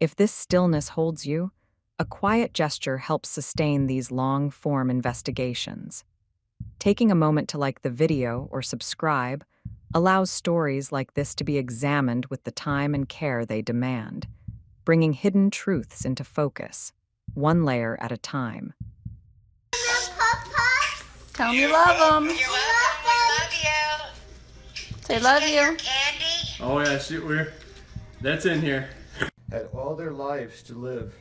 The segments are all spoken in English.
If this stillness holds you, a quiet gesture helps sustain these long-form investigations. Taking a moment to like the video or subscribe allows stories like this to be examined with the time and care they demand, bringing hidden truths into focus, one layer at a time. Tell them you love them. You're welcome. We love you. Say love you. Candy. Oh yeah, shoot, that's in here. Had all their lives to live.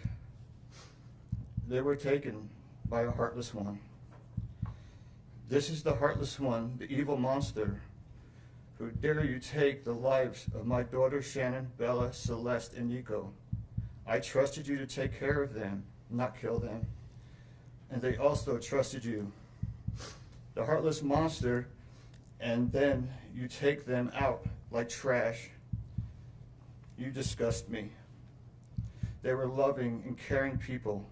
They were taken by a heartless one. This is the heartless one, the evil monster, who dare you take the lives of my daughters Shannon, Bella, Celeste, and Nico. I trusted you to take care of them, not kill them. And they also trusted you. The heartless monster, and then you take them out like trash. You disgust me. They were loving and caring people.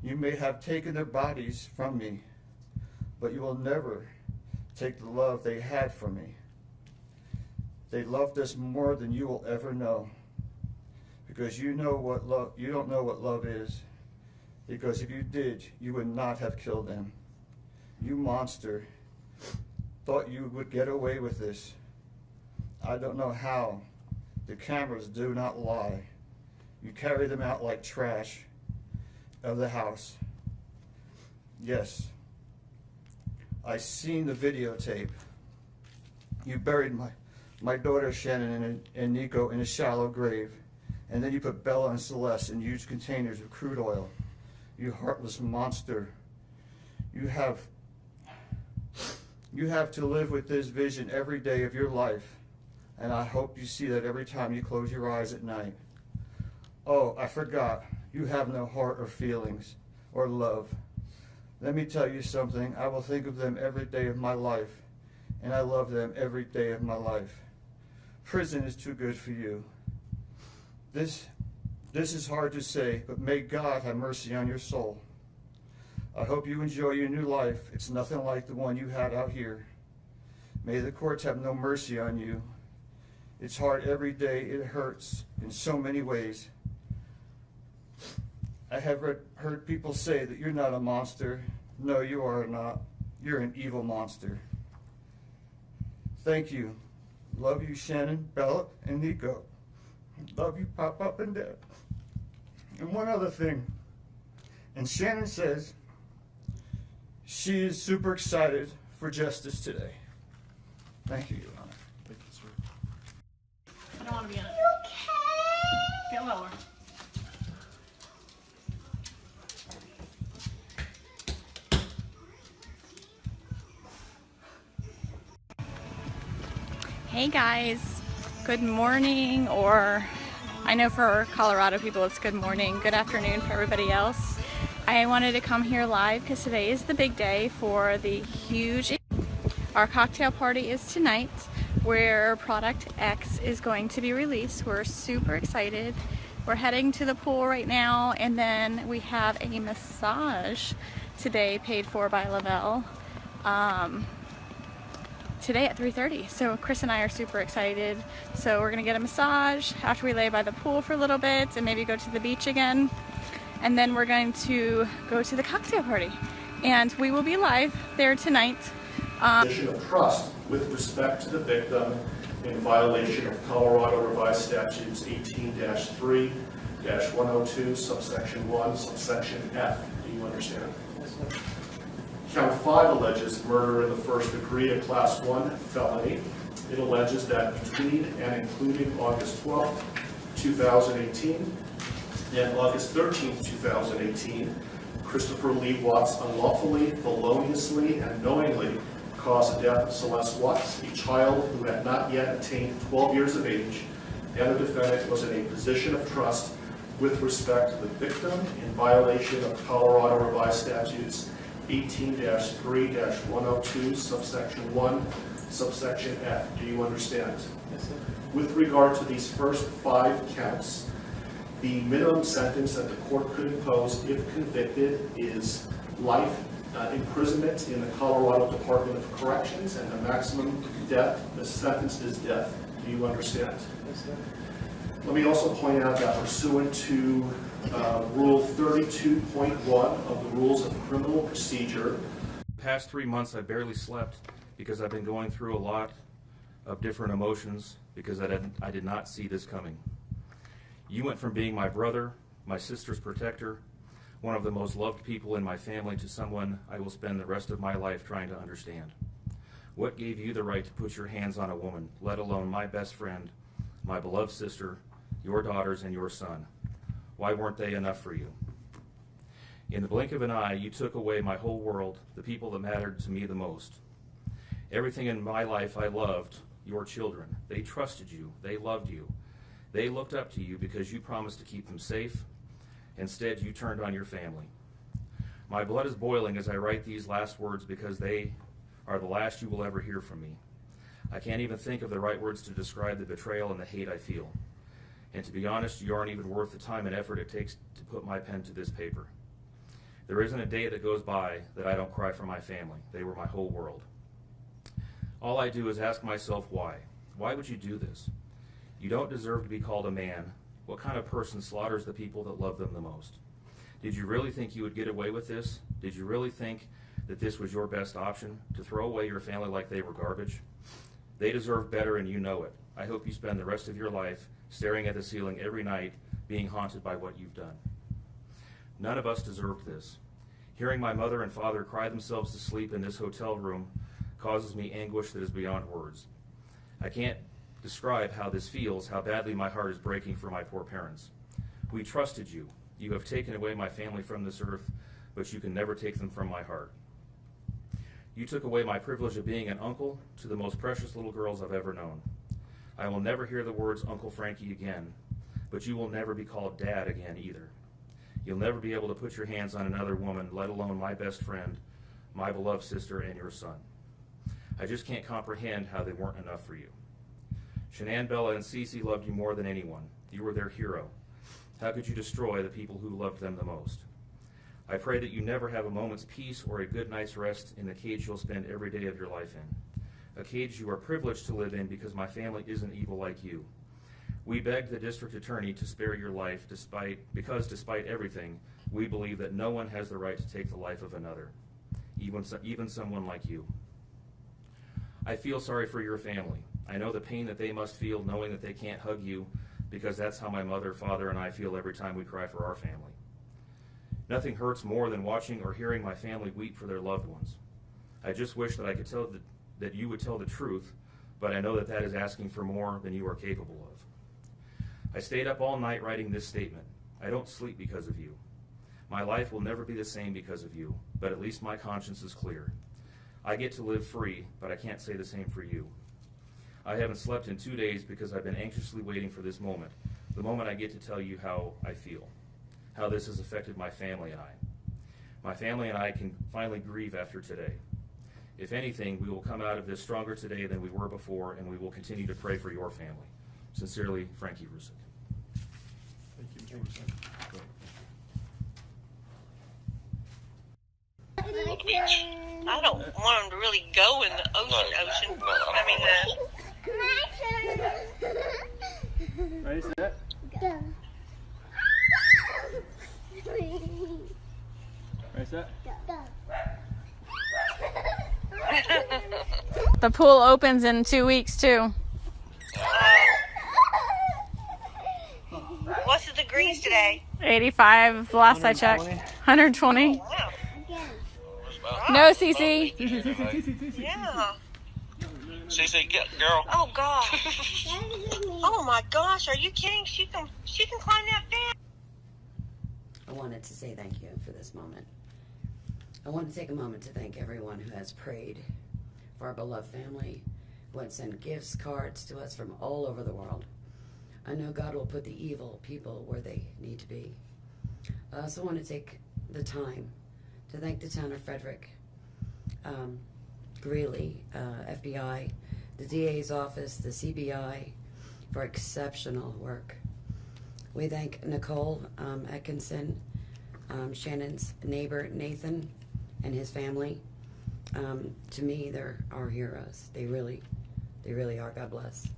You may have taken their bodies from me, but you will never take the love they had from me. They loved us more than you will ever know, because you don't know what love is. Because if you did, you would not have killed them. You monster, thought you would get away with this. I don't know how. The cameras do not lie. You carry them out like trash of the house. Yes, I seen the videotape. You buried my daughter Shannon and Nico in a shallow grave, and then you put Bella and Celeste in huge containers of crude oil. You heartless monster. You have to live with this vision every day of your life, and I hope you see that every time you close your eyes at night. Oh, I forgot. You have no heart or feelings or love. Let me tell you something. I will think of them every day of my life, and I love them every day of my life. Prison is too good for you. This is hard to say, but may God have mercy on your soul. I hope you enjoy your new life. It's nothing like the one you had out here. May the courts have no mercy on you. It's hard every day. It hurts in so many ways. I have heard people say that you're not a monster. No, you are not. You're an evil monster. Thank you. Love you, Shannon, Bella, and Nico. Love you, Pop and Dad. And one other thing. And Shannon says she is super excited for justice today. Thank you, Your Honor. Thank you, sir. I don't want to be on it. Okay. Get lower. Hey guys, good morning, or I know for Colorado people it's good morning, good afternoon for everybody else. I wanted to come here live because today is the big day for the huge, our cocktail party is tonight where Product X is going to be released. We're super excited. We're heading to the pool right now, and then we have a massage today paid for by Lavelle. Today at 3:30. So Chris and I are super excited. So we're gonna get a massage after we lay by the pool for a little bit and maybe go to the beach again. And then we're going to go to the cocktail party. And we will be live there tonight. Position of trust with respect to the victim in violation of Colorado Revised Statutes 18-3-102, subsection 1, subsection F. Do you understand? Yes, sir. Count 5 alleges murder in the first degree, a Class 1 felony. It alleges that between and including August 12, 2018 and August 13, 2018, Christopher Lee Watts unlawfully, feloniously, and knowingly caused the death of Celeste Watts, a child who had not yet attained 12 years of age, and the defendant was in a position of trust with respect to the victim in violation of Colorado Revised Statutes 18-3-102, subsection 1, subsection F. Do you understand? Yes, sir. With regard to these first 5 counts, the minimum sentence that the court could impose if convicted is life imprisonment in the Colorado Department of Corrections, and the maximum death, the sentence is death. Do you understand? Yes, sir. Let me also point out that pursuant to Rule 32.1 of the Rules of Criminal Procedure, The past 3 months I barely slept because I've been going through a lot of different emotions because I did not see this coming. You went from being my brother, my sister's protector, one of the most loved people in my family, to someone I will spend the rest of my life trying to understand. What gave you the right to put your hands on a woman, let alone my best friend, my beloved sister, your daughters, and your son? Why weren't they enough for you? In the blink of an eye, you took away my whole world, the people that mattered to me the most. Everything in my life I loved, your children. They trusted you. They loved you. They looked up to you because you promised to keep them safe. Instead, you turned on your family. My blood is boiling as I write these last words because they are the last you will ever hear from me. I can't even think of the right words to describe the betrayal and the hate I feel. And to be honest, you aren't even worth the time and effort it takes to put my pen to this paper. There isn't a day that goes by that I don't cry for my family. They were my whole world. All I do is ask myself why. Why would you do this? You don't deserve to be called a man. What kind of person slaughters the people that love them the most? Did you really think you would get away with this? Did you really think that this was your best option, to throw away your family like they were garbage? They deserve better, and you know it. I hope you spend the rest of your life staring at the ceiling every night, being haunted by what you've done. None of us deserved this. Hearing my mother and father cry themselves to sleep in this hotel room causes me anguish that is beyond words. I can't describe how this feels, how badly my heart is breaking for my poor parents. We trusted you. You have taken away my family from this earth, but you can never take them from my heart. You took away my privilege of being an uncle to the most precious little girls I've ever known. I will never hear the words Uncle Frankie again, but you will never be called Dad again either. You'll never be able to put your hands on another woman, let alone my best friend, my beloved sister, and your son. I just can't comprehend how they weren't enough for you. Shanann, Bella, and Cece loved you more than anyone. You were their hero. How could you destroy the people who loved them the most? I pray that you never have a moment's peace or a good night's rest in the cage you'll spend every day of your life in. A cage you are privileged to live in because my family isn't evil like you. We begged the district attorney to spare your life because despite everything, we believe that no one has the right to take the life of another, even someone like you. I feel sorry for your family. I know the pain that they must feel knowing that they can't hug you, because that's how my mother, father, and I feel every time we cry for our family. Nothing hurts more than watching or hearing my family weep for their loved ones. I just wish that I could tell that you would tell the truth, but I know that that is asking for more than you are capable of. I stayed up all night writing this statement. I don't sleep because of you. My life will never be the same because of you, but at least my conscience is clear. I get to live free, but I can't say the same for you. I haven't slept in 2 days because I've been anxiously waiting for this moment, the moment I get to tell you how I feel, how this has affected my family and I. My family and I can finally grieve after today. If anything, we will come out of this stronger today than we were before, and we will continue to pray for your family. Sincerely, Frankie Rusick. Thank you. Thank you. I don't want them to really go in the ocean. I mean, Ready, set? Ready, set? The pool opens in 2 weeks too. what's the degrees today? 85 last I checked. 120. Wow. No, Cece. Yeah. CC, get girl. Oh gosh. Oh my gosh, are you kidding? She can climb that fence. I wanted to say thank you for this moment. I want to take a moment to thank everyone who has prayed for our beloved family, who has sent gifts, cards to us from all over the world. I know God will put the evil people where they need to be. I also want to take the time to thank the town of Frederick, Greeley, FBI, the DA's office, the CBI, for exceptional work. We thank Nicole Atkinson, Shannon's neighbor Nathan, and his family. To me, they're our heroes. They really are. God bless.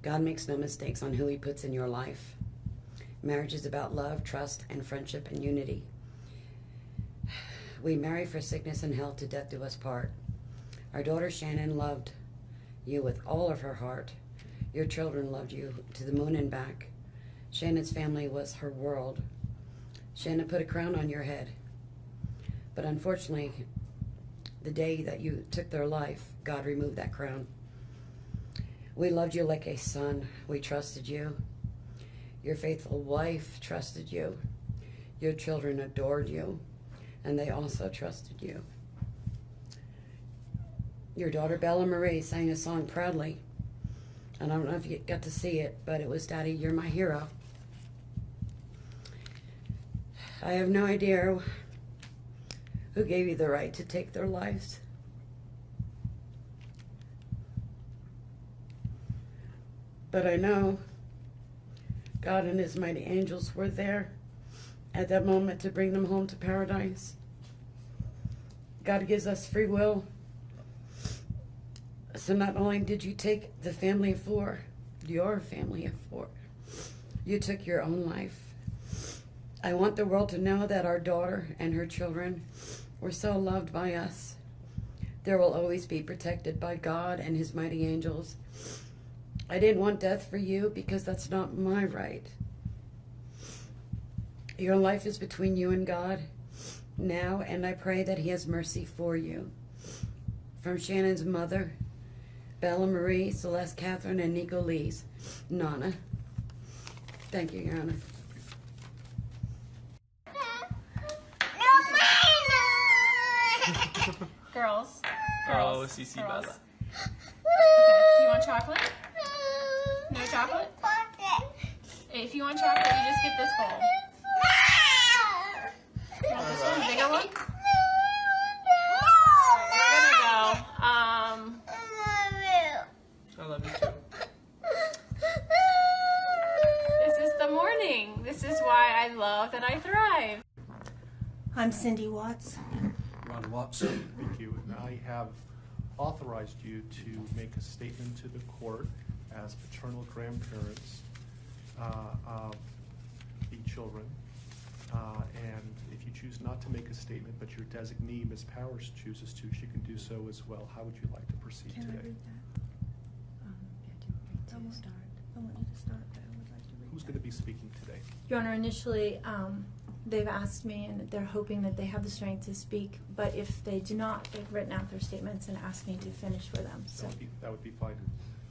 God makes no mistakes on who he puts in your life. Marriage is about love, trust, and friendship and unity. We marry for sickness and health, to death do us part. Our daughter Shannon loved you with all of her heart. Your children loved you to the moon and back. Shannon's family was her world. Shannon put a crown on your head. But unfortunately, the day that you took their life, God removed that crown. We loved you like a son. We trusted you. Your faithful wife trusted you. Your children adored you, and they also trusted you. Your daughter Bella Marie sang a song proudly. And I don't know if you got to see it, but it was, Daddy, you're my hero. I have no idea who gave you the right to take their lives. But I know God and his mighty angels were there at that moment to bring them home to paradise. God gives us free will. So not only did you take the family of four, your family of four, you took your own life. I want the world to know that our daughter and her children were so loved by us. There will always be protected by God and his mighty angels. I didn't want death for you because that's not my right. Your life is between you and God now, and I pray that he has mercy for you. From Shannon's mother, Bella Marie, Celeste Catherine, and Nico Lee's Nana. Thank you, Your Honor. Girls. Oh, CC Girls. Bella. Okay, you want chocolate? No chocolate? If you want chocolate, you just get this bowl. You want this one, bigger one? We're gonna go. I love you too. This is the morning. This is why I love that I thrive. I'm Cindy Watts. Ron Watson. Thank you. And I have authorized you to make a statement to the court as paternal grandparents of the children. And if you choose not to make a statement, but your designee, Ms. Powers, chooses to, she can do so as well. How would you like to proceed Can I today? read that? I want you to start, but I would like to read Who's that. going to be speaking today? Your Honor, initially, they've asked me, and they're hoping that they have the strength to speak, but if they do not, they've written out their statements and asked me to finish for them. So That would be fine.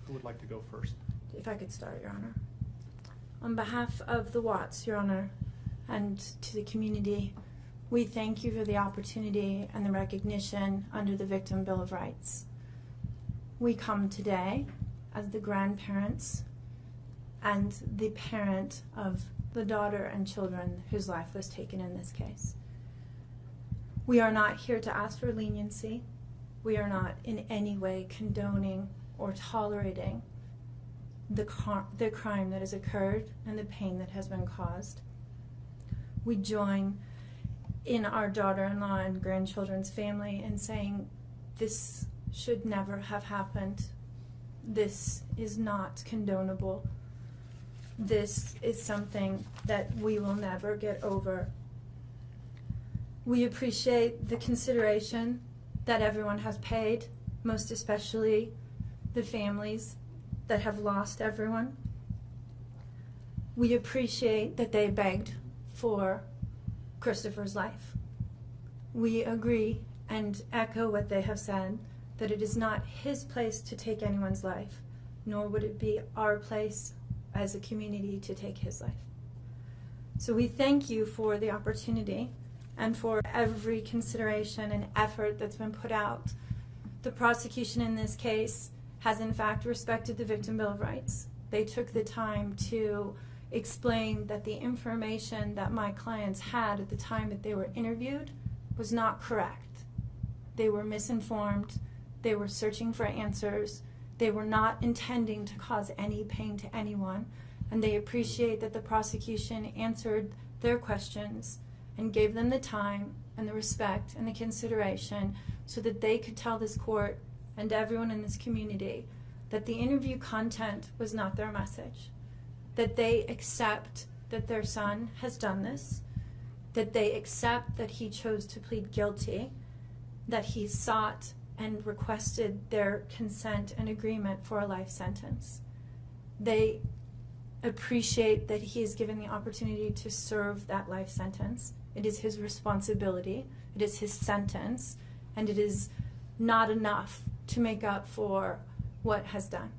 Who would like to go first? if I could start, Your Honor. On behalf of the Watts, Your Honor, and to the community, we thank you for the opportunity and the recognition under the Victim Bill of Rights. We come today as the grandparents and the parent of the daughter and children whose life was taken in this case. We are not here to ask for leniency. We are not in any way condoning or tolerating the crime that has occurred and the pain that has been caused. We join in our daughter-in-law and grandchildren's family in saying this should never have happened. This is not condonable. This is something that we will never get over. We appreciate the consideration that everyone has paid, most especially the families that have lost everyone. We appreciate that they begged for Christopher's life. We agree and echo what they have said, that it is not his place to take anyone's life, nor would it be our place as a community to take his life. So we thank you for the opportunity and for every consideration and effort that's been put out. The prosecution in this case has in fact respected the Victim Bill of Rights. They took the time to explain that the information that my clients had at the time that they were interviewed was not correct. They were misinformed. They were searching for answers. They were not intending to cause any pain to anyone, and they appreciate that the prosecution answered their questions and gave them the time and the respect and the consideration so that they could tell this court and everyone in this community that the interview content was not their message, that they accept that their son has done this, that they accept that he chose to plead guilty, that he sought and requested their consent and agreement for a life sentence. They appreciate that he is given the opportunity to serve that life sentence. It is his responsibility, it is his sentence, and it is not enough to make up for what has done.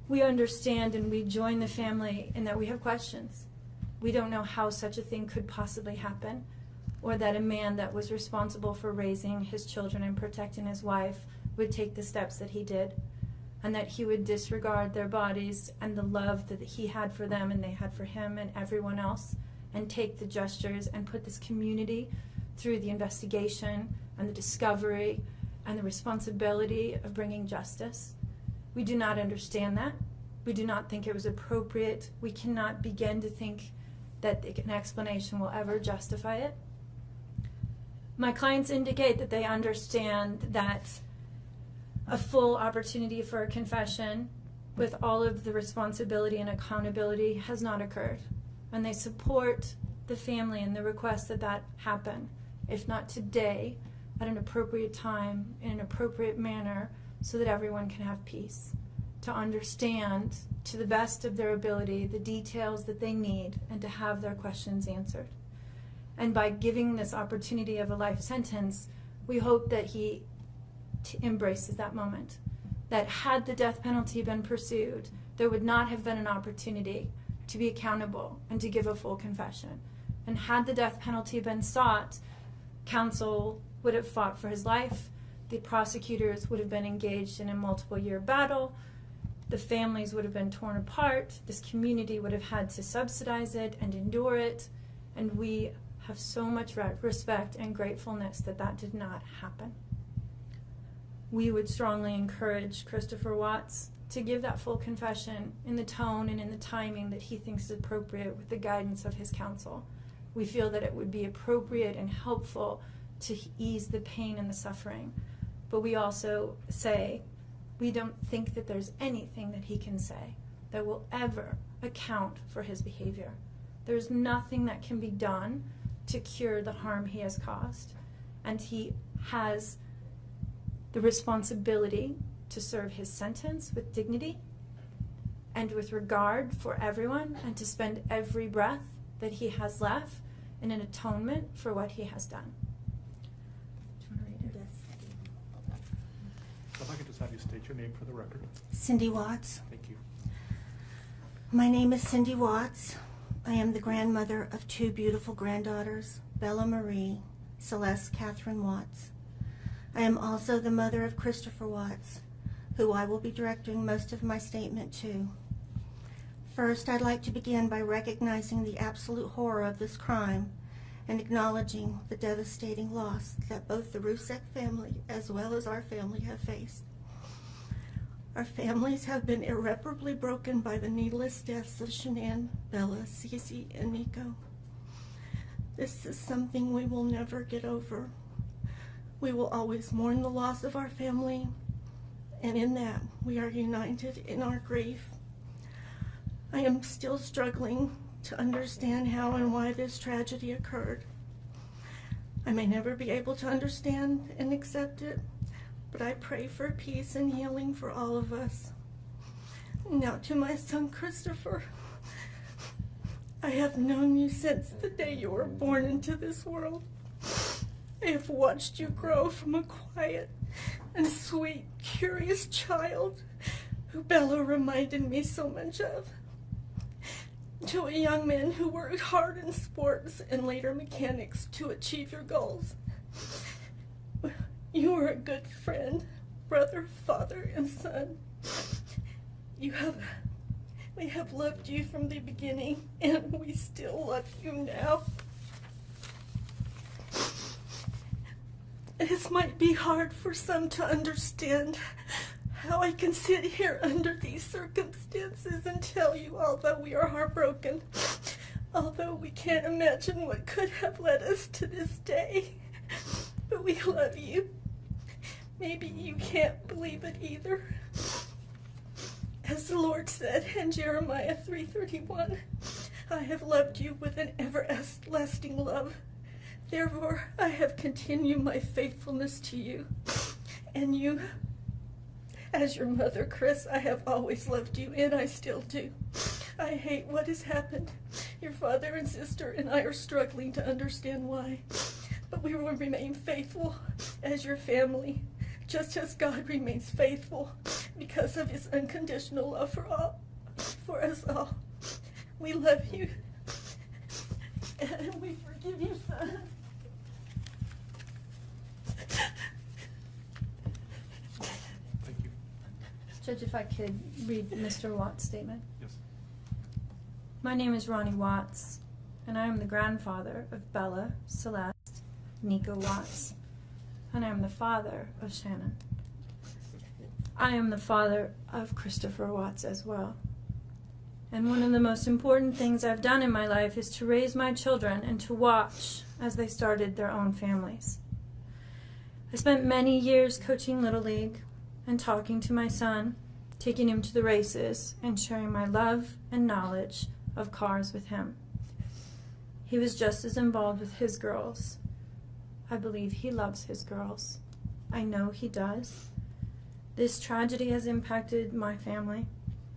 We understand and we join the family in that we have questions. We don't know how such a thing could possibly happen, or that a man that was responsible for raising his children and protecting his wife would take the steps that he did, and that he would disregard their bodies and the love that he had for them and they had for him and everyone else, and take the gestures and put this community through the investigation and the discovery and the responsibility of bringing justice. We do not understand that. We do not think it was appropriate. We cannot begin to think that an explanation will ever justify it. My clients indicate that they understand that a full opportunity for a confession with all of the responsibility and accountability has not occurred. And they support the family in the request that that happen, if not today, at an appropriate time, in an appropriate manner, so that everyone can have peace, to understand to the best of their ability the details that they need and to have their questions answered. And by giving this opportunity of a life sentence, we hope that he embraces that moment. That had the death penalty been pursued, there would not have been an opportunity to be accountable and to give a full confession. And had the death penalty been sought, counsel would have fought for his life, the prosecutors would have been engaged in a multiple-year battle, the families would have been torn apart, this community would have had to subsidize it and endure it, and we have so much respect and gratefulness that that did not happen. We would strongly encourage Christopher Watts to give that full confession in the tone and in the timing that he thinks is appropriate with the guidance of his counsel. We feel that it would be appropriate and helpful to ease the pain and the suffering. But we also say we don't think that there's anything that he can say that will ever account for his behavior. There's nothing that can be done to cure the harm he has caused. And he has the responsibility to serve his sentence with dignity and with regard for everyone, and to spend every breath that he has left in an atonement for what he has done. Do you want to read it? If I could just have you state your name for the record. Cindy Watts. Thank you. My name is Cindy Watts. I am the grandmother of two beautiful granddaughters, Bella Marie, Celeste Catherine Watts. I am also the mother of Christopher Watts, who I will be directing most of my statement to. First, I'd like to begin by recognizing the absolute horror of this crime and acknowledging the devastating loss that both the Rusek family as well as our family have faced. Our families have been irreparably broken by the needless deaths of Shanann, Bella, Cece, and Nico. This is something we will never get over. We will always mourn the loss of our family, and in that we are united in our grief. I am still struggling to understand how and why this tragedy occurred. I may never be able to understand and accept it, but I pray for peace and healing for all of us. Now to my son Christopher. I have known you since the day you were born into this world. I have watched you grow from a quiet and sweet, curious child who Bella reminded me so much of, to a young man who worked hard in sports and later mechanics to achieve your goals. You are a good friend, brother, father, and son. We have loved you from the beginning, and we still love you now. This might be hard for some to understand, how I can sit here under these circumstances and tell you, although we are heartbroken, although we can't imagine what could have led us to this day, but we love you. Maybe you can't believe it either, As the Lord said in Jeremiah 3:31, I have loved you with an everlasting love. Therefore, I have continued my faithfulness to you. And you, as your mother, Chris, I have always loved you, and I still do. I hate what has happened. Your father and sister and I are struggling to understand why. But we will remain faithful as your family, just as God remains faithful because of his unconditional love for us all. We love you, and we forgive you, son. Thank you. Judge, if I could read Mr. Watts' statement. Yes. My name is Ronnie Watts, and I am the grandfather of Bella, Celeste, Nico Watts, and I am the father of Shannon. I am the father of Christopher Watts as well. And one of the most important things I've done in my life is to raise my children and to watch as they started their own families. I spent many years coaching Little League and talking to my son, taking him to the races, and sharing my love and knowledge of cars with him. He was just as involved with his girls. I believe he loves his girls. I know he does. This tragedy has impacted my family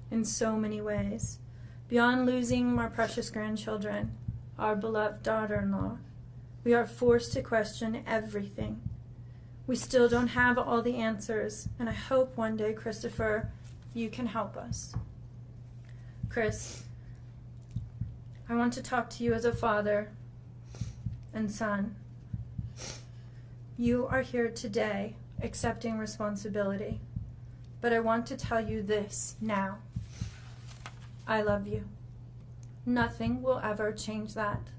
in so many ways. Beyond losing my precious grandchildren, our beloved daughter-in-law, we are forced to question everything. We still don't have all the answers, and I hope one day, Christopher, you can help us. Chris, I want to talk to you as a father and son. You are here today accepting responsibility, but I want to tell you this now. I love you. Nothing will ever change that.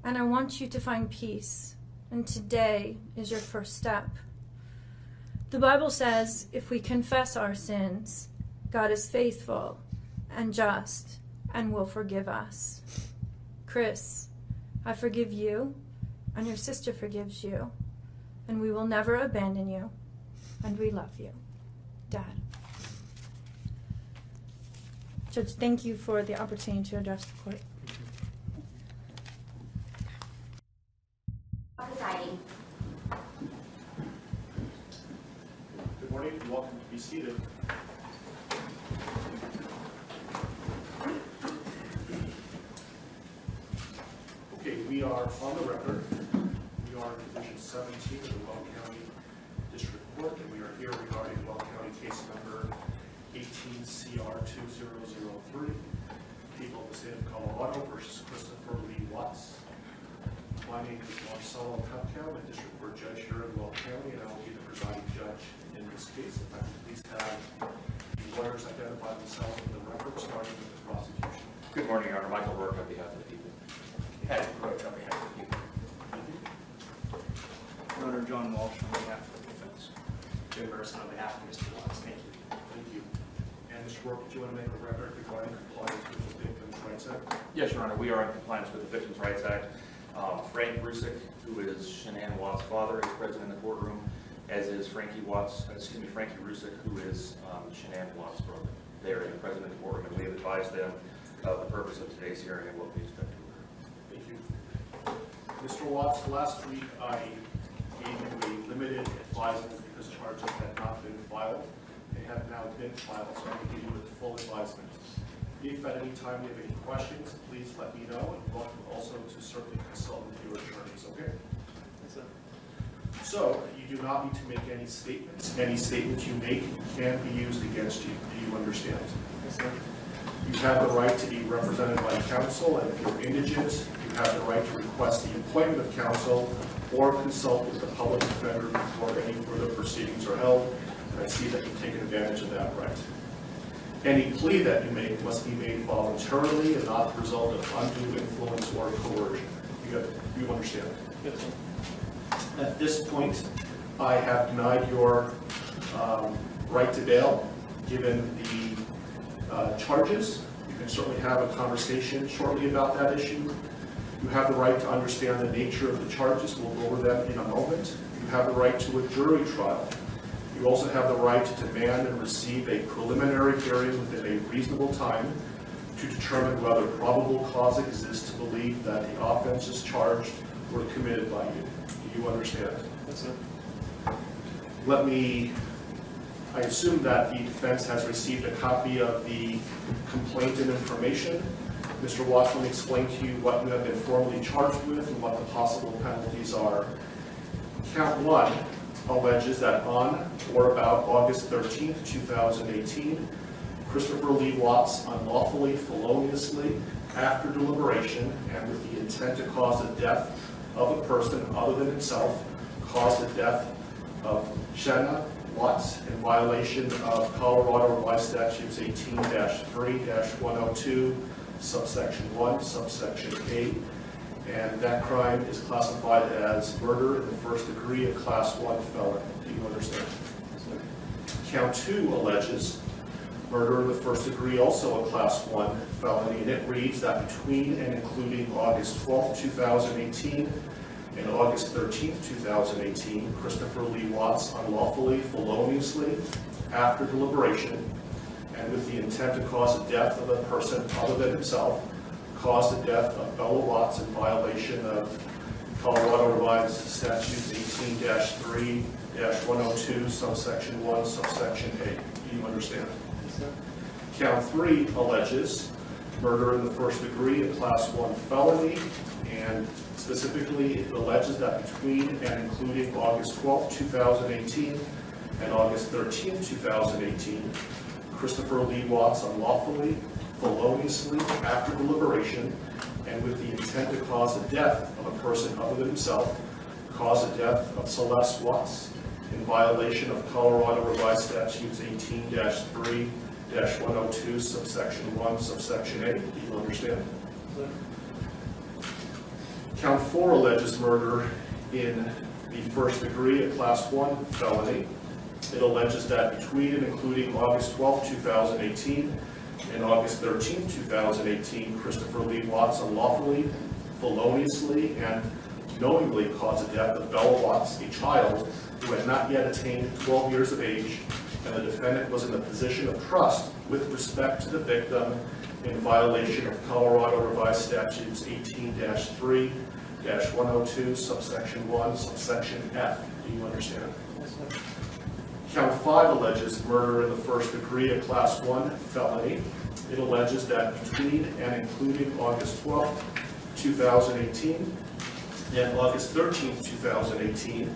And I want you to find peace. And today is your first step. The Bible says if we confess our sins, God is faithful and just and will forgive us. Chris, I forgive you, and your sister forgives you, and we will never abandon you, and we love you. Dad. Judge, thank you for the opportunity to address the court. Presiding. Good morning, and welcome to be seated. Okay, we are on the record. We are in Division 17 of the Weld County District Court, and we are here regarding Weld County case number 18CR2003, people of the state of Colorado versus Christopher Lee Watts. My name is Marcelo Cupcom, a district court judge here in Weld County, and I will be the presiding judge in this case. If I could please have the lawyers identify themselves for the record, starting with the prosecution. Good morning, Your Honor. Michael Rourke on behalf of the people. Patrick Roach on behalf of the people. Your Honor, John Walsh on behalf of the defense. Jim Burson on behalf of Mr. Watts. Thank you. Thank you. And Mr. Rourke, do you want to make a record regarding compliance with the Victims' Rights Act? Yes, Your Honor. We are in compliance with the Victims' Rights Act. Frank Rusick, who is Shanann Watts' father, is present in the courtroom, as is Frankie Rusick, who is Shanann Watts' brother. They are present in the courtroom, and we have advised them of the purpose of today's hearing and what we expect to occur. Thank you. Mr. Watts, last week I gave you a limited advisement because charges had not been filed. They have now been filed, so I'm going to give you a full advisement. If at any time you have any questions, please let me know, and welcome also to certainly consult with your attorneys, okay? Yes, sir. So, you do not need to make any statements. Any statement you make can be used against you. Do you understand? Yes, sir. You have the right to be represented by counsel, and if you're indigent, you have the right to request the appointment of counsel or consult with the public defender before any further proceedings are held, and I see that you've taken advantage of that right. Any plea that you make must be made voluntarily and not the result of undue influence or coercion. You understand? Yes, sir. At this point, I have denied your right to bail, given the charges. You can certainly have a conversation shortly about that issue. You have the right to understand the nature of the charges. We'll go over them in a moment. You have the right to a jury trial. You also have the right to demand and receive a preliminary hearing within a reasonable time to determine whether probable cause exists to believe that the offenses charged were committed by you. Do you understand? Yes, sir. I assume that the defense has received a copy of the complaint and information. Mr. Watts, let me explain to you what you have been formally charged with and what the possible penalties are. Count 1 alleges that on or about August 13th, 2018, Christopher Lee Watts unlawfully, feloniously, after deliberation, and with the intent to cause the death of a person other than himself, caused the death of Shanna Watts in violation of Colorado Revised Statutes 18-3-102, subsection 1, subsection 8, and that crime is classified as murder in the first degree of class 1 felony. Do you understand? Count 2 alleges murder in the first degree, also a class 1 felony, and it reads that between and including August 12th, 2018 and August 13th, 2018, Christopher Lee Watts unlawfully, feloniously, after deliberation, and with the intent to cause the death of a person other than himself, caused the death of Bella Watts in violation of Colorado Revised Statutes 18-3-102, subsection 1, subsection 8. Do you understand? Yes, sir. Count 3 alleges murder in the first degree, a class 1 felony, and specifically it alleges that between and including August 12, 2018 and August 13, 2018, Christopher Lee Watts unlawfully, feloniously, after deliberation, and with the intent to cause the death of a person other than himself, caused the death of Celeste Watts in violation of Colorado Revised Statutes 18-3-102, subsection 1, subsection 8. Do you understand? Yes, Count 4 alleges murder in the first degree, a class 1 felony. It alleges that between and including August 12, 2018 and August 13, 2018, Christopher Lee Watts unlawfully, feloniously, and knowingly caused the death of Bella Watts, a child who had not yet attained 12 years of age, and the defendant was in the position of trust with respect to the victim in violation of Colorado Revised Statutes 18-3-102, subsection 1, subsection F. Do you understand? Yes, sir. Count 5 alleges murder in the first degree, a class 1 felony. It alleges that between and including August 12, 2018 and August 13, 2018,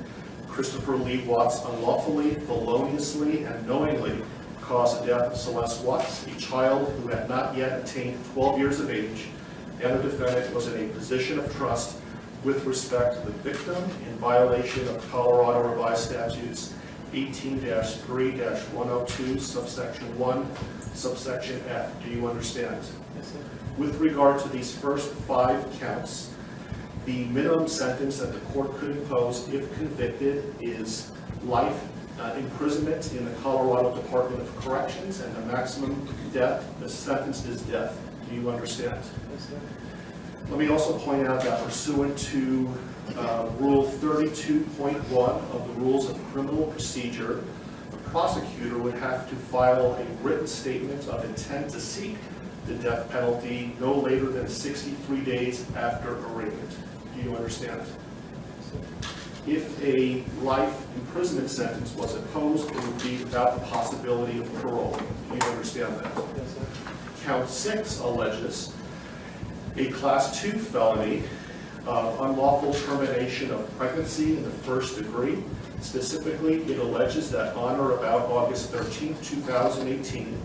Christopher Lee Watts unlawfully, feloniously, and knowingly caused the death of Celeste Watts, a child who had not yet attained 12 years of age, and the defendant was in a position of trust with respect to the victim in violation of Colorado Revised Statutes 18-3-102, subsection 1, subsection F. Do you understand? Yes, sir. With regard to these first 5 counts, the minimum sentence that the court could impose if convicted is life imprisonment in the Colorado Department of Corrections, and the maximum the sentence is death. Do you understand? Yes, sir. Let me also point out that pursuant to Rule 32.1 of the Rules of Criminal Procedure, the prosecutor would have to file a written statement of intent to seek the death penalty no later than 63 days after arraignment. Do you understand? Yes, sir. If a life imprisonment sentence was imposed, it would be without the possibility of parole. Do you understand that? Yes, sir. Count 6 alleges a Class 2 felony of unlawful termination of pregnancy in the first degree. Specifically, it alleges that on or about August 13, 2018,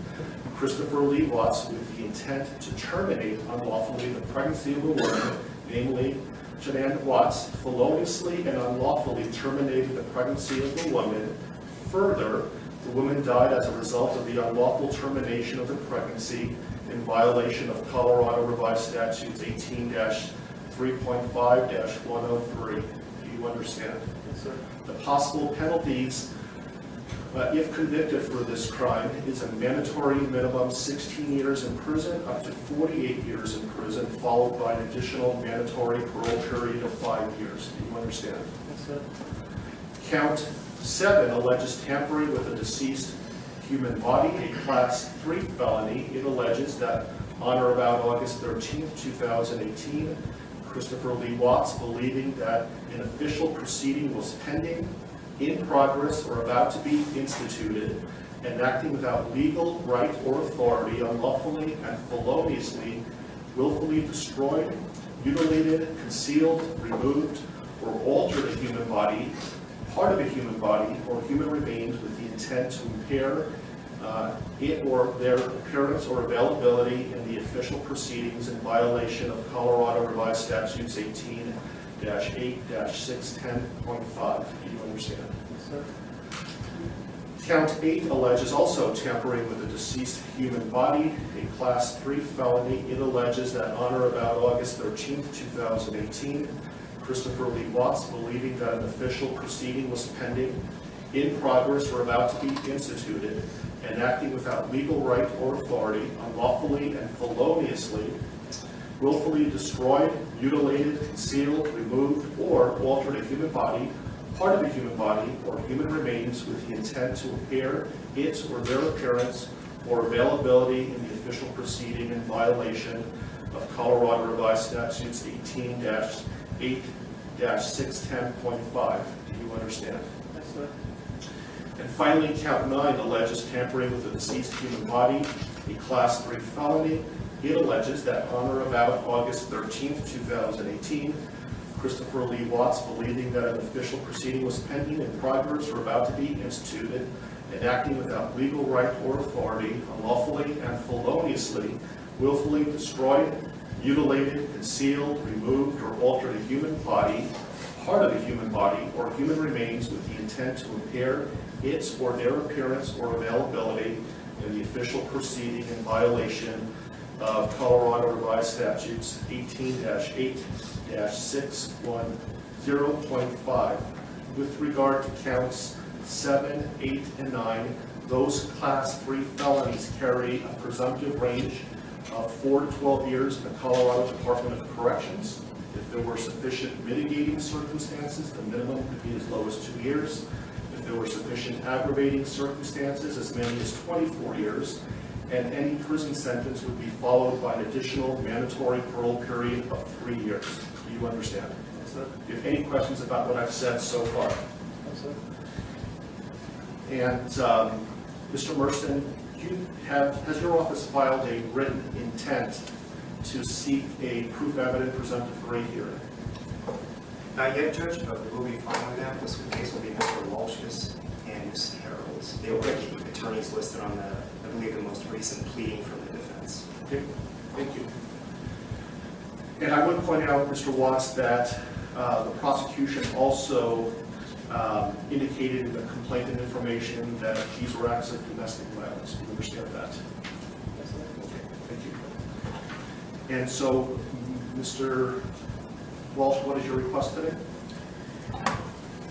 Christopher Lee Watts, with the intent to terminate unlawfully the pregnancy of a woman, namely Shanann Watts, feloniously and unlawfully terminated the pregnancy of the woman. Further, the woman died as a result of the unlawful termination of the pregnancy in violation of Colorado Revised Statutes 18-3.5-103. Do you understand? Yes, sir. The possible penalties, if convicted for this crime, is a mandatory minimum 16 years in prison up to 48 years in prison, followed by an additional mandatory parole period of 5 years. Do you understand? Yes, sir. Count 7 alleges tampering with a deceased human body, a Class 3 felony. It alleges that on or about August 13, 2018, Christopher Lee Watts, believing that an official proceeding was pending, in progress, or about to be instituted, and acting without legal right or authority, unlawfully and feloniously, willfully destroyed, mutilated, concealed, removed, or altered a human body, part of a human body, or human remains with the intent to impair it or their appearance or availability in the official proceedings in violation of Colorado Revised Statutes 18-8-610.5. Do you understand? Yes, sir. Count 8 alleges also tampering with a deceased human body, a Class 3 felony. It alleges that on or about August 13, 2018, Christopher Lee Watts, believing that an official proceeding was pending, in progress, or about to be instituted, and acting without legal right or authority, unlawfully and feloniously, willfully destroyed, mutilated, concealed, removed, or altered a human body, part of a human body, or human remains with the intent to impair its or their appearance or availability in the official proceeding in violation of Colorado Revised Statutes 18-8-610.5. Do you understand? Yes, sir. And finally, count 9 alleges tampering with a deceased human body, a Class 3 felony. It alleges that on or about August 13, 2018, Christopher Lee Watts, believing that an official proceeding was pending, in progress, or about to be instituted, and acting without legal right or authority, unlawfully and feloniously, willfully destroyed, mutilated, concealed, removed, or altered a human body, part of a human body, or human remains with the intent to impair its or their appearance or availability in the official proceeding in violation of Colorado Revised Statutes 18-8-610.5. With regard to counts 7, 8, and 9, those Class 3 felonies carry a presumptive range of 4 to 12 years in the Colorado Department of Corrections. If there were sufficient mitigating circumstances, the minimum could be as low as 2 years. If there were sufficient aggravating circumstances, as many as 24 years. And any prison sentence would be followed by an additional mandatory parole period of 3 years. Do you understand? Yes, sir. Do you have any questions about what I've said so far? Yes, sir. And Mr. Merston, has your office filed a written intent to seek a proof evident presumptive rate hearing? Not yet, Judge, but we'll be filing that. This case will be Mr. Walsh's and Ms. Harold's. They will be the attorneys listed on the, I believe, the most recent pleading from the defense. Okay, thank you. And I would point out, Mr. Watts, that the prosecution also indicated in the complaint and information that these were acts of domestic violence. Do you understand that? Yes, sir. Okay, thank you. And so, Mr. Walsh, what is your request today?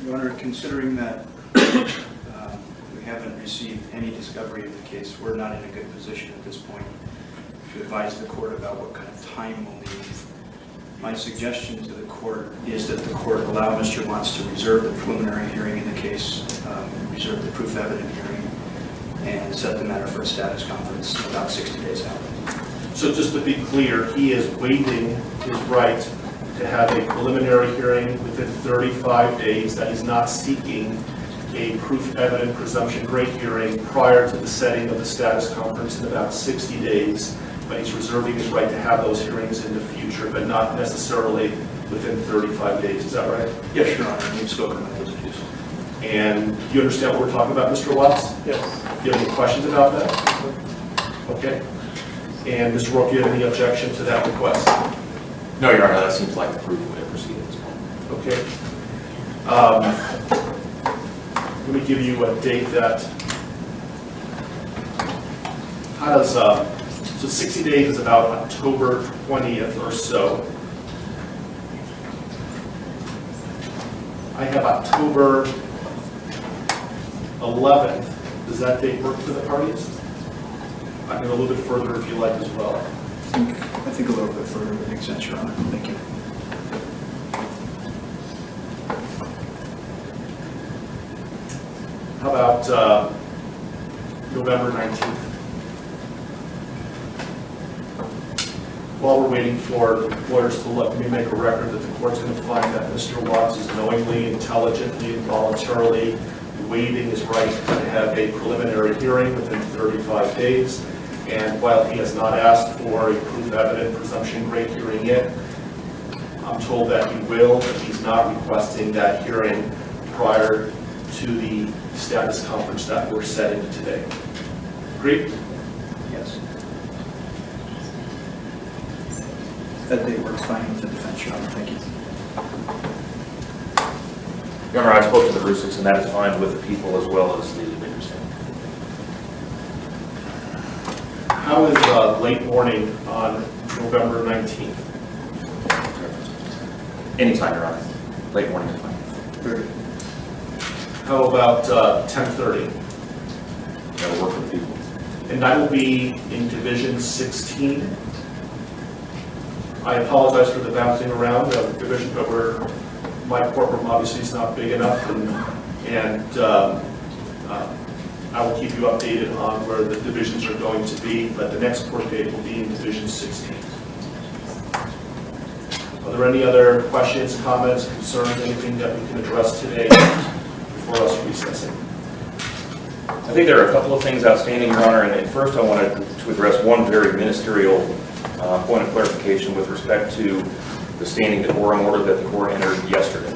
Your Honor, considering that we haven't received any discovery of the case, we're not in a good position at this point to advise the court about what kind of time we'll need. My suggestion to the court is that the court allow Mr. Watts to reserve the preliminary hearing in the case, reserve the proof evident hearing, and set the matter for a status conference about 60 days out. So just to be clear, he is waiving his right to have a preliminary hearing within 35 days. That is not seeking a proof evident presumption rate hearing prior to the setting of the status conference in about 60 days. But he's reserving his right to have those hearings in the future, but not necessarily within 35 days. Is that right? Yes, Your Honor. We've spoken about those issues. And do you understand what we're talking about, Mr. Watts? Yes. Do you have any questions about that? Okay. And Mr. Rourke, do you have any objection to that request? No, Your Honor. That seems like the proof way to proceed at this point. Okay. Let me give you a date that. How does so 60 days is about October 20th or so. I have October 11th. Does that date work for the parties? I can go a little bit further if you like as well. I think a little bit further would make sense, Your Honor. Thank you. How about November 19th? While we're waiting for lawyers to look, let me make a record that the court's going to find that Mr. Watts is knowingly, intelligently, and voluntarily waiving his right to have a preliminary hearing within 35 days. And while he has not asked for a proof evident presumption grade hearing yet, I'm told that he will, but he's not requesting that hearing prior to the status conference that we're setting today. Agreed? Yes. That date works fine with the defense, Your Honor. Thank you. Your Honor, I spoke to the Rusiks, and that is fine with the people as well as the victim's family. How is late morning on November 19th? Anytime, Your Honor. Late morning is fine. Very good. How about 10:30? That'll work for the people. And that will be in Division 16. I apologize for the bouncing around of division, but my courtroom obviously is not big enough, and I will keep you updated on where the divisions are going to be, but the next court date will be in Division 16. Are there any other questions, comments, concerns, anything that we can address today before us recessing? I think there are a couple of things outstanding, Your Honor, and first I wanted to address one very ministerial point of clarification with respect to the standing decorum order that the court entered yesterday.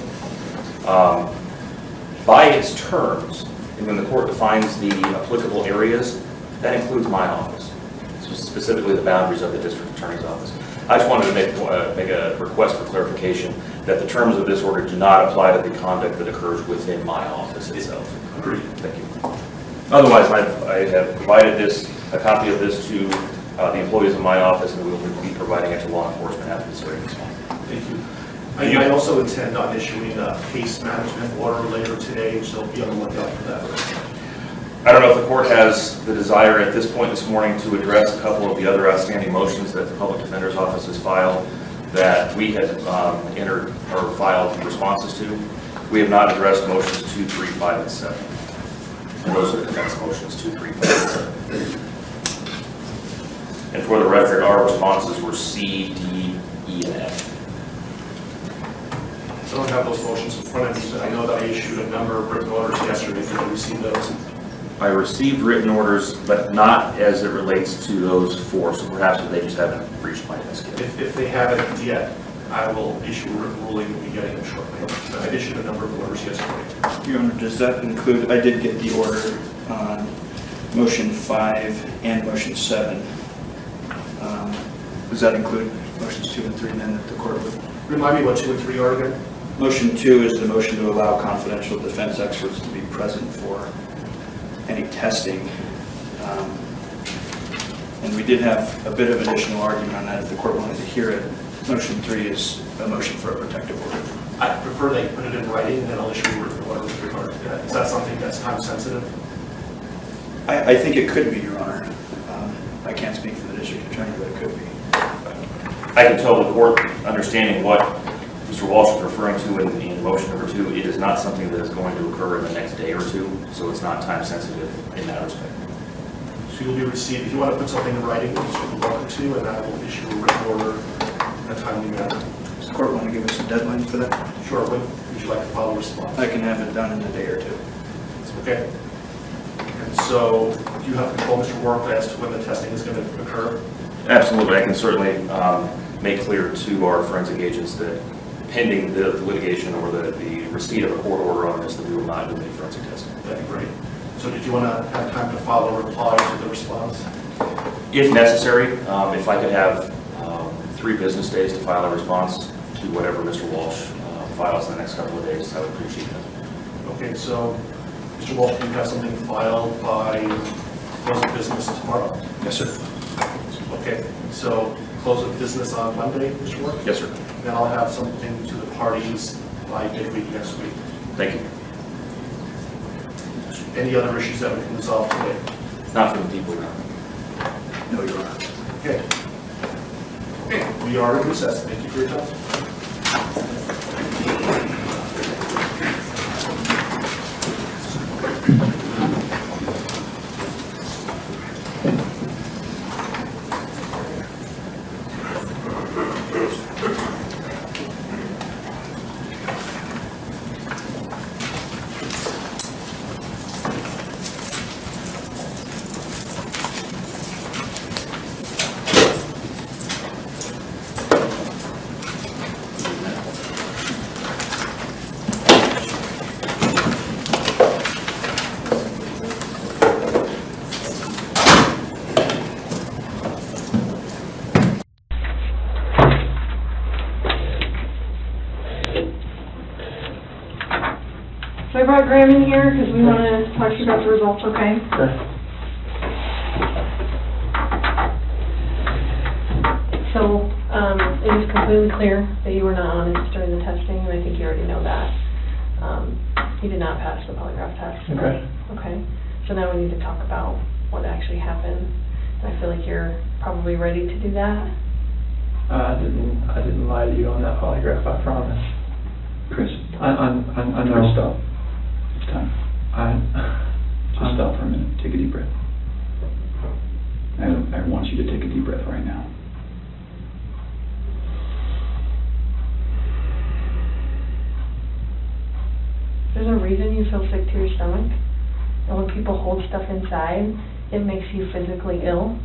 By its terms, and when the court defines the applicable areas, that includes my office, so specifically the boundaries of the district attorney's office. I just wanted to make a request for clarification that the terms of this order do not apply to the conduct that occurs within my office itself. Agreed. Thank you. Otherwise, I have provided a copy of this to the employees of my office, and we will be providing it to law enforcement after this hearing is final. Thank you. I also intend on issuing a case management order later today, so be on the lookout for that. I don't know if the court has the desire at this point this morning to address a couple of the other outstanding motions that the Public Defender's Office has filed that we had entered or filed responses to. We have not addressed motions 2, 3, 5, and 7. And those are the defense motions 2, 3, 5, and 7. And for the record, our responses were C, D, E, and F. I don't have those motions in front of me, but I know that I issued a number of written orders yesterday. Did you receive those? I received written orders, but not as it relates to those 4, so perhaps they just haven't reached my desk yet. If they haven't yet, I will issue a written ruling. We'll be getting it shortly. I issued a number of orders yesterday. Your Honor, does that include, I did get the order on motion 5 and motion 7. Does that include motions 2 and 3 then that the court would? Remind me what 2 and 3 are again? Motion 2 is the motion to allow confidential defense experts to be present for any testing. And we did have a bit of additional argument on that if the court wanted to hear it. Motion 3 is a motion for a protective order. I prefer they put it in writing, and then I'll issue a written order with regard to that. Is that something that's time sensitive? I think it could be, Your Honor. I can't speak for the district attorney, but it could be. I can tell the court, understanding what Mr. Walsh is referring to in motion number 2, it is not something that is going to occur in the next day or 2, so it's not time sensitive in that respect. So you'll be received, if you want to put something in writing, you're welcome to, and I will issue a written order in a timely manner. Does the court want to give us a deadline for that? Sure. When would you like to file a response? I can have it done in a day or 2. Okay. And so, do you have control, Mr. Warwick, as to when the testing is going to occur? Absolutely. I can certainly make clear to our forensic agents that pending the litigation or the receipt of a court order on this, that we will not do any forensic testing. That'd be great. So did you want to have time to file a reply to the response? If necessary, if I could have 3 business days to file a response to whatever Mr. Walsh files in the next couple of days, I would appreciate that. Okay, so Mr. Walsh, do you have something filed by close of business tomorrow? Yes, sir. Okay, so close of business on Monday, Mr. Warwick? Yes, sir. Then I'll have something to the parties by midweek next week. Thank you. Any other issues that we can resolve today? Not for the people, no. No, Your Honor. Okay. Okay, we are in recess. Thank you for your time. brought Graham in here because we want to talk to you about the results, okay? Okay. So, it is completely clear that you were not honest during the testing, and I think you already know that. You did not pass the polygraph test. Okay. Okay. So now we need to talk about what actually happened. And I feel like you're probably ready to do that. I didn't lie to you on that polygraph, I promise. Chris, I know. Chris, stop. It's time. Just stop for a minute. Take a deep breath. I want you to take a deep breath right now. There's a reason you feel sick to your stomach. And when people hold stuff inside, it makes you physically ill.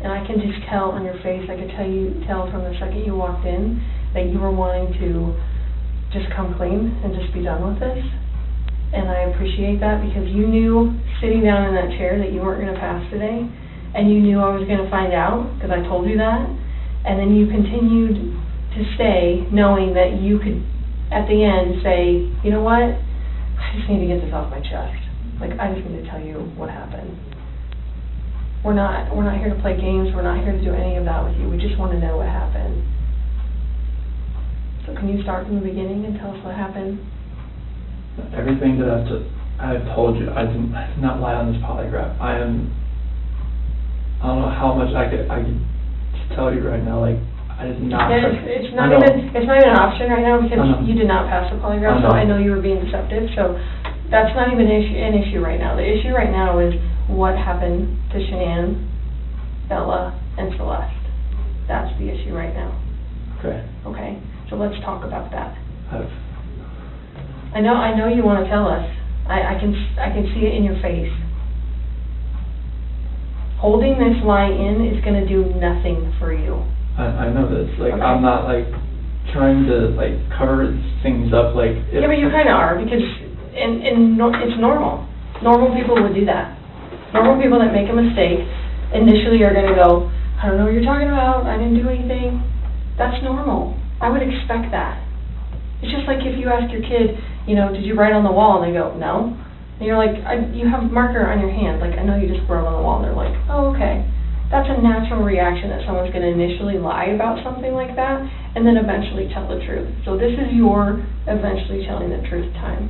And I can just tell on your face, I could tell from the second you walked in that you were wanting to just come clean and just be done with this. And I appreciate that because you knew sitting down in that chair that you weren't going to pass today. And you knew I was going to find out because I told you that. And then you continued to stay knowing that you could, at the end, say, you know what, I just need to get this off my chest. Like, I just need to tell you what happened. We're not here to play games. We're not here to do any of that with you. We just want to know what happened. So can you start from the beginning and tell us what happened? Everything that I've told you, I did not lie on this polygraph. I don't know how much I could tell you right now. Like, I did not. It's not even an option right now because you did not pass the polygraph. So I know you were being deceptive. So that's not even an issue right now. The issue right now is what happened to Shanann, Bella, and Celeste. That's the issue right now. Okay. Okay. So let's talk about that. I know you want to tell us. I can see it in your face. Holding this lie in is going to do nothing for you. I know this. Like, okay. I'm not like trying to like cover things up. Like, yeah, but you kind of are because it's normal. Normal people would do that. Normal people that make a mistake initially are going to go, I don't know what you're talking about. I didn't do anything. That's normal. I would expect that. It's just like if you ask your kid, you know, did you write on the wall? And they go, no. And you're like, you have a marker on your hand. Like, I know you just wrote on the wall. And they're like, oh, okay. That's a natural reaction that someone's going to initially lie about something like that and then eventually tell the truth. So this is your eventually telling the truth time.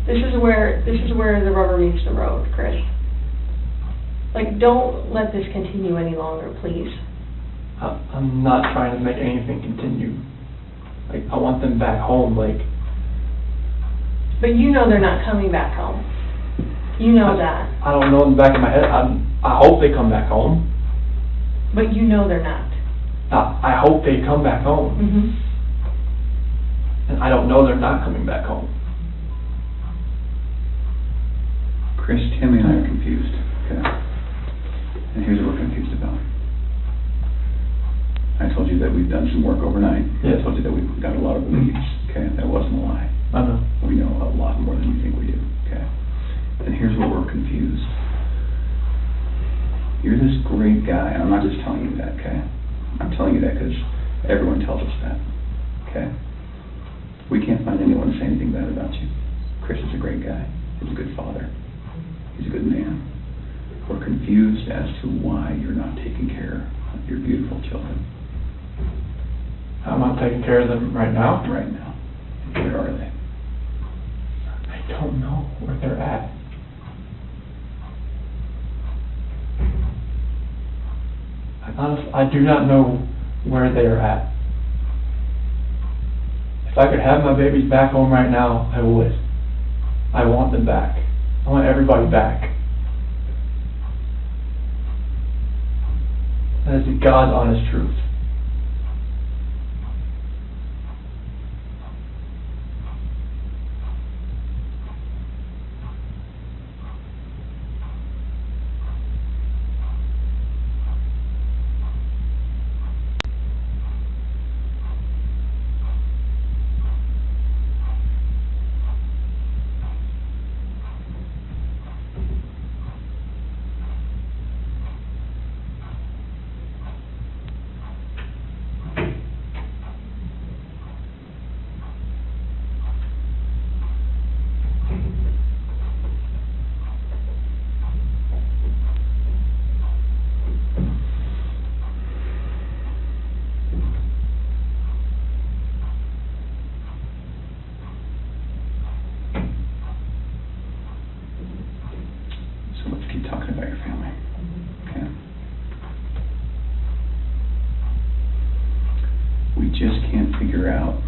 This is where the rubber meets the road, Chris. Like, don't let this continue any longer, please. I'm not trying to make anything continue. Like, I want them back home, like. But you know they're not coming back home. You know that. I don't know in the back of my head. I hope they come back home. But you know they're not. I hope they come back home. Mm-hmm. And I don't know they're not coming back home. Chris, Tammy and I are confused, okay? And here's what we're confused about. I told you that we've done some work overnight. Yeah. I told you that we've got a lot of leads, okay? That wasn't a lie. I know. We know a lot more than you think we do, okay? And here's where we're confused. You're this great guy, and I'm not just telling you that, okay? I'm telling you that because everyone tells us that, okay? We can't find anyone to say anything bad about you. Chris is a great guy. He's a good father. He's a good man. We're confused as to why you're not taking care of your beautiful children. I'm not taking care of them right now. Right now. Where are they? I don't know where they're at. Honestly, I do not know where they are at. If I could have my babies back home right now, I would. I want them back. I want everybody back. That is the God's honest truth. just can't figure out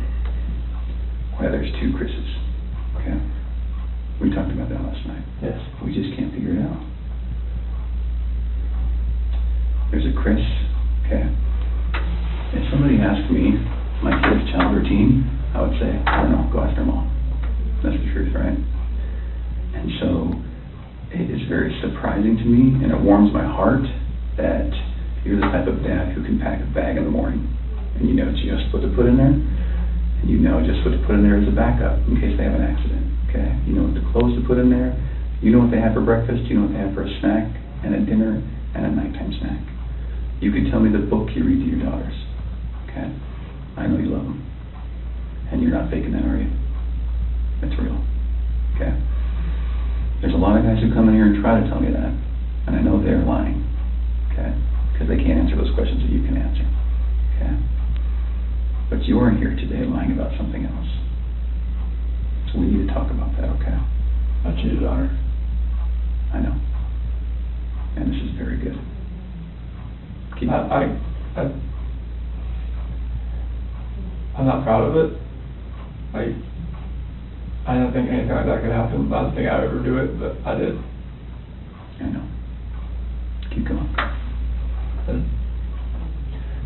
why there's two Chris's, okay? We talked about that last night. Yes. We just can't figure it out. There's a Chris, okay? If somebody asked me my kid's child routine, I would say, I don't know, go ask their mom. That's the truth, right? And so it is very surprising to me, and it warms my heart that you're the type of dad who can pack a bag in the morning, and you know just what to put in there, and you know just what to put in there as a backup in case they have an accident, okay? You know what the clothes to put in there, you know what they have for breakfast, you know what they have for a snack, and a dinner, and a nighttime snack. You can tell me the book you read to your daughters, okay? I know you love them, and you're not faking that, are you? It's real, okay? There's a lot of guys who come in here and try to tell me that, and I know they're lying, okay? Because they can't answer those questions that you can answer, okay? But you aren't here today lying about something else. So we need to talk about that, okay? I cheated on her. I know. And this is very good. Keep I'm not proud of it. I don't think anything like that could happen. I don't think I'd ever do it, but I did. I know. Keep going. And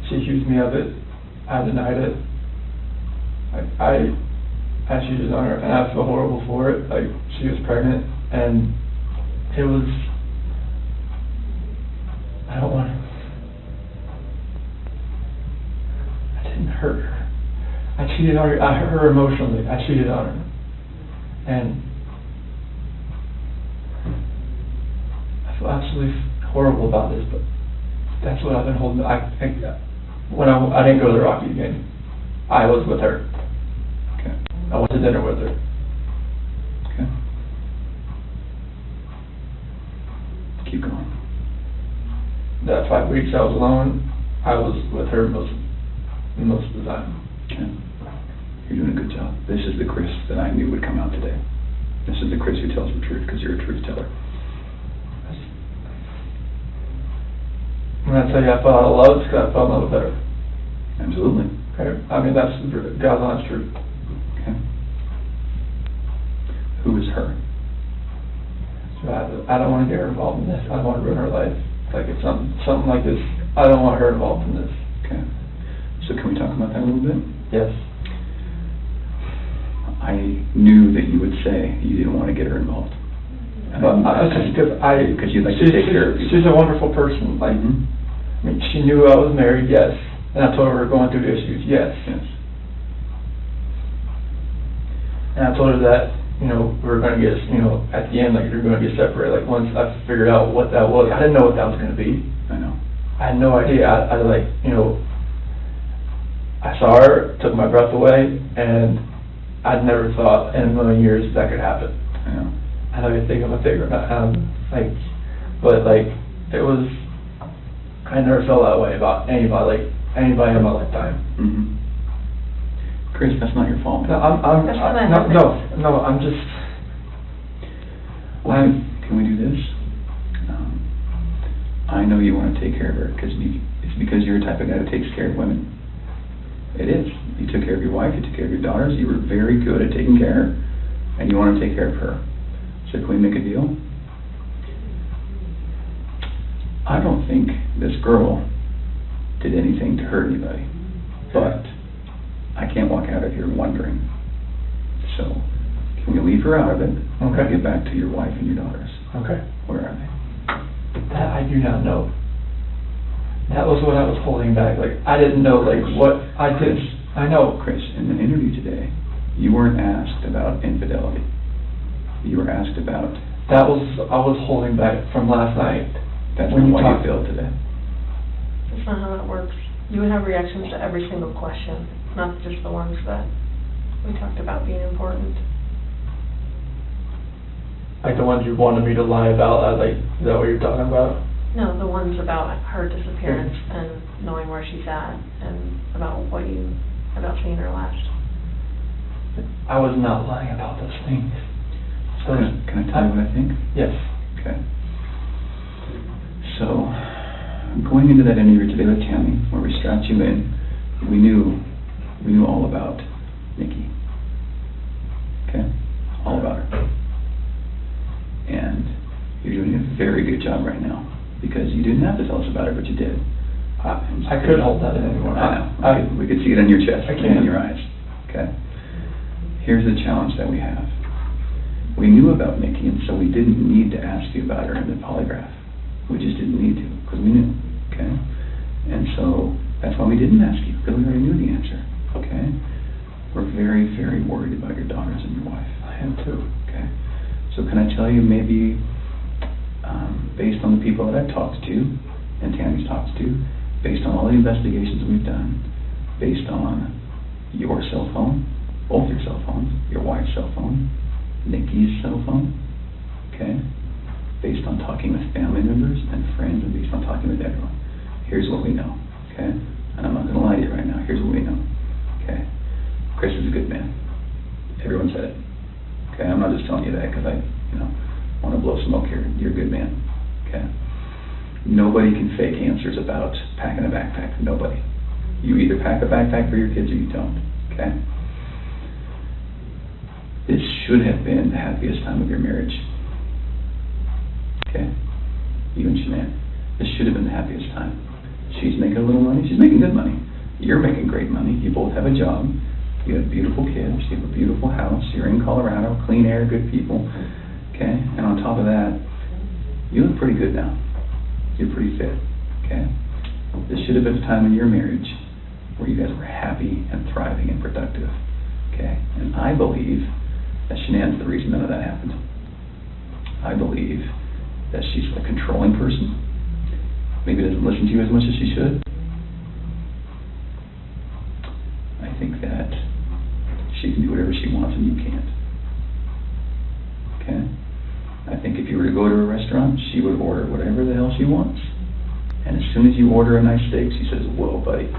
she accused me of it. I denied it. I cheated on her, and I feel horrible for it. Like, she was pregnant, and it was, I don't want to, I didn't hurt her. I cheated on her. I hurt her emotionally. I cheated on her. And I feel absolutely horrible about this, but that's what I've been holding. When I didn't go to the Rocky game, I was with her. Okay. I went to dinner with her. Okay. Keep going. That 5 weeks I was alone, I was with her most of the time. Okay. You're doing a good job. This is the Chris that I knew would come out today. This is the Chris who tells the truth, because you're a truth teller. When I tell you I fell out of love, it's because I fell in love with her. Absolutely. Okay. I mean, that's God's honest truth. Okay. Who is her? So I don't want to get her involved in this. I don't want to ruin her life. Like, if something like this, I don't want her involved in this. Okay. So can we talk about that a little bit? Yes. I knew that you would say you didn't want to get her involved. Because you'd like to take care of people. She's a wonderful person. Like, I mean, she knew I was married, yes. And I told her we were going through issues, yes. Yes. And I told her that, we were going to get, at the end, like, we were going to get separated. Like, once I figured out what that was, I didn't know what that was going to be. I know. I had no idea. I saw her, took my breath away, and I'd never thought in a million years that could happen. I know. I know you think I'm a figure, but it was, I never felt that way about anybody in my lifetime. Mm-hmm. Chris, that's not your fault. No, I'm just. Well, can we do this? I know you want to take care of her because it's because you're the type of guy that takes care of women. It is. You took care of your wife, you took care of your daughters, you were very good at taking care of her, and you want to take care of her. So can we make a deal? I don't think this girl did anything to hurt anybody, but I can't walk out of here wondering. So can we leave her out of it? Okay. Get back to your wife and your daughters. Okay. Where are they? That I do not know. That was what I was holding back. Like, I didn't know, what I did. I know. Chris, in the interview today, you weren't asked about infidelity. You were asked about... I was holding back from last night. That's not why you failed today. That's not how that works. You would have reactions to every single question, not just the ones that we talked about being important. Like the ones you wanted me to lie about, is that what you're talking about? No, the ones about her disappearance and knowing where she's at, and about seeing her last. I was not lying about those things. So can I tell you what I think? Yes. Okay. So, going into that interview today with Tammy, where we strapped you in, we knew We knew all about Nikki. Okay? All about her. And you're doing a very good job right now, because you didn't have to tell us about her, but you did. I couldn't hold that in anymore. I know. We could see it on your chest and in your eyes. Okay? Here's the challenge that we have. We knew about Nikki, and so we didn't need to ask you about her in the polygraph. We just didn't need to, because we knew. Okay? And so that's why we didn't ask you, because we already knew the answer. Okay? We're very, very worried about your daughters and your wife. I am too. Okay? So can I tell you, maybe based on the people that I've talked to, and Tammy's talked to, based on all the investigations we've done, based on your cell phone, both your cell phones, your wife's cell phone, Nikki's cell phone, okay? Based on talking with family members and friends, and based on talking with everyone, here's what we know, okay? And I'm not going to lie to you right now. Here's what we know, okay? Chris is a good man. Everyone said it, okay? I'm not just telling you that because I, want to blow smoke here. You're a good man, okay? Nobody can fake answers about packing a backpack. Nobody. You either pack a backpack for your kids or you don't, okay? This should have been the happiest time of your marriage, okay? You and Shanann. This should have been the happiest time. She's making a little money. She's making good money. You're making great money. You both have a job. You have beautiful kids. You have a beautiful house. You're in Colorado. Clean air, good people, okay? And on top of that, you look pretty good now. You're pretty fit, okay? This should have been a time in your marriage where you guys were happy and thriving and productive, okay? And I believe that Shanann's the reason none of that happened. I believe that she's a controlling person. Maybe doesn't listen to you as much as she should. I think that she can do whatever she wants and you can't, okay? I think if you were to go to a restaurant, she would order whatever the hell she wants. And as soon as you order a nice steak, she says, whoa, buddy.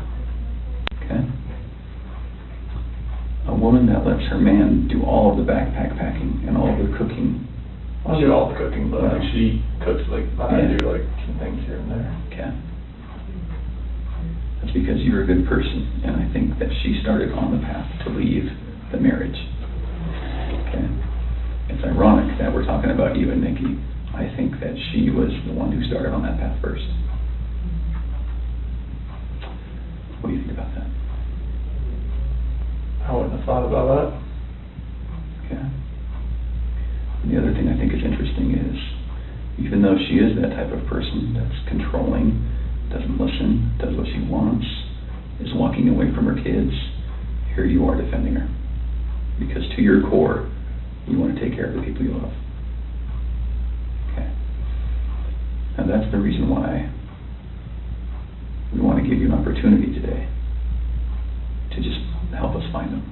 Okay? A woman that lets her man do all of the backpack packing and all of the cooking. I'll do all the cooking, but she cooks I do some things here and there. Okay. That's because you're a good person, and I think that she started on the path to leave the marriage. Okay? It's ironic that we're talking about you and Nikki. I think that she was the one who started on that path first. What do you think about that? I wouldn't have thought about that. Okay. And the other thing I think is interesting is, even though she is that type of person that's controlling, doesn't listen, does what she wants, is walking away from her kids, here you are defending her. Because to your core, you want to take care of the people you love. Okay. And that's the reason why we want to give you an opportunity today to just help us find them.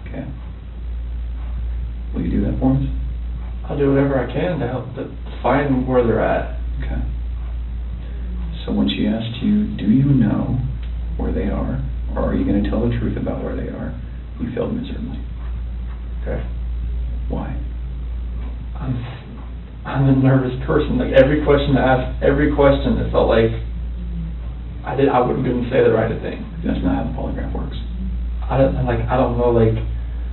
Okay. Will you do that for us? I'll do whatever I can to help to find where they're at. Okay. So when she asked you, do you know where they are, or are you going to tell the truth about where they are, you failed miserably. Okay. Why? I'm a nervous person. Like every question I asked, every question, it felt like I wouldn't say the right thing. That's not how the polygraph works. I don't know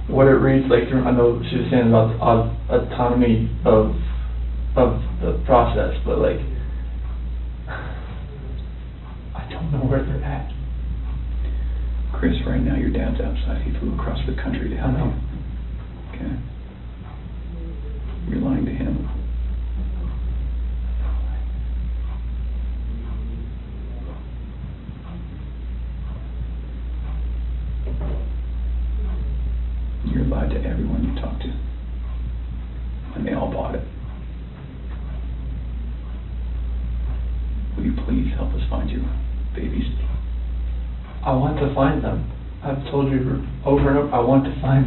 what it reads like. I know she was saying about the autonomy of the process, but I don't know where they're at. Chris, right now your dad's outside. He flew across the country to help you. Okay. You're lying to him. You lied to everyone you talked to. And they all bought it. Will you please help us find your babies? I want to find them. I've told you over and over, I want to find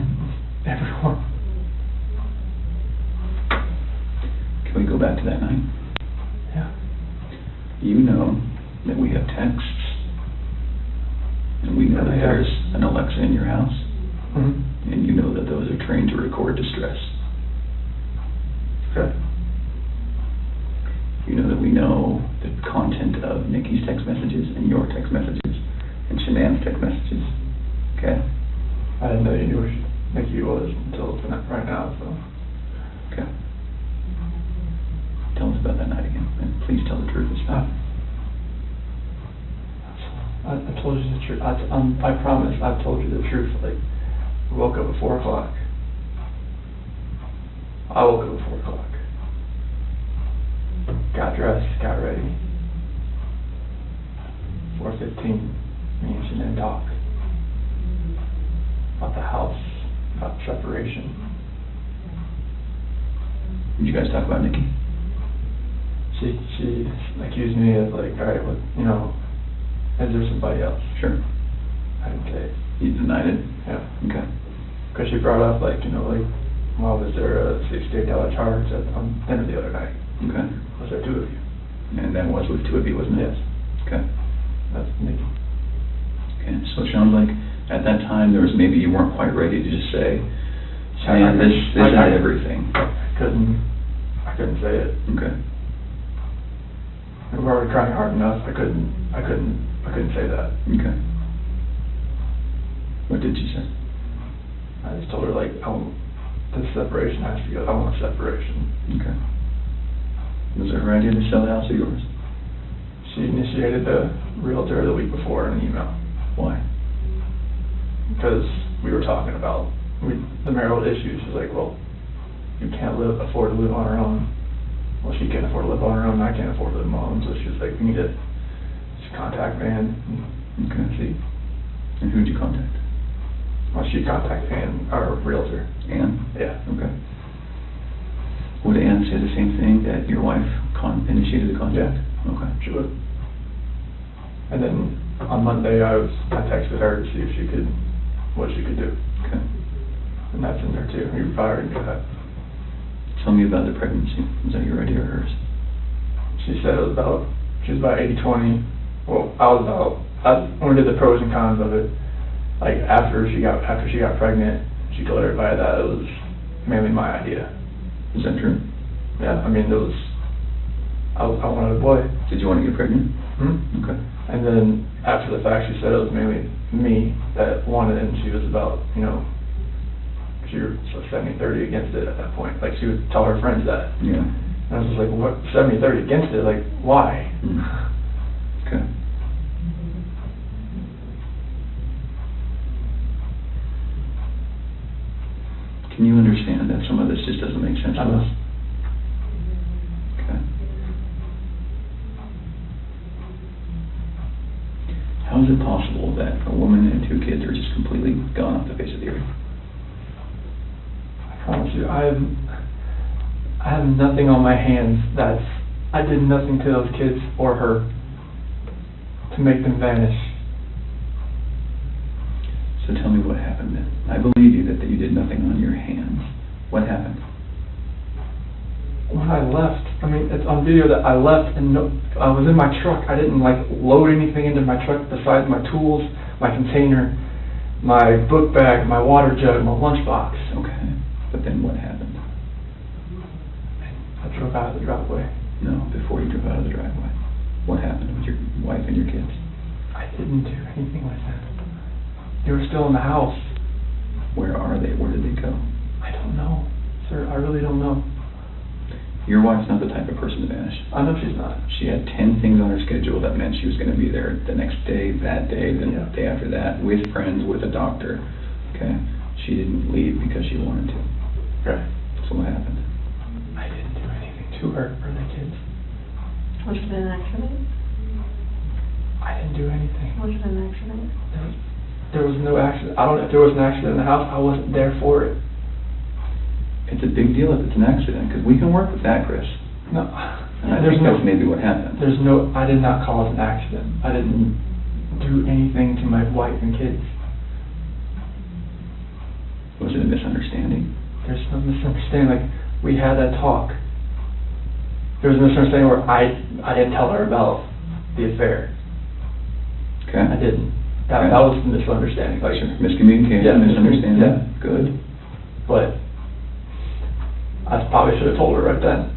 everyone. Can we go back to that night? Yeah. You know that we have texts, and we know that there's an Alexa in your house, and you know that those are trained to record distress. Okay. You know that we know the content of Nikki's text messages and your text messages and Shanann's text messages. Okay. I didn't know you knew who Nikki was until tonight, right now, so. Okay. Tell us about that night again, and please tell the truth this time. I told you the truth. I promise I've told you the truth. Like, I woke up at 4 o'clock. I woke up at 4 o'clock. Got dressed, got ready. 4:15, me and she didn't talk. About the house, about separation. Did you guys talk about Nikki? She accused me of like, alright, well, you know, is there somebody else? Sure. I didn't say it. You denied it? Yeah. Okay. Because she brought up like, you know, like, well, was there a $68 charge on dinner the other night? Okay. Was there 2 of you? And that was with 2 of you, wasn't it? Yes. Okay. That's Nikki. Okay, so it sounds like at that time there was maybe you weren't quite ready to just say, man, this isn't everything. I couldn't say it. Okay. We were already crying hard enough. I couldn't say that. Okay. What did you say? I just told her like, this separation has to go. I want separation. Okay. Was it her idea to sell the house or yours? She initiated the realtor the week before in an email. Why? Because we were talking about the marital issues. She's like, well, you can't afford to live on her own. Well, she can't afford to live on her own, and I can't afford to live on my own. So she was like, we need to just contact Ann and see. And who'd you contact? Well, she contacted Ann, our realtor. Ann? Yeah. Okay. Would Ann say the same thing, that your wife initiated the contact? Yeah. Okay. She would. And then on Monday, I texted her to see if what she could do. Okay. And that's in there too. You probably already knew that. Tell me about the pregnancy. Was that your idea or hers? She said she was about 80-20. Well, I only did the pros and cons of it. Like after she got pregnant, she told everybody that it was mainly my idea. Is that true? Yeah, I mean, I wanted a boy. Did you want to get pregnant? Hmm? Okay. And then after the fact, she said it was mainly me that wanted it, and she was about, you know, she was 70-30 against it at that point. Like, she would tell her friends that. Yeah. And I was just like, what, 70-30 against it? Like, why? Okay. Can you understand that some of this just doesn't make sense to us? Okay. How is it possible that a woman and 2 kids are just completely gone off the face of the earth? I promise you, I have nothing on my hands I did nothing to those kids or her to make them vanish. So tell me what happened then. I believe you that you did nothing on your hands. What happened? When I left, I mean, it's on video that I left and I was in my truck. I didn't like load anything into my truck besides my tools, my container, my book bag, my water jug, my lunchbox. Okay. But then what happened? I drove out of the driveway. No, before you drove out of the driveway. What happened with your wife and your kids? I didn't do anything like that. They were still in the house. Where are they? Where did they go? I don't know, sir. I really don't know. Your wife's not the type of person to vanish. I know she's not. She had 10 things on her schedule that meant she was going to be there the next day, that day, the day after that, with friends, with a doctor. Okay? She didn't leave because she wanted to. Okay. So what happened? I didn't do anything to her or the kids. Was it an accident? I didn't do anything. Was it an accident? There was no accident. I don't know if there was an accident in the house. I wasn't there for it. It's a big deal if it's an accident, because we can work with that, Chris. No. And I think that's maybe what happened. I did not cause an accident. I didn't do anything to my wife and kids. Was it a misunderstanding? There's no misunderstanding. Like, we had that talk. There was a misunderstanding where I didn't tell her about the affair. Okay. I didn't. That was the misunderstanding. Like, miscommunication, yeah, misunderstanding. Yeah. Good. But I probably should have told her right then,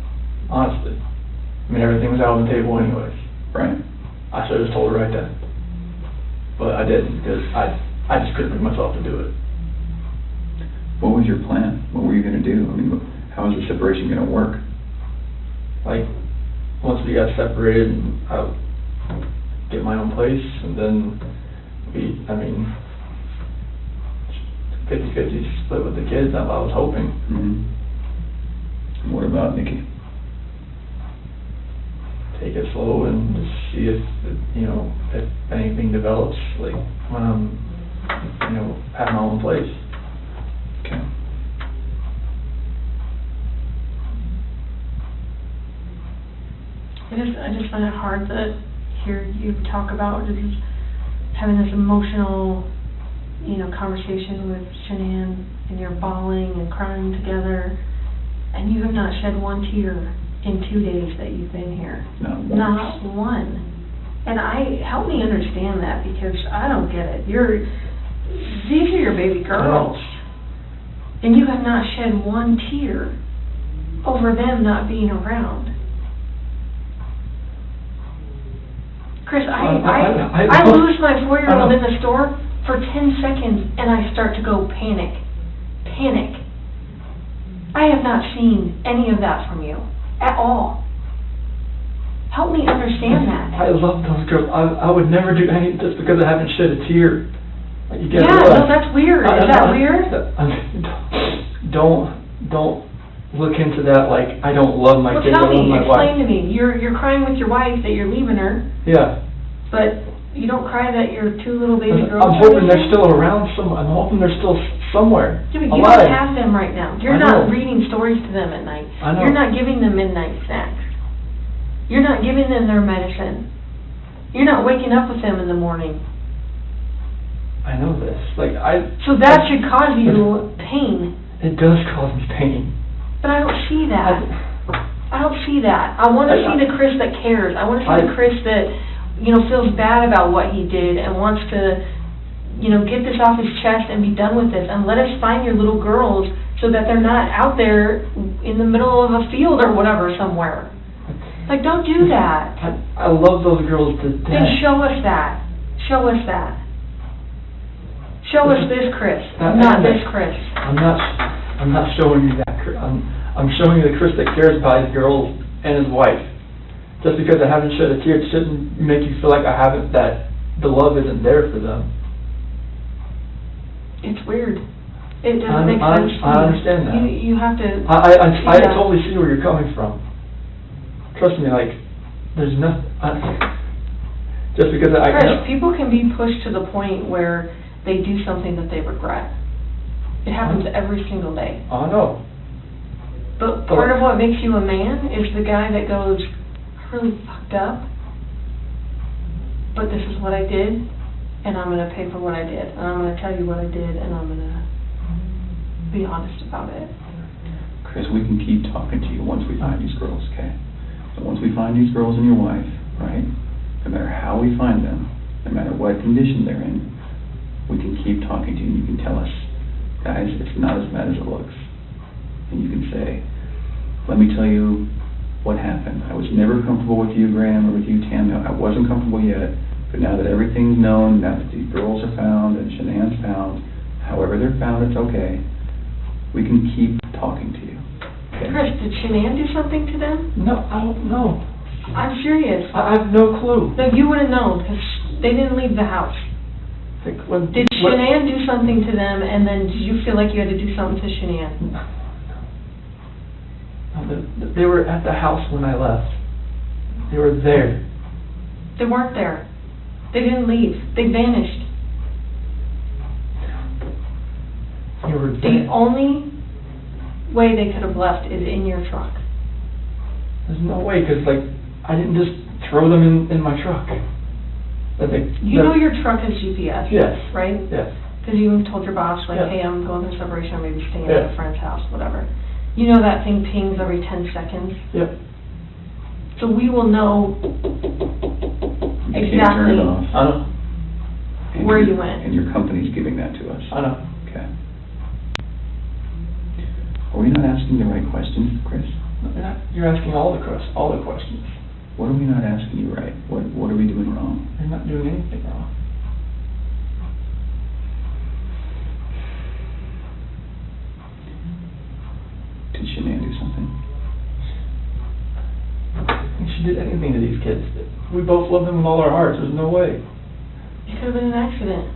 honestly. I mean, everything was out on the table anyways. Right. I should have just told her right then. But I didn't, because I just couldn't bring myself to do it. What was your plan? What were you gonna do? I mean, how is the separation gonna work? Like, once we got separated, I would get my own place, and then 50-50 split with the kids, that's what I was hoping. And what about Nikki? Take it slow and just see if anything develops, like when I'm, at my own place. Okay. I just find it hard to hear you talk about just having this emotional, conversation with Shanann, and you're bawling and crying together, and you have not shed one tear in 2 days that you've been here. Not one. And help me understand that, because I don't get it. These are your baby girls, and you have not shed one tear over them not being around. Chris, I lose my 4-year-old in the store for 10 seconds, and I start to go panic. I have not seen any of that from you at all. Help me understand that. I love those girls. I would never do anything just because I haven't shed a tear. Like, you get no, that's weird. Is that weird? Don't look into that like I don't love my kids. Tell me, my explain wife. to me. You're crying with your wife that you're leaving her. Yeah. But you don't cry that your 2 little baby girls. I'm hoping they're still around somewhere. I'm hoping they're still somewhere. Yeah, but you alive. don't have them right now. You're not reading stories to them at night. I know. You're not giving them midnight snacks. You're not giving them their medicine. You're not waking up with them in the morning. I know this. So that should cause you pain. It does cause me pain. But I don't see that. I don't see that. I want to see the Chris that cares. I want to see the Chris that, feels bad about what he did and wants to, get this off his chest and be done with this. And let us find your little girls so that they're not out there in the middle of a field or whatever somewhere. Like, don't do that. I love those girls to death. Then show us that. Show us that. Show us this Chris, not this Chris. I'm not showing you that Chris. I'm showing you the Chris that cares about his girls and his wife. Just because I haven't shed a tear, it shouldn't make you feel like that the love isn't there for them. It's weird. It doesn't make sense to me. I understand that. You have to. I totally see where you're coming from. Trust me, there's nothing. Just because Chris, people can be pushed to the point where they do something that they regret. It happens every single day. I know. But part of what makes you a man is the guy that goes, I really fucked up, but this is what I did, and I'm going to pay for what I did, and I'm going to tell you what I did, and I'm going to be honest about it. Chris, we can keep talking to you once we find these girls, okay? So once we find these girls and your wife, right, no matter how we find them, no matter what condition they're in, we can keep talking to you, and you can tell us, guys, it's not as bad as it looks. And you can say, let me tell you what happened. I was never comfortable with you, Graham, or with you, Tam. I wasn't comfortable yet, but now that everything's known, now that these girls are found and Shanann's found, however they're found, it's okay. We can keep talking to you. Okay? Chris, did Shanann do something to them? No, I don't know. I'm serious. I have no clue. No, you would have known, because they didn't leave the house. Did Shanann do something to them, and then did you feel like you had to do something to Shanann? No, they were at the house when I left. They were there. They weren't there. They didn't leave. They vanished. They were there. The only way they could have left is in your truck. There's no way, because I didn't just throw them in my truck. You know your truck has GPS, yes, right? Yes. Because you told your boss, yes. Hey, I'm going through separation, or maybe staying yes. at a friend's house, whatever. You know that thing pings every 10 seconds? Yep. So we will know exactly where you went. And your company's giving that to us. I know. Okay. Are we not asking the right questions, Chris? No, you're asking all the questions. What are we not asking you right? What are we doing wrong? You're not doing anything wrong. these kids. We both love them with all our hearts. There's no way. It could have been an accident.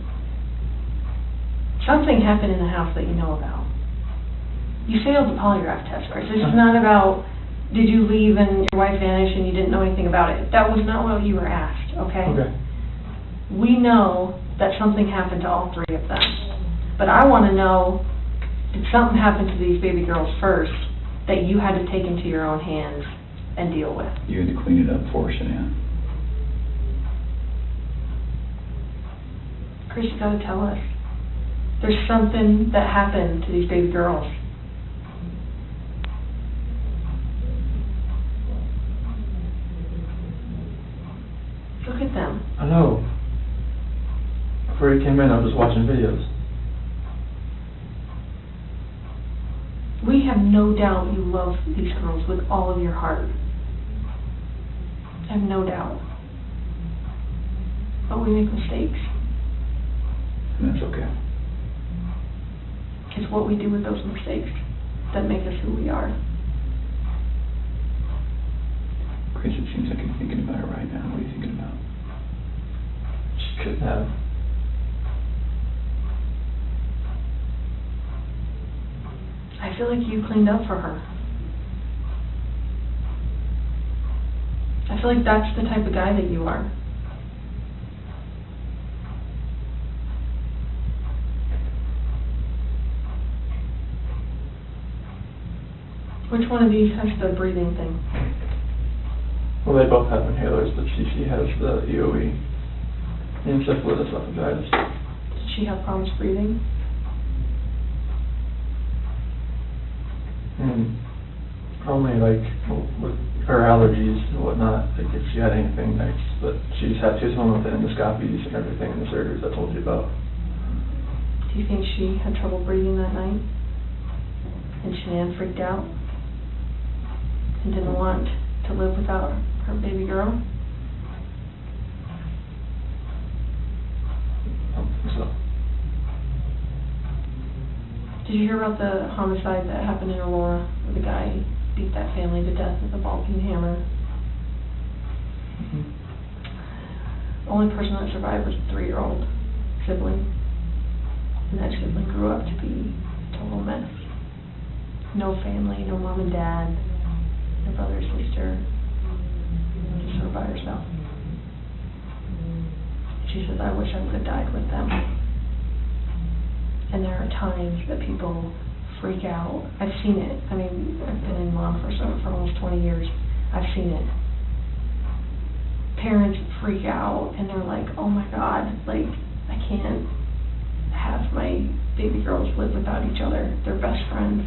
Something happened in the house that you know about. You failed the polygraph test, Chris. This is not about, did you leave and your wife vanished and you didn't know anything about it. That was not what you were asked, okay? Okay. We know that something happened to all three of them. But I want to know, did something happen to these baby girls first that you had to take into your own hands and deal with? You had to clean it up for us, yeah. Chris, you gotta tell us. There's something that happened to these baby girls. Look at them. I know. Before you came in, I was just watching videos. We have no doubt you love these girls with all of your heart. I have no doubt. But we make mistakes. And that's okay. It's what we do with those mistakes that make us who we are. Chris, it seems like you're thinking about it right now. What are you thinking about? She couldn't have. I feel like you cleaned up for her. I feel like that's the type of guy that you are. Which one of these has the breathing thing? Well, they both have inhalers, but Cece has the EOE. Encephalitis esophagitis. Did she have problems breathing? Only like with her allergies and whatnot, like if she had anything next, but she's home with the endoscopies and everything and the surgeries I told you about. Do you think she had trouble breathing that night? And Shanann freaked out? And didn't want to live without her baby girl? I don't think so. Did you hear about the homicide that happened in Aurora, where the guy beat that family to death with a ball-peen hammer? The only person that survived was a 3-year-old sibling. And that sibling grew up to be a total mess. No family, no mom and dad, no brother or sister, just her by herself. She says, I wish I would have died with them. And there are times that people freak out. I've seen it. I mean, I've been in law enforcement for almost 20 years. I've seen it. Parents freak out and they're like, oh my God, like, I can't have my baby girls live without each other. They're best friends.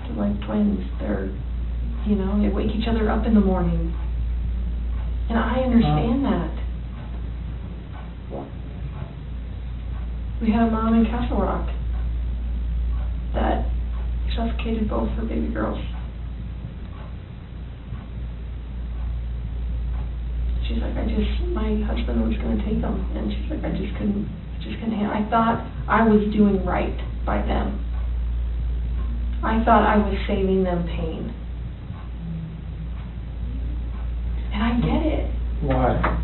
They're like twins. They're, you know, they wake each other up in the morning. And I understand that. We had a mom in Castle Rock that suffocated both her baby girls. She's like, my husband was going to take them, and she's like, I just couldn't handle. I thought I was doing right by them. I thought I was saving them pain. And I get it. Why?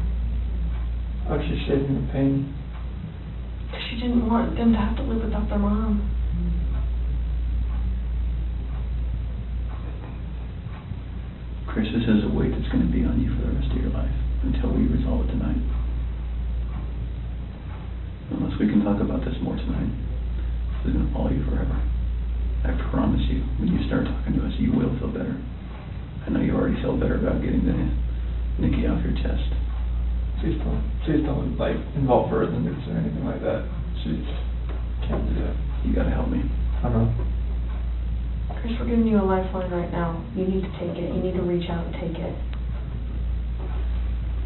How's she saving the pain? She didn't want them to have to live without their mom. Chris, this is a weight that's going to be on you for the rest of your life until we resolve it tonight. Unless we can talk about this more tonight, this is going to follow you forever. I promise you, when you start talking to us, you will feel better. I know you already feel better about getting the Nikki off your chest. Please don't like involve her in the news or anything like that. She can't do that. You gotta help me. I know. Chris, we're giving you a lifeline right now. You need to take it. You need to reach out and take it.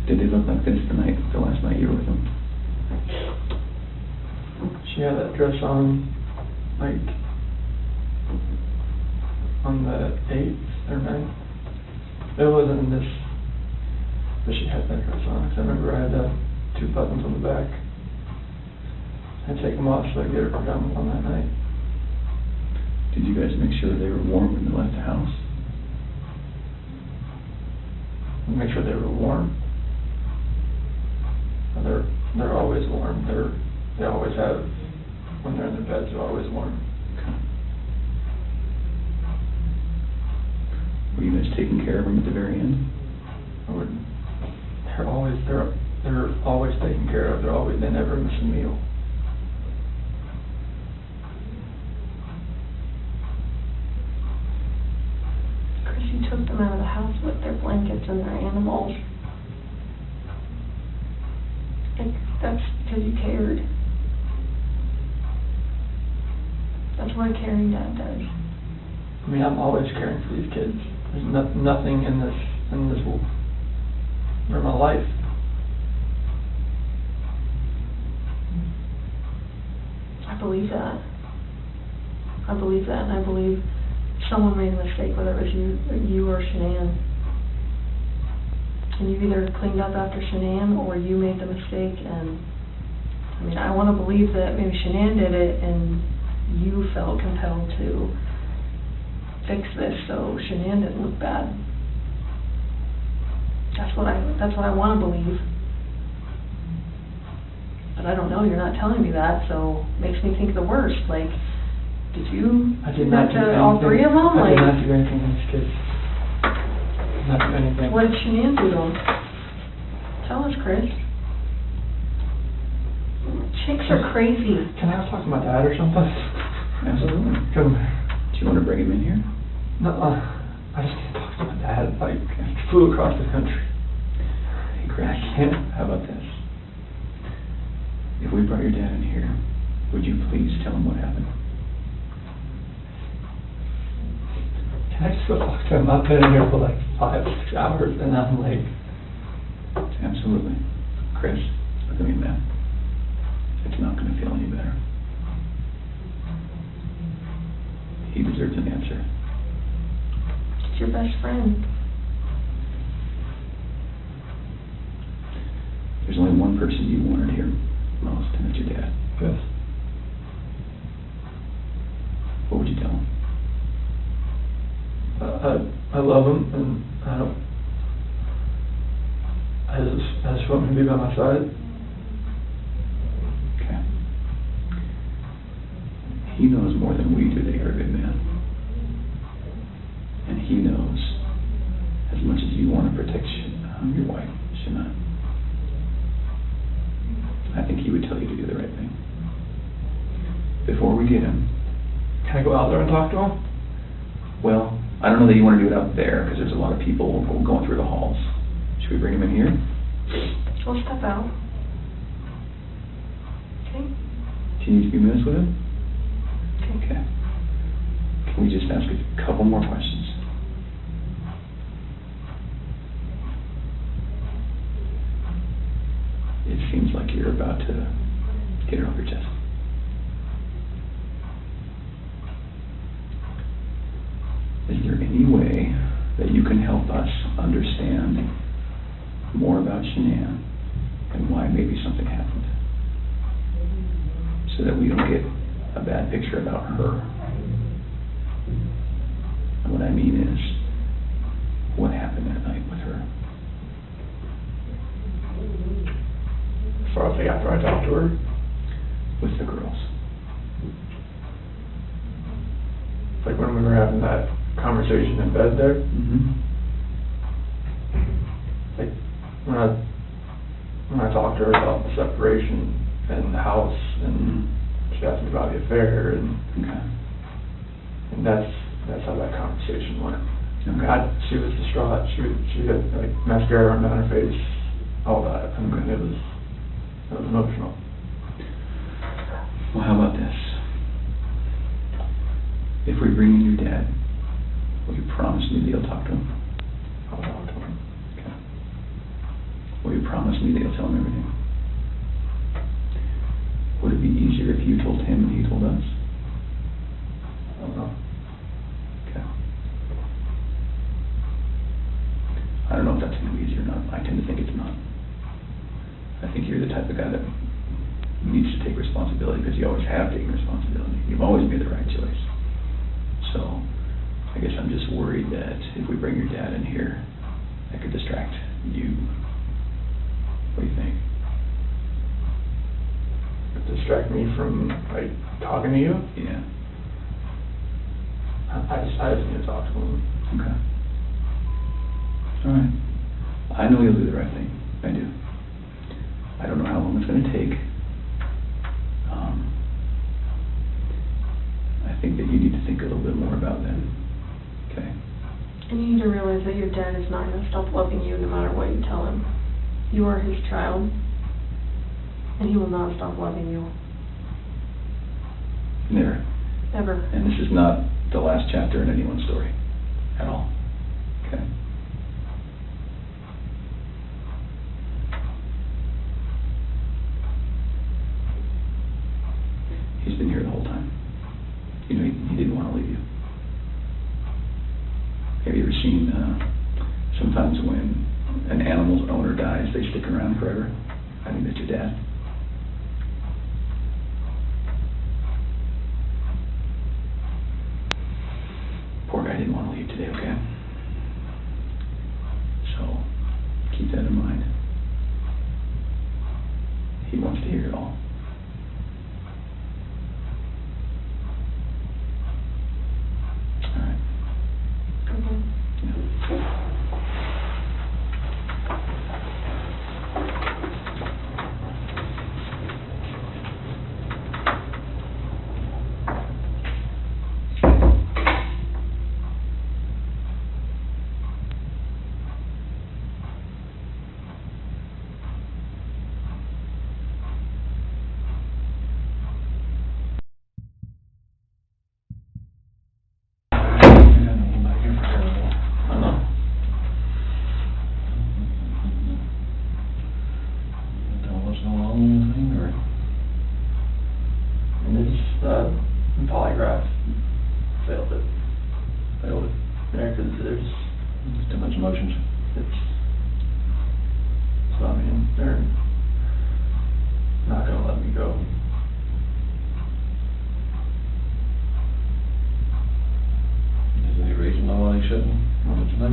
Did they look like this tonight, the last night you were with them? She had that dress on, like, on the 8th or 9th. It wasn't in this, but she had that dress on. Cause I remember I had 2 buttons on the back. I'd take them off so I could get her pajamas on that night. Did you guys make sure they were warm when they left the house? make sure they were warm. They're always warm. They always have, when they're in their beds, they're always warm. Were you guys taking care of them at the very end? They're always taken care of. They never miss a meal. Chris, you took them out of the house with their blankets and their animals. Like, that's because you cared. That's what a caring dad does. I mean, I'm always caring for these kids. There's nothing in this for my life. I believe that. I believe that, and I believe someone made a mistake, whether it was you or Shanann. And you either cleaned up after Shanann or you made the mistake, and I mean, I want to believe that maybe Shanann did it and you felt compelled to fix this so Shanann didn't look bad. That's what I want to believe. But I don't know, you're not telling me that, so it makes me think the worst. Like, did you do that to all three of them? I did not do anything to these kids. Not do anything. What did Shanann do to them? Tell us, Chris. Chicks are crazy. Can I talk to my dad or something? Absolutely. Come. Do you want to bring him in here? No, I just need to talk to my dad. Like, flew across the country. Hey, Chris, how about this? If we brought your dad in here, would you please tell him what happened? Can I just go talk to him? I've been in here for like 5-6 hours and I'm like... Absolutely. Chris, look at me, man. It's not going to feel any better. He deserves an answer. It's your best friend. There's only one person you wanted here most, and that's your dad. Yes. What would you tell him? I love him, and I just want him to be by my side. Okay. He knows more than we do that you're a good man. And he knows as much as you want to protect your wife, Shana. I think he would tell you to do the right thing. Before we get him... Can I go out there and talk to him? Well, I don't know that you want to do it out there, because there's a lot of people going through the halls. Should we bring him in here? We'll step out. Okay? Can you need a few minutes with him? Okay. Can we just ask a couple more questions? It seems like you're about to get it off your chest. Is there any way that you can help us understand more about Shanann and why maybe something happened, so that we don't get a bad picture about her? And what I mean is, what happened that night with her? As far as like after I talked to her? With the girls. Like when we were having that conversation in bed there? Mm-hmm. Like when I talked to her about the separation and the house, and she asked me about the affair, and Okay. and that's how that conversation went. Okay. She was distraught. She had like mascara on down her face, all that. I mean, it was emotional. Well, how about this? If we bring in your dad, will you promise me that you'll talk to him? I'll talk to him. Okay. Will you promise me that you'll tell him everything? Would it be easier if you told him and he told us? I don't know. Okay. I don't know if that's going to be easier or not. I tend to think it's not. I think you're the type of guy that needs to take responsibility, because you always have taken responsibility. You've always made the right choice. So, I guess I'm just worried that if we bring your dad in here that could distract you. What do you think? Distract me from, like, talking to you? Yeah. I just need to talk to him. Okay. All right. I know you'll do the right thing. I do. I don't know how long it's going to take. I think that you need to think a little bit more about that. Okay? And you need to realize that your dad is not going to stop loving you no matter what you tell him. You are his child, and he will not stop loving you. Never. Ever. And this is not the last chapter in anyone's story. At all. Okay? He's been here the whole time. You know, he didn't want to leave you. Have you ever seen, sometimes when an animal's owner dies, they stick around forever? I think that's your dad. Poor guy didn't want to leave today, okay? So, keep that in mind. He wants to hear it all. Polygraph failed it. Yeah, because there's too much emotions. So I mean, they're not gonna let me go. Is there any reason why they shouldn't? What did you know?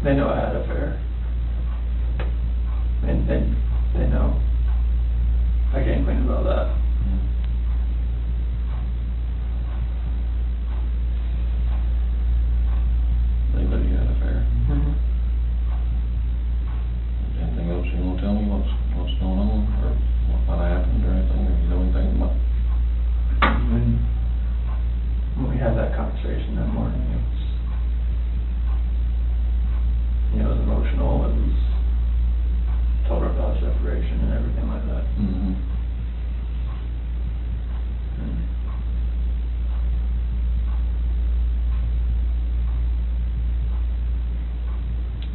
They know I had an affair. And they know. I can't complain about that. They know you had an affair. Anything else you want to tell me? What's going on, or what might have happened, or anything? Or you know anything about? When we had that conversation that morning, it was, it was emotional. It was told her about separation and everything like that.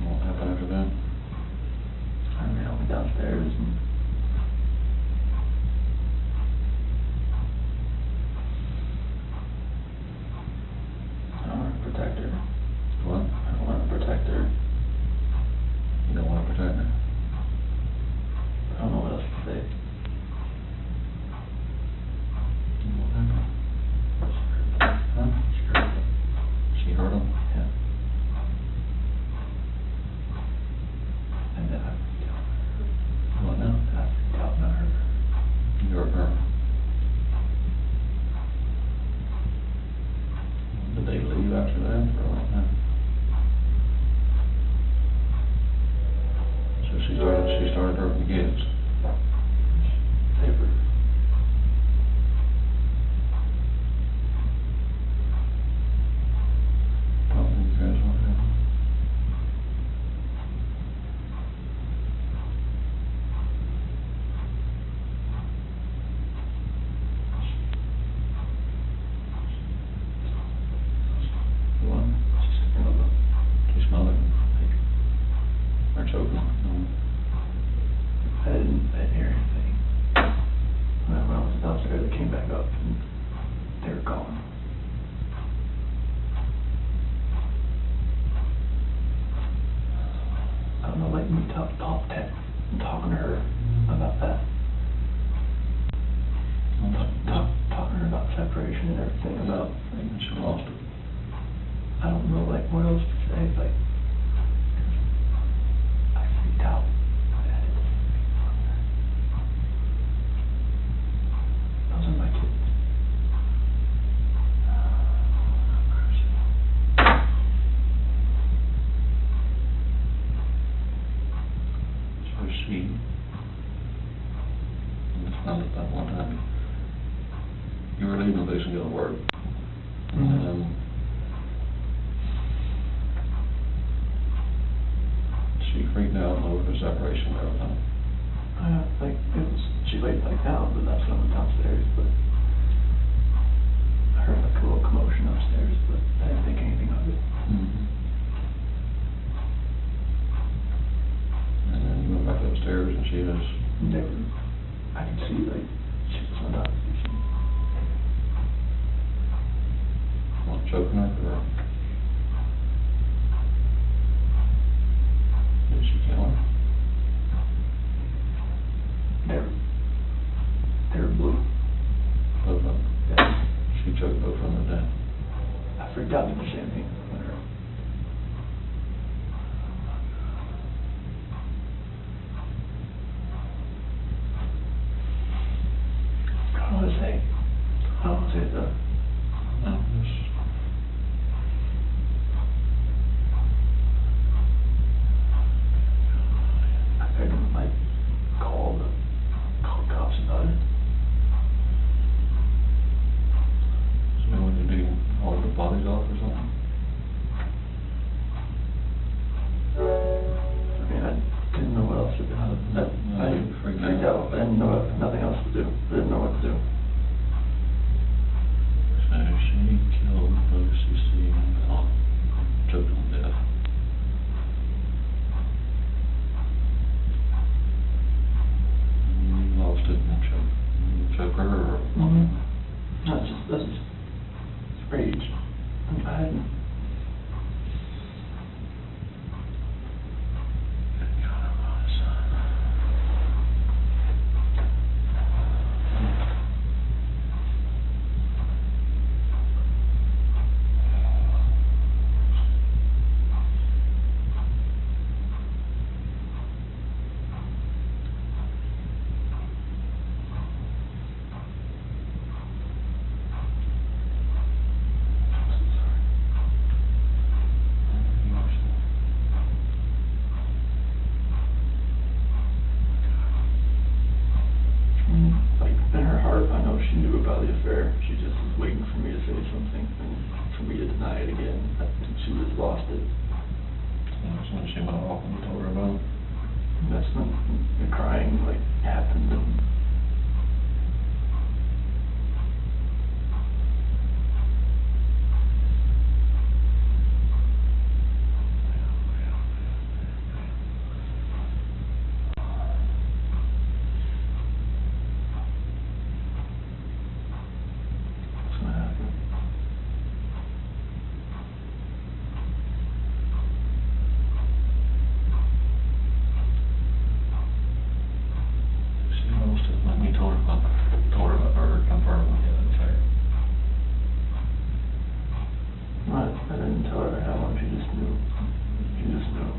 What happened after that? I mean, I went downstairs and I want to protect her. What? I want to protect her. You don't want to protect her? I don't know what else to say. What happened? Huh? She hurt him? Yeah. And then I freaked out. What now? I freaked out and I hurt her. You hurt her? Did they leave after that, or what happened? So she started hurting the kids. Paper. Tell me, you guys, what happened? What? She smelled it. Or choking. No. I didn't hear anything. When I was downstairs, I came back up and they were gone. I don't know, like me talking to her about that. Talking to her about separation and everything, about, And she lost it. I don't know, like, what else to say, like, she, it's not at that one time, you were leaving the place and going to work. She freaked out over the separation and everything. Like, she laid back down, but that's when I went downstairs, but I heard like a little commotion upstairs, but I didn't think anything of it. And then you went back upstairs and she was... Never, I could see, like, she was on top of me. What, choking her, or... Did she kill her? They're blue. Both of them? Yeah. She choked both of them to death. I freaked out in the same thing. How was it? How was it though? I couldn't like call cops about it. So when you do all the bodies off or something? I mean, I didn't know what else to do. I freaked out. I didn't know nothing else to do. I didn't know what to do. So she killed both CC and Bell, choked them to death. You lost it and choke her or... That's just rage. I hadn't... She knew about the affair. She just was waiting for me to say something and for me to deny it again. I think she just lost it. That's when she went off and told her about it. That's when the crying like happened and I didn't tell her how long, she just knew. She just knew.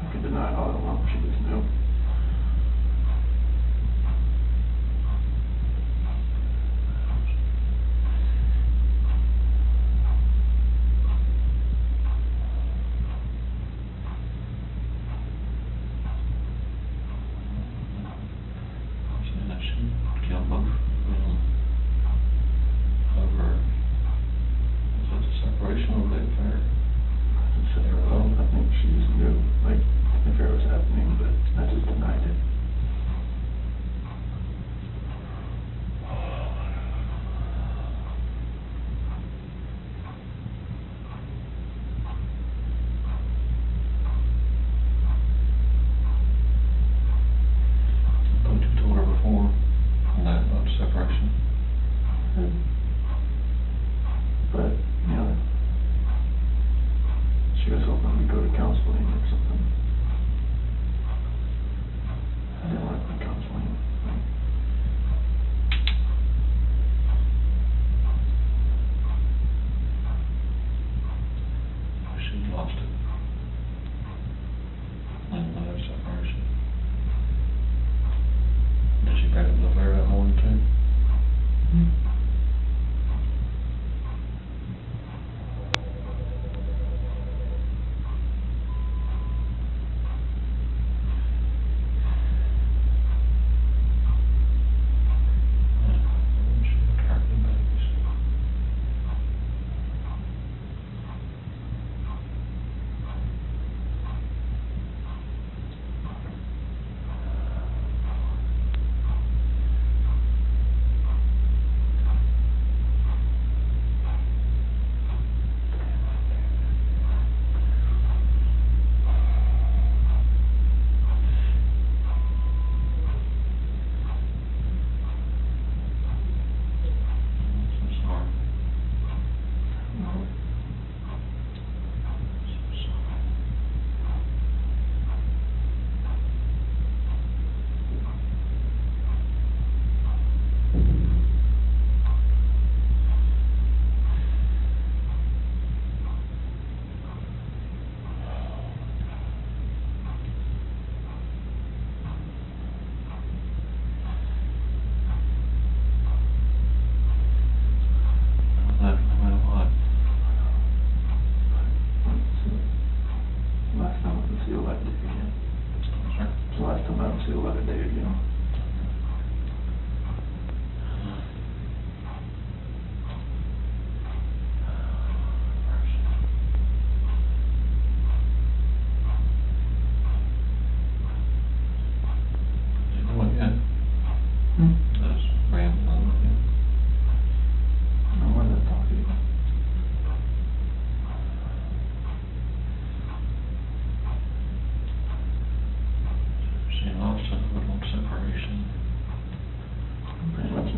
I could deny all I want, she just knew. She killed both over separation of the affair. I think she just knew, like, the affair was happening, but I just see the light of day again.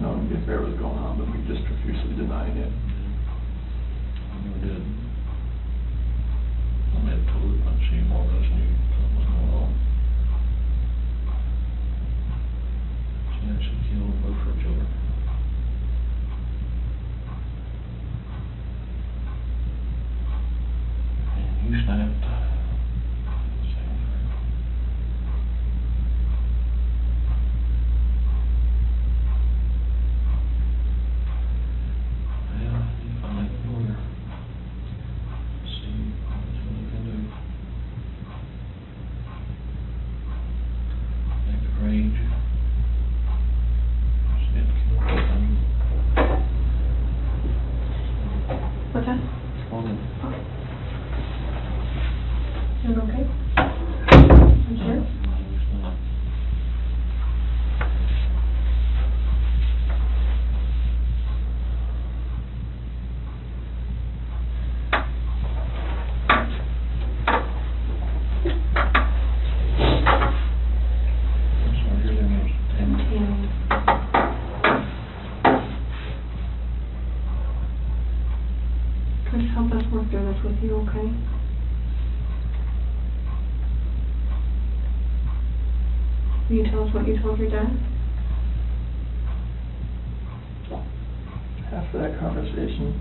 Knowing the affair was going on, but we just profusely denying it. We did. I mean, totally unseen more or less knew something was going on. She actually killed both her children. And you snapped. What's that? You okay? You sure? Chris, help us work through this with you, okay? Will you tell us what you told your dad? After that conversation,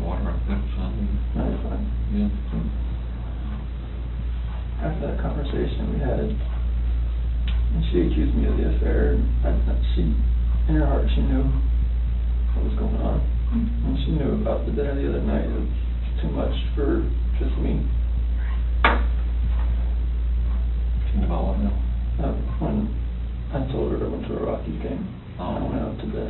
Water up there, something. no, it's fine. Yeah. After that conversation we had, and she accused me of the affair, and she, in her heart, she knew what was going on. And she knew about the dinner the other night. It was too much for just me. She knew about what now? When I told her I went to a Rockies game, I went out to bed.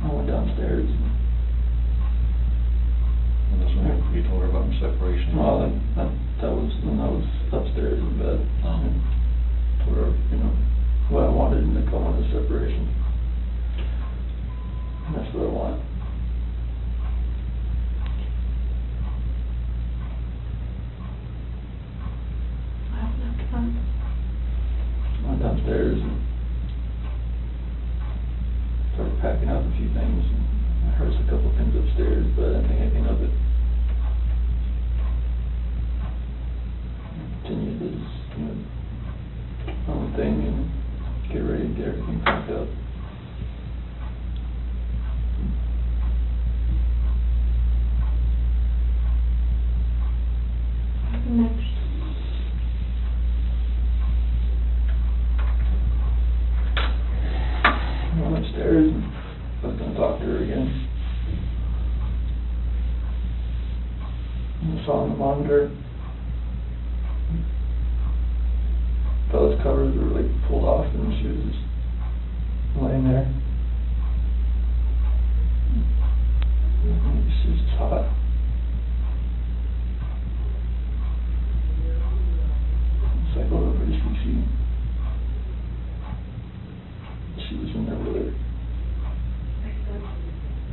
I went downstairs. And that's when you told her about the separation? Well, that was when I was upstairs in bed. And told her, what I wanted and I wanted a separation. And that's what I want. I went downstairs and started packing up a few things. And I heard a couple things upstairs, but I didn't think anything of it. I continued this, own thing and get ready to get everything packed up. Next. I went upstairs and I was going to talk to her again. And I saw on the monitor, Bella's covers were like pulled off and she was just laying there. And she was just hot. Cycled over to CC. She was in there with her.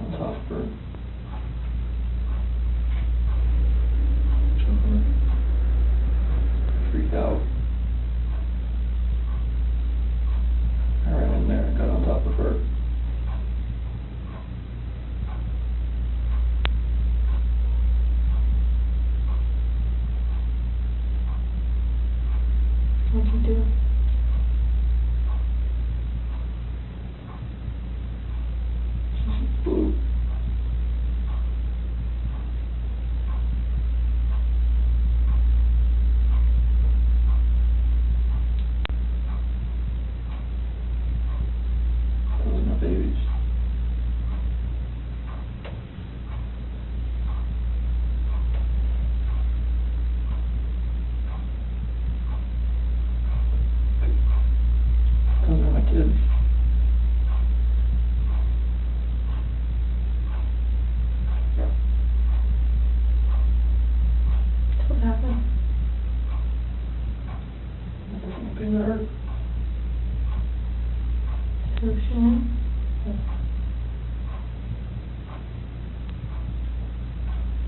On top of her. Freaked out. I ran in there and got on top of her.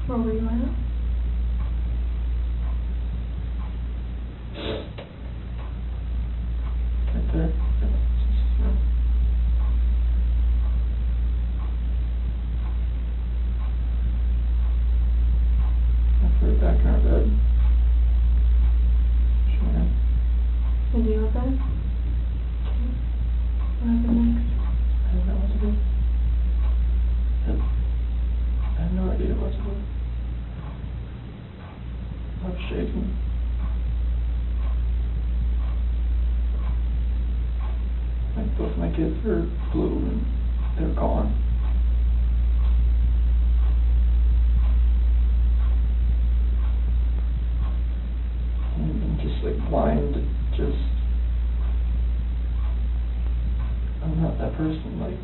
Where were you at? Right there. Right back in our bed. Sure. In your bed? Okay. What happened next? I don't know what to do. I have no idea what to do. I'm shaking. Like both my kids are blue and they're gone. I'm just like blind, I'm not that person, like,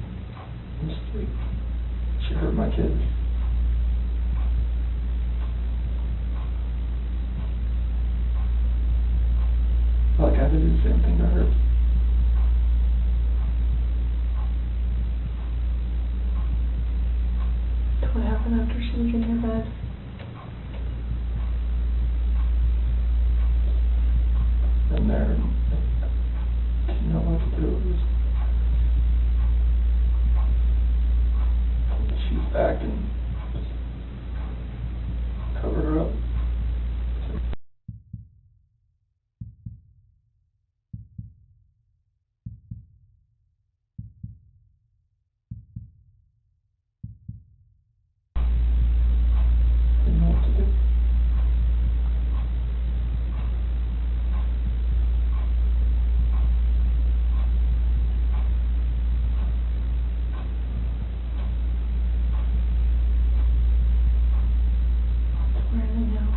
I'm just like, she hurt my kids. Like I had to do the same thing to her. So what happened after she was in your bed? And there, I didn't know what to do. She's back and covered her up. Didn't know what to do. Where are they now?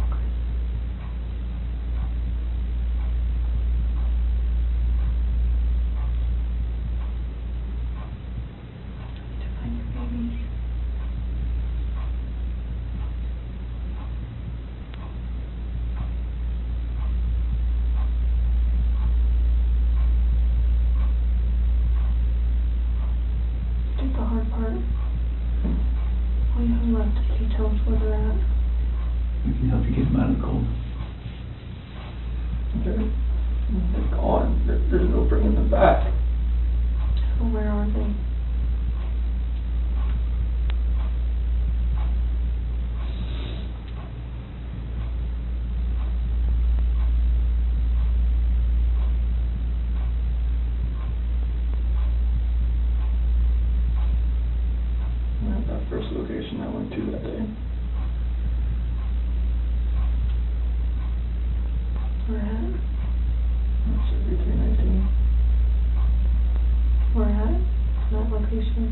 To find your babies. Did the hard part. All you have left is to tell us where they're at. We can help you get them out of the cold. They're gone. There's no bringing them back. So where are they? At that first location I went to that day. Where at? That's 3319. Where at? That location.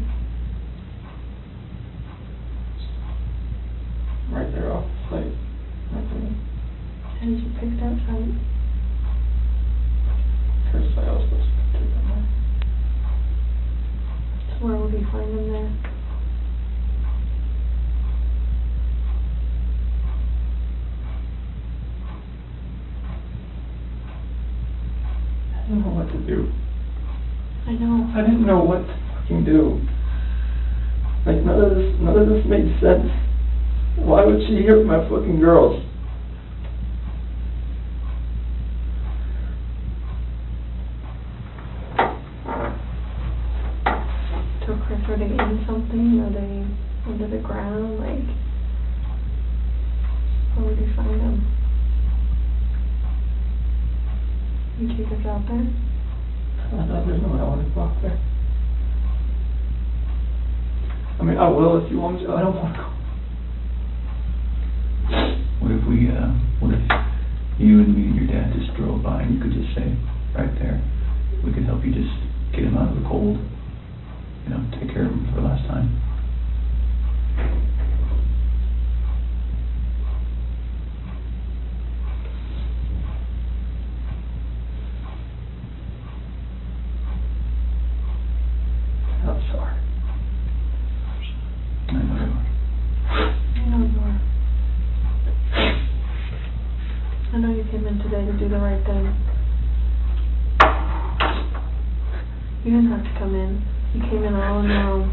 Right there off the site. Right there. How did you pick that site? First site I was supposed to take them there. So where would we find them there? I didn't know what to do. I know. I didn't know what to fucking do. Like none of this made sense. Why would she hurt my fucking girls? So Chris, are they in something? Are they under the ground? Like, where would you find them? You take us out there? There's no way I want to go out there. I mean, I will if you want me to. I don't want to go. What if you and me and your dad just drove by and you could just say, right there, we could help you just get him out of the cold, you know, take care of him for the last time. I'm sorry. I know you are. I know you are. I know you came in today to do the right thing. You didn't have to come in. You came in all on your own.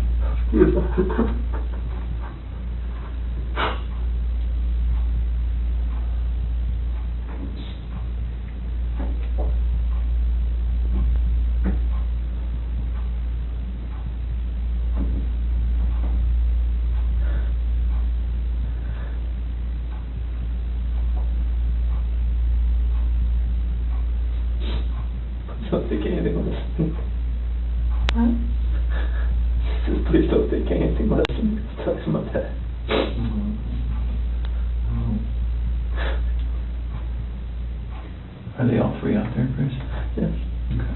there, Chris? Yes. Okay.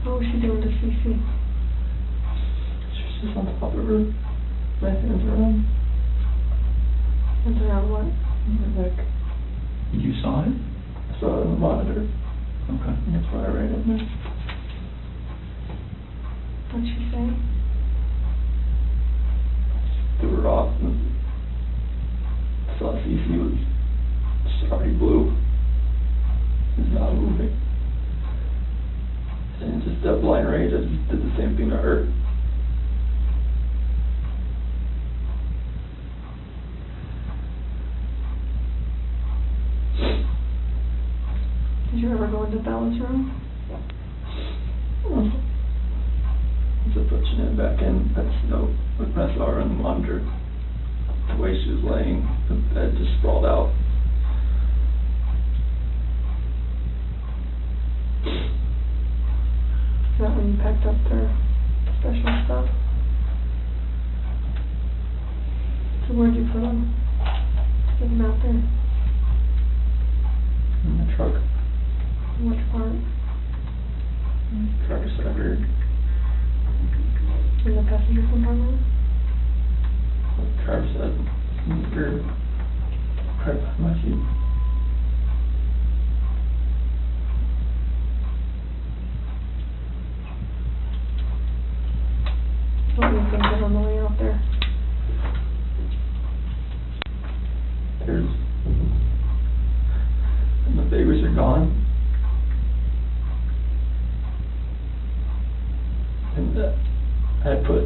What was she doing to Cece? She's just on top of her. My hands around. Hands around what? My neck. You saw it? I saw it on the monitor. Okay. And that's why I ran in there. What'd she say? Threw her off and saw Cece was just already blue. It's not moving. And just that blind rage, I just did the same thing to her. Did you ever go into Bella's room? Just pushing it back in, that's no, when I saw her on the monitor, the way she was laying, the bed just sprawled out. Is that when you packed up their special stuff? So where'd you put them? Get them out there. In the truck. Which part? Driver's side rear. In the passenger compartment? Driver's side rear. Right behind my seat. What do you think of on the way out there? There's, and the babies are gone. And I put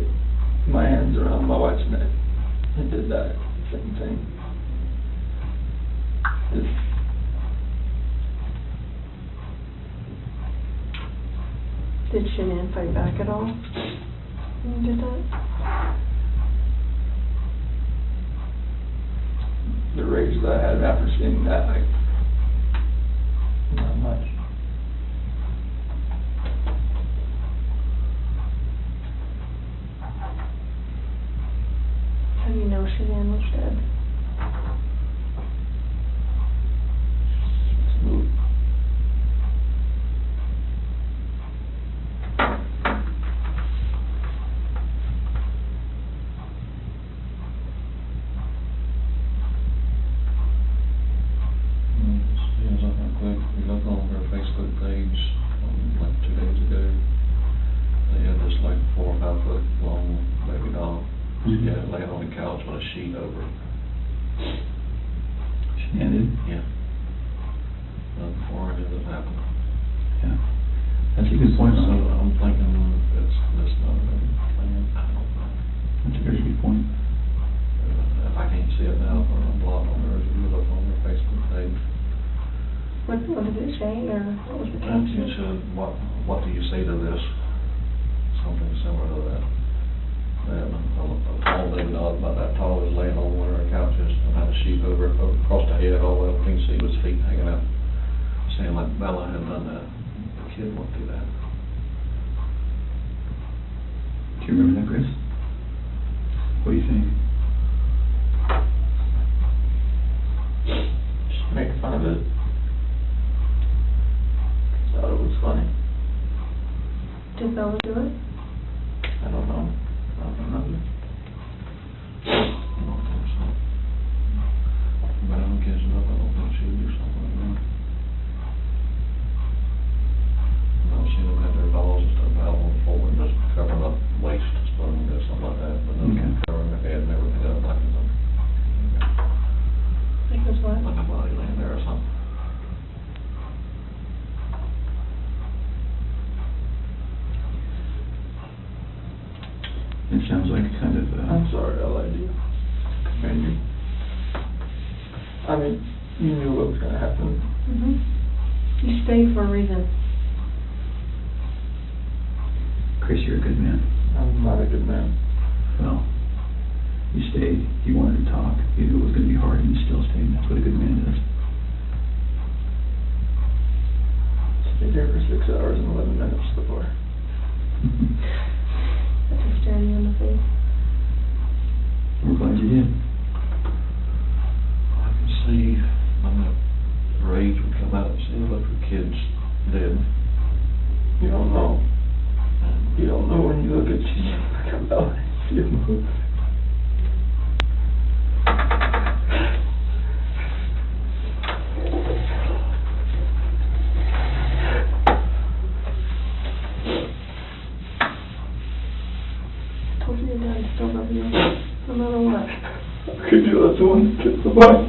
my hands around my wife's neck and did that same thing. Did Shanann fight back at all when you did that? The rage that I had after seeing that, like, not much. How do you know Shanann was dead? Smooth. We looked on her Facebook page, like 2 days ago. They had this like 4 or 5 foot long baby doll. She had it laying on the couch with a sheet over it. Shanann did? Yeah. Before any of this happened. Yeah. That's a good point. So I'm thinking it's not a plan. I don't know. That's a very good point. If I can't see it now, I'm blocked on there. If you look on their Facebook page. What did it say, or what was the And caption? it said, what do you say to this? Something similar to that. And a tall baby doll about that tall was laying on one of our couches and had a sheet over it, across the head, all the way up, you can see his feet hanging out. Saying like Bella had done that. The kid won't do that. Do you remember that, Chris? What do you think? Just make fun of it. Thought it was funny. Did Bella do it? I don't know. I don't remember. I don't think so. But I don't guess enough, I don't think she would do something like that. I've seen them have their dolls and stuff out on the floor and just covering up waist and stuff, and something like that, but then covering their head and everything else like it's Like it was what? like a body laying there or something. It sounds like kind of, I'm sorry, I lied to you. Command you. I mean, you knew what was gonna happen. You stayed for a reason. Chris, you're a good man. I'm not a good man. Well, you stayed. You wanted to talk. You knew it was going to be hard, and you still stayed. That's what a good man does. Stayed there for 6 hours and 11 minutes before. After staring you in the face. We're glad you did. I can see how I see him move. I told you your dad still love you, no matter what. How could you let someone get the body?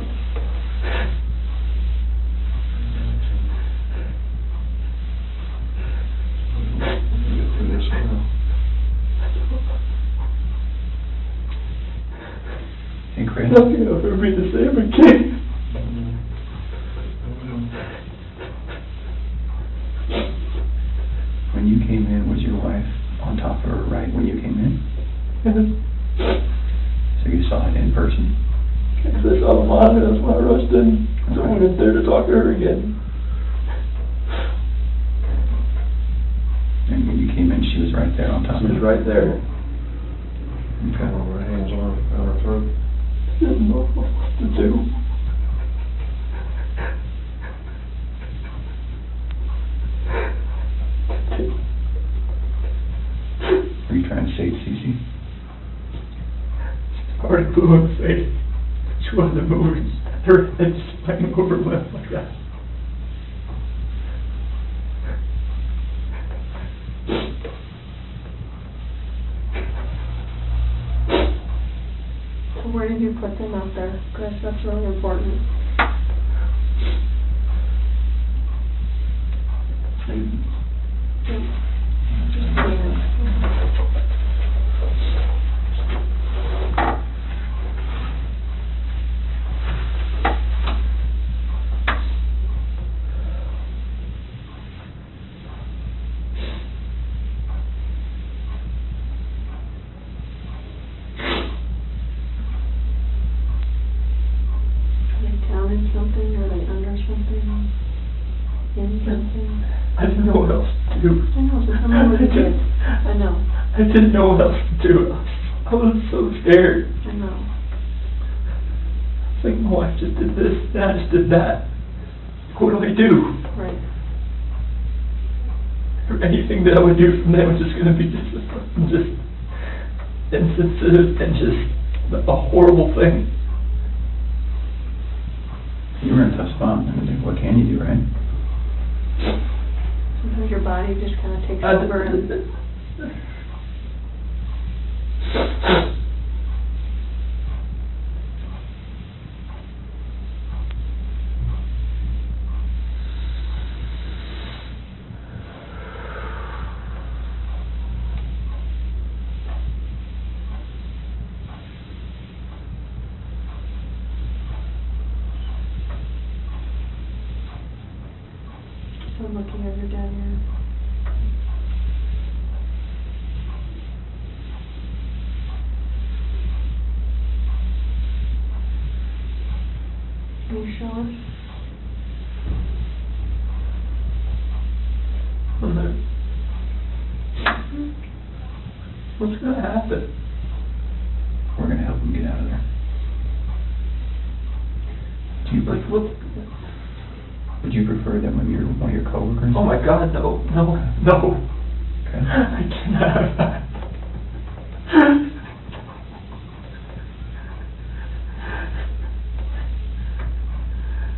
Hey, Chris. Nothing will ever be the same again. When you came in, was your wife on top of her right when you came in? So you saw it in person? I saw the monitor, that's why I rushed in. So I went in there to talk to her again. And when you came in, she was right there on top of She you? was right there. Okay. Her hands on her throat. She didn't know what to do. Were you trying to save Cece? Already blew in the face. She wasn't moving. Her head sprang over my left like that. So where did you put them out there, Chris? That's really important. Something, or like under something, in something. I didn't know what else to do. I know, so tell me what you did. I know. I didn't know what else to do. I was so scared. I know. It's like, my wife just did this, and I just did that. What do I do? Right. Anything that I would do from there was just going to be just insensitive and just a horrible thing. You were in a tough spot. I mean, what can you do, right? Sometimes your body just kind of takes over and... So I'm looking at your dad here. Can you show us? What's going to happen? We're going to help him get out of there. Do you Like, what? Would you prefer that one of your coworkers? Oh my God, no. Okay. I cannot have that.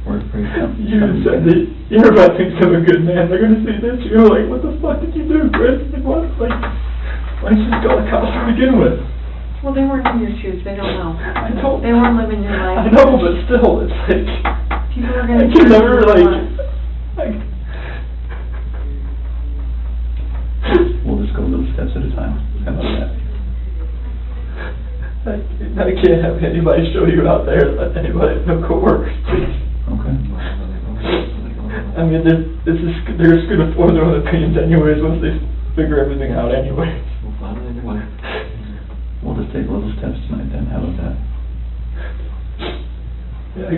We're afraid of You said that you're about to become a good man. They're going to see this. You're like, what the fuck did you do, Chris? Like, what? Like, why didn't you just call the cops to begin with? Well, they weren't in your shoes. They don't know. I don't. They weren't living your life. I know, but still, it's like... People are going to... I can never, like... We'll just go little steps at a time. How about that? I can't have anybody show you out there, let anybody, no coworkers, please. Okay. I mean, they're just going to form their own opinions anyways once they figure everything out anyway. We'll just take little steps tonight then. How about that? Yeah.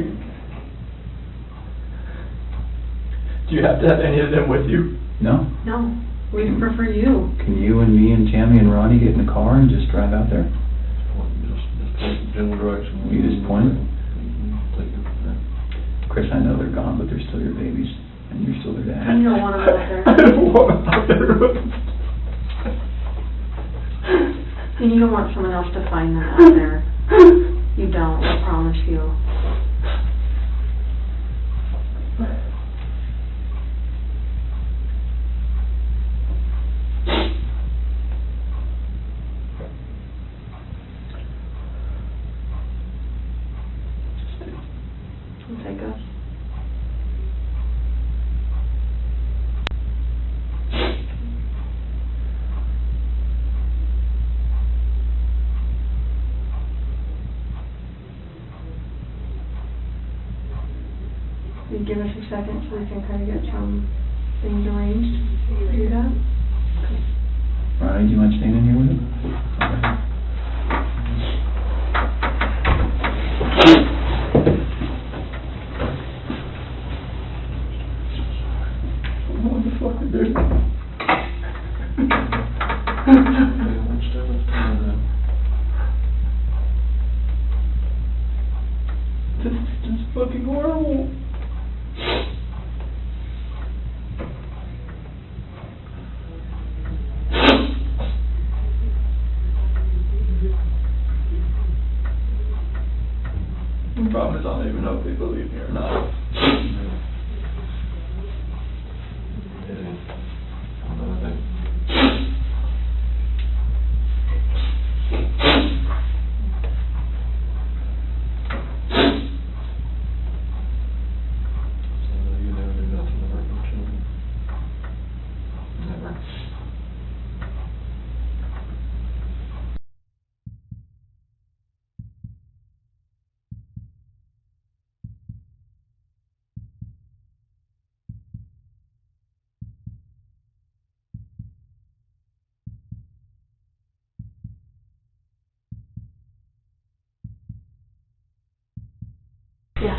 Do you have to have any of them with you? No? No. We prefer you. Can you and me and Tammy and Ronnie get in the car and just drive out there? Just general direction. You just point it? Chris, I know they're gone, but they're still your babies, and you're still their dad. You don't want them out there. I don't want them out there. And you don't want someone else to find them out there. You don't, I promise you. Take us. You give us a second so we can kind of get some things arranged. Do that. Ronnie, do you mind staying in here with him? What the fuck is this? This is just fucking horrible. The problem is I don't even know if they believe me or not. Yes.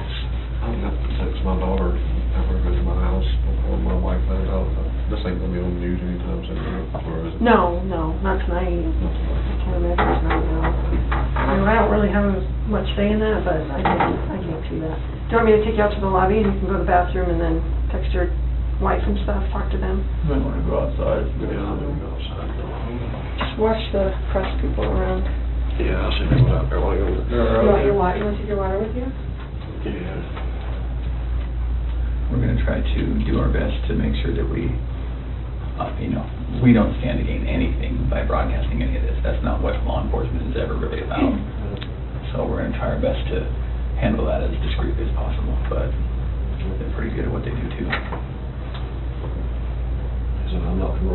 I got to text my daughter after I go to my house before my wife found out. This ain't gonna be on the news anytime soon, or is it? No, not tonight. I can't imagine it's not now. I mean, I don't really have much say in that, but I can't see that. Do you want me to take you out to the lobby and you can go to the bathroom and then text your wife and stuff, talk to them? You might want to go outside. Yeah, I'm gonna go outside. Just watch the press people around. Yeah, I'll see people out there while I go. You want your water? You want to take your water with you? Yeah. We're going to try to do our best to make sure that we, we don't stand to gain anything by broadcasting any of this. That's not what law enforcement is ever really about. So we're going to try our best to handle that as discreetly as possible, but they're pretty good at what they do too. So I'm not from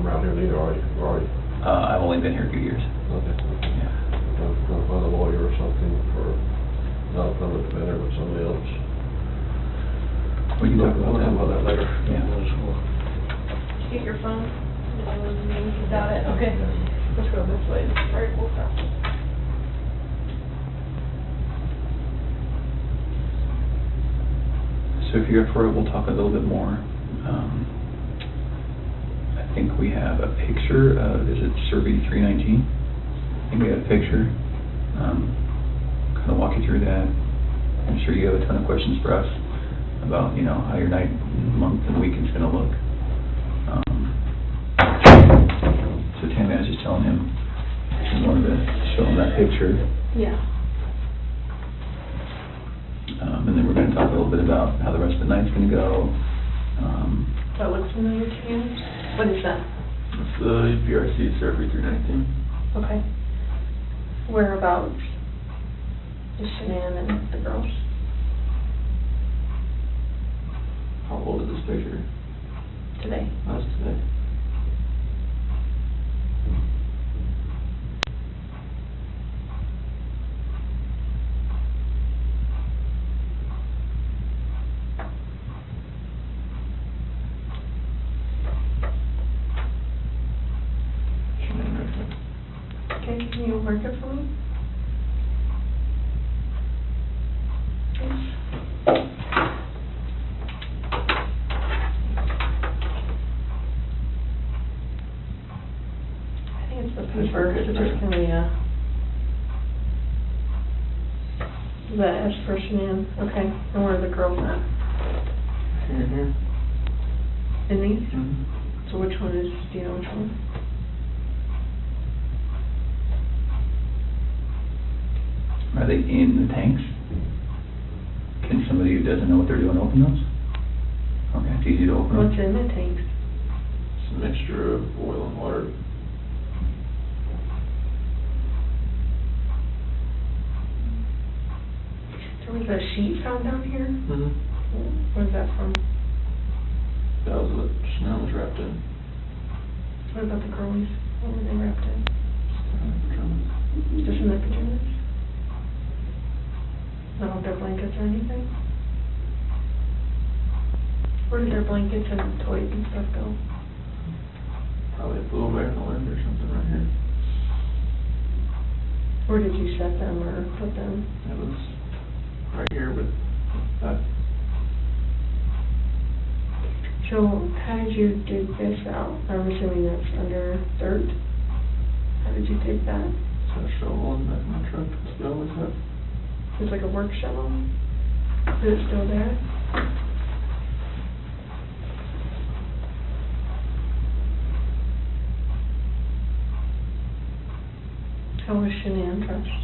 around here neither, are you? I've only been here a few years. Okay. Yeah. I'm going to find a lawyer or something for not a public defender, but somebody else. We can talk about that later. Yeah. Get your phone. You got it? Okay. Let's go this way. All right, we'll go. So if you're up for it, we'll talk a little bit more. I think we have a picture of, is it Survey 319? I think we have a picture. Kind of walk you through that. I'm sure you have a ton of questions for us about, how your night, month, and weekend's going to look. So Tammy, I was just telling him, I wanted to show him that picture. Yeah. And then we're going to talk a little bit about how the rest of the night's going to go. That looks familiar to you? What is that? It's the BRC Survey 319. Okay. Whereabouts is Shanann and the girls? How old is this picture? Today. That's today. Okay, can you mark it for me? I think it's the paper, it's just gonna be the S for Shanann, okay, and where are the girls at? Here. In these? Mm-hmm. So which one is, do you know which one? Are they in the tanks? Can somebody who doesn't know what they're doing open those? Okay, it's easy to open them. What's in the tanks? It's a mixture of oil and water. There was a sheet found down here? Mm-hmm. Where's that from? That was what Chanel was wrapped in. What about the girlies? What were they wrapped in? Just in their pajamas? Not with their blankets or anything? Where did their blankets and toys and stuff go? Probably flew away in the wind or something right here. Where did you set them or put them? It was right here, but So, how did you dig this out? I'm assuming that's under dirt. How did you dig that? it's a shovel in the back of my truck. That's what I always have. It's like a work shovel? Is it still there? How was Shanann dressed?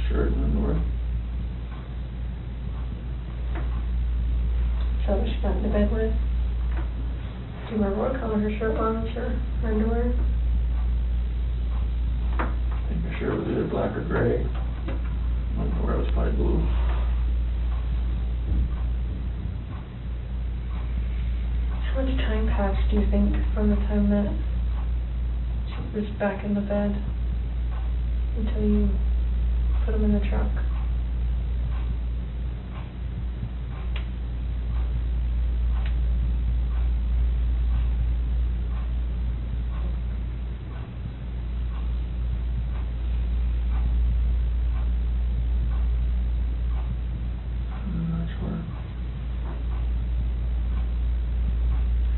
Shirt and underwear. So was she got into bed with? Do you remember what color her shirt was or her underwear? I think her shirt was either black or gray. Underwear was probably blue. How much time passed, do you think, from the time that she was back in the bed until you put him in the truck?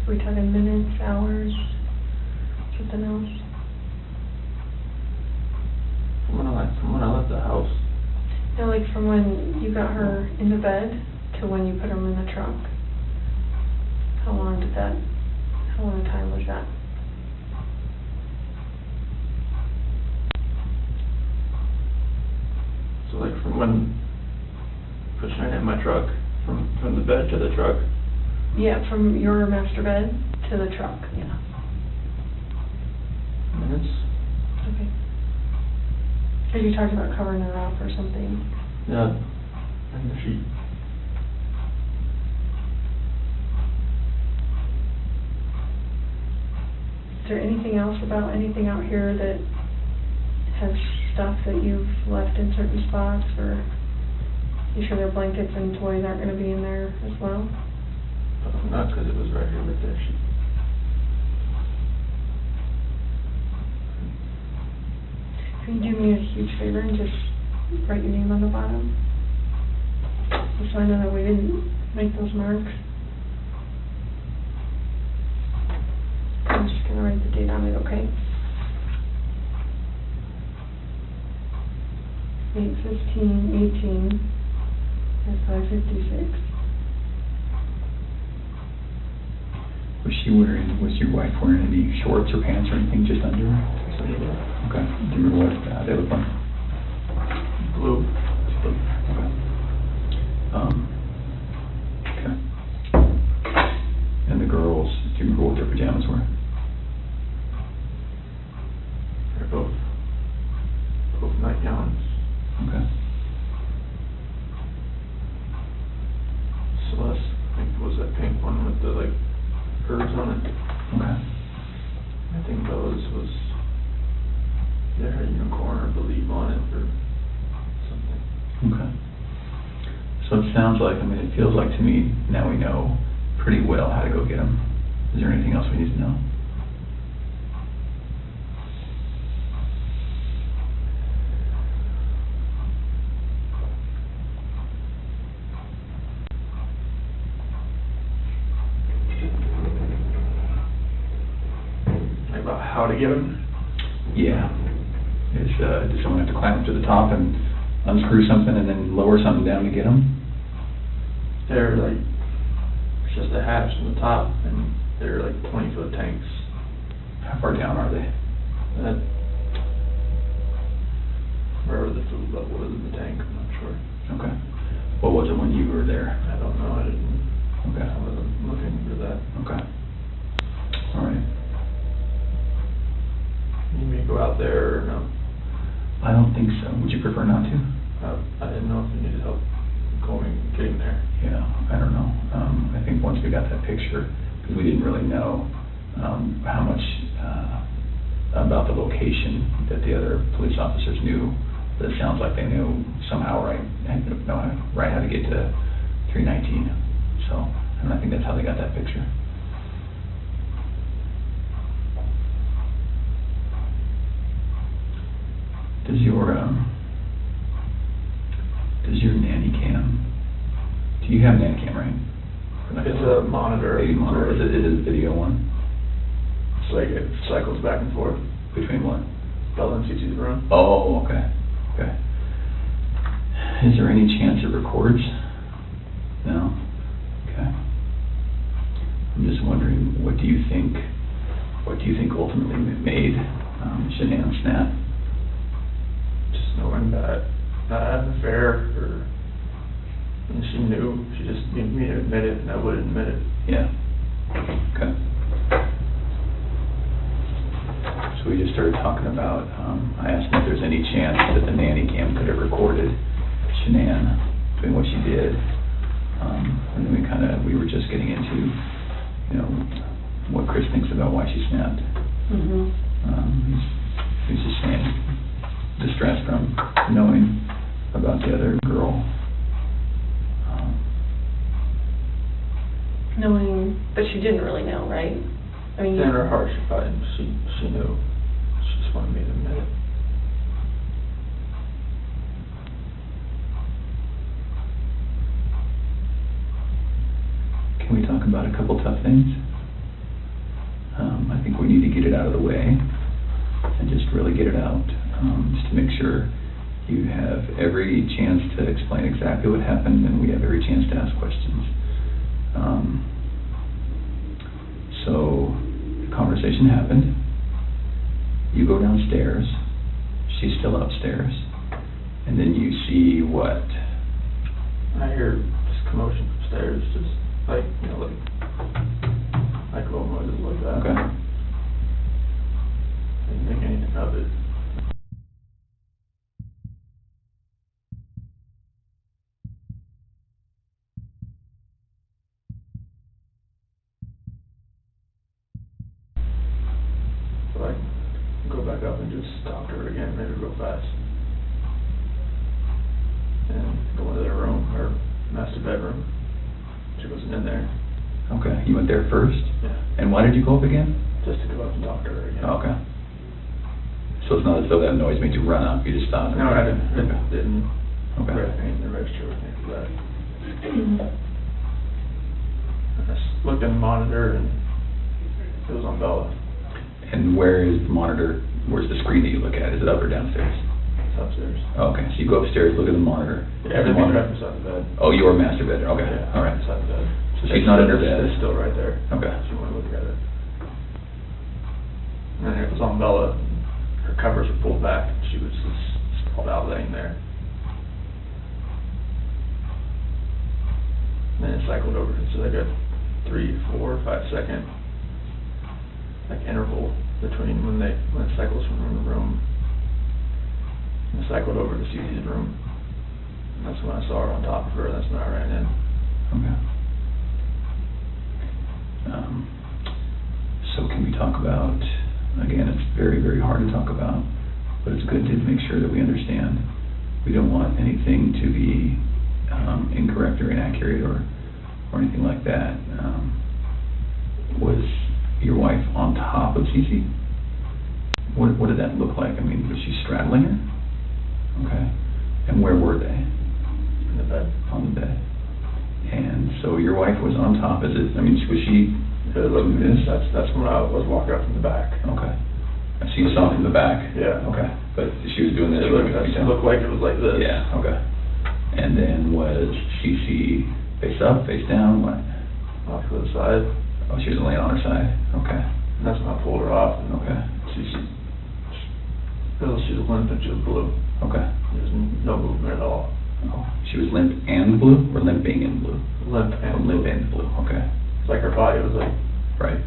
Are we talking minutes, hours, something else? From when I left the house. No, like from when you got her in the bed to when you put her in the truck. How long a time was that? So like from when pushing her in my truck, from the bed to the truck. Yeah, from your master bed to the truck, yeah. Minutes. Okay. Because you talked about covering her up or something. Yeah. And the sheet. Is there anything else about anything out here that has stuff that you've left in certain spots, or you sure their blankets and toys aren't going to be in there as well? Not because it was right here with that sheet. Can you do me a huge favor and just write your name on the bottom? Just so I know that we didn't make those marks. I'm just going to write the date on it, okay? 8/15/18 at 5:56. Was she wearing, was your wife wearing any shorts or pants or anything, just underwear? Okay, do you remember what they look like? Blue. Okay. Okay. And the girls, do you remember what their pajamas were? They're both nightgowns. Okay. Celeste, I think, was that pink one with the like curves on it. Okay. I think Bella's was, there had a unicorn or believe on it or something. Okay. So it sounds like, I mean, it feels like to me, now we know pretty well how to go get them. Is there anything else we need to know? About how to get them? Yeah. Does someone have to climb up to the top and unscrew something and then lower something down to get them? They're like, it's just a hatch on the top, and they're like 20-foot tanks. How far down are they? wherever the food level was in the tank, I'm not sure. Okay. What was it when you were there? I don't know, I wasn't looking for that. Okay. All right. You may go out there or no? I don't think so. Would you prefer not to? I didn't know if you needed help getting there. Yeah, I don't know. I think once we got that picture, because we didn't really know how much about the location that the other police officers knew, but it sounds like they knew somehow right how to get to 319. So, and I think that's how they got that picture. Does your nanny cam? Do you have a nanny cam, right? It's a monitor. Baby monitor. Is it a video one? It's like it cycles back and forth. Between what? Bella and Cece's room. Oh, okay. Okay. Is there any chance it records? No? Okay. I'm just wondering, what do you think ultimately made Shanann snap? Just knowing that not having an affair, and she knew, she just needed me to admit it, and I wouldn't admit it. Yeah. Okay. So we just started talking about, I asked him if there's any chance that the nanny cam could have recorded Shanann doing what she did. And then we were just getting into, what Chris thinks about why she snapped. He's just saying, distressed from knowing about the other girl. Knowing, but she didn't really know, right? I mean, in her heart, she knew. She just wanted me to admit it. Can we talk about a couple tough things? I think we need to get it out of the way and just really get it out, just to make sure you have every chance to explain exactly what happened and we have every chance to ask questions. So the conversation happened. You go downstairs. She's still upstairs. And then you see what? I hear just commotion upstairs, just like little noises like that. Okay. Didn't think anything of it. So I go back up and just talk to her again, maybe real fast. And go into their room, her master bedroom. She wasn't in there. Okay, you went there first? Yeah. And why did you go up again? Just to go up and talk to her again. Okay. So it's not as though that noise made you run up, you just stopped? No, I didn't. Okay. Didn't. Okay. Grab anything in the register with me for that. I just looked in the monitor and it was on Bella. And where is the monitor, where's the screen that you look at? Is it up or downstairs? It's upstairs. Oh, okay, so you go upstairs, look at the monitor. Yeah, everything's right beside the bed. Oh, your master bedroom, okay, Yeah, all right. beside the bed. So she's not in her bed? It's still right there. Okay. If you want to look at it. And then it was on Bella. Her covers were pulled back. She was just sprawled out laying there. And then it cycled over. So they got 3, 4, 5 second interval between when it cycles from room to room. And it cycled over to Cece's room. And that's when I saw her on top of her. That's when I ran in. Okay. So can we talk about, again, it's very, very hard to talk about, but it's good to make sure that we understand. We don't want anything to be incorrect or inaccurate or anything like that. Was your wife on top of Cece? What did that look like? I mean, was she straddling her? Okay. And where were they? In the bed. On the bed. And so your wife was on top. Was she doing this? That's when I was walking up from the back. Okay. So you saw from the back? Yeah. Okay. But she was doing this? It looked like it was like this. Yeah, okay. And then was Cece face up, face down, what? Off to the side. Oh, she was laying on her side? Okay. And that's when I pulled her off. And okay. Cece She was limp and she was blue. Okay. There's no movement at all. Oh, she was limp and blue, or limping and blue? Limp and limp and blue, okay. It's like her body was like, Right.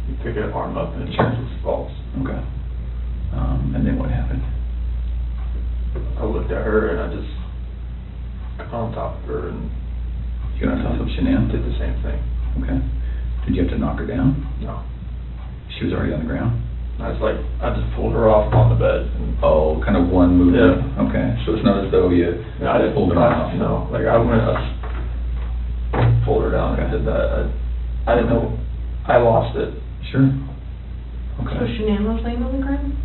you pick her arm up and it Sure. just falls. Okay. And then what happened? I looked at her and I just got on top of her and You got on top of Shanann? did the same thing. Okay. Did you have to knock her down? No. She was already on the ground? I just pulled her off on the bed. And, Oh, kind of one movement? Yeah. Okay, so it's not as though you I didn't pulled her off? No, like I pulled her down and did that. I didn't know, I lost it. Sure. So Okay. Shanann was laying on the ground?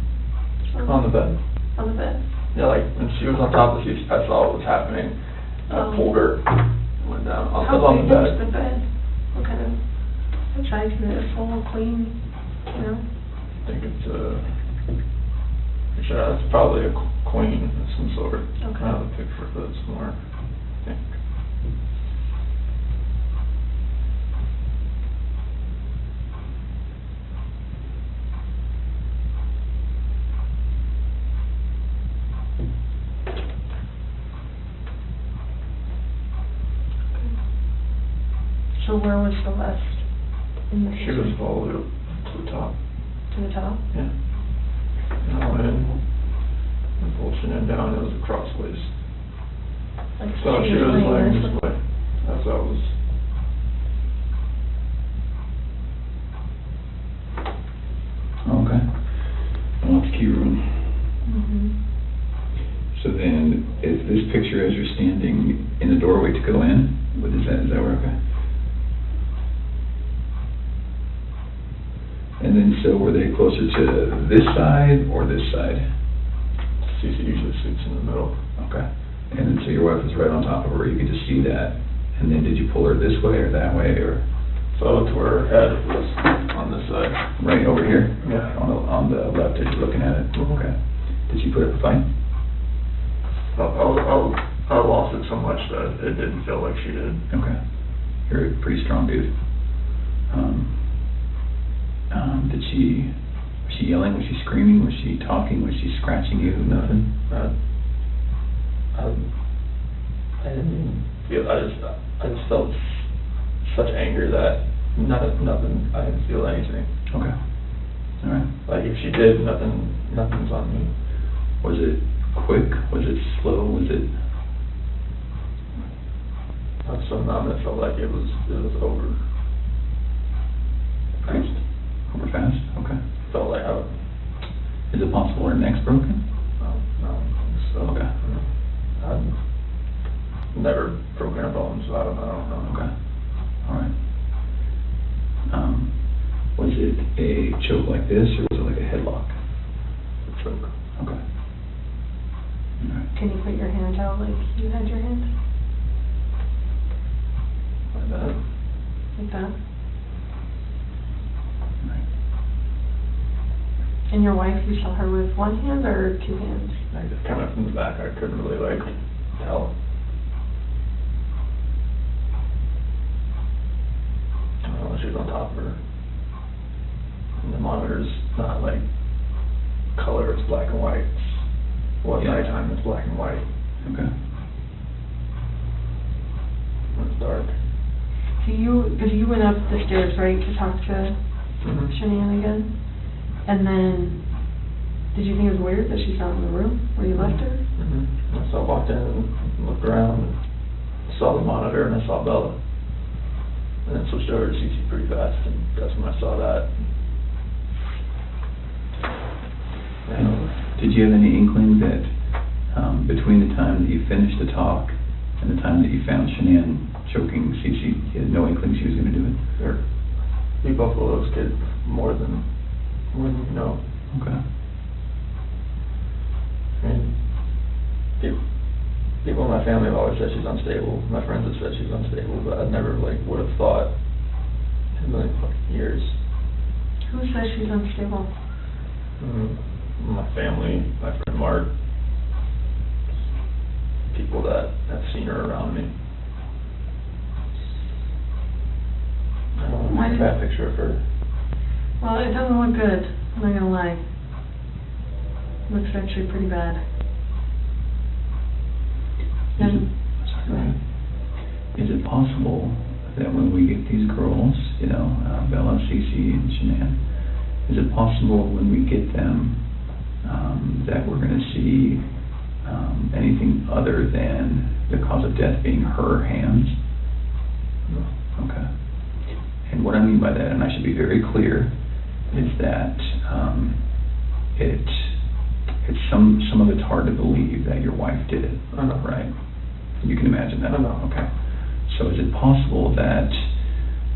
On the bed. On the bed? Yeah, like when she was on top of me, I saw what was happening. I pulled her, went down. I was How on big the was bed. the bed? What kind of size is it? Full, clean, you know? I think it's it's probably a queen of some sort. Okay. I have a picture of it somewhere, I think. So where was Celeste in the She was all the way up to the top. To the top? Yeah. And I went in and pulled Shanann down, it was crossways. Like So she was laying this way, as I was. Okay. Well, that's key room. Mm-hmm. So then, is this picture as you're standing in the doorway to go in? What is that where, okay? And then, so were they closer to this side or this side? Cece usually sits in the middle. Okay. And then, so your wife was right on top of her, you could just see that. And then did you pull her this way or that way, or? So to her head was on this side. Right over here? Yeah. On the left as you're looking at it? Okay. Did she put up a fight? I lost it so much that it didn't feel like she did. Okay. You're a pretty strong dude. Was she yelling? Was she screaming? Was she talking? Was she scratching you? Nothing? I didn't feel, I just felt such anger that nothing, I didn't feel anything. Okay. All right. Like if she did, nothing's on me. Was it quick? Was it slow? Was it? I was so numb, it felt like it was over. Fast? Over fast? Okay. Felt like Is it possible her neck's broken? No, so. Okay. I've never broken a bone, so I don't know. Okay. All right. Was it a choke like this, or was it like a headlock? A choke. Okay. All right. Can you put your hand out like you had your hand? Like that. Like that? Right. And your wife, you saw her with one hand or two hands? I just kind of from the back, I couldn't really tell. She was on top of her. And the monitor's not like color, it's black and white. Nighttime, it's black and white. Okay. When it's dark. So you went up the stairs, right, to talk to Shanann again? And then, did you think it was weird that she's not in the room where you left her? So I walked in and looked around and saw the monitor and I saw Bella. And then switched over to CC pretty fast, and that's when I saw that. Did you have any inkling that between the time that you finished the talk and the time that you found Shanann choking Cece, you had no inkling she was going to do it? Sure. We both love those kids more than you know. Okay. I mean, people in my family have always said she's unstable. My friends have said she's unstable, but I never would have thought in a million fucking years. Who says she's unstable? My family, my friend Mark, people that have seen her around me. I don't want to make a bad picture of her. Well, it doesn't look good, I'm not gonna lie. Looks actually pretty bad. Is it possible that when we get these girls, you know, Bella, Cece, and Shanann, is it possible when we get them that we're going to see anything other than the cause of death being her hands? No. Okay. And what I mean by that, and I should be very clear, is that it's some of it's hard to believe that your wife did it. I know. Right? You can imagine that. I know. Okay. So is it possible that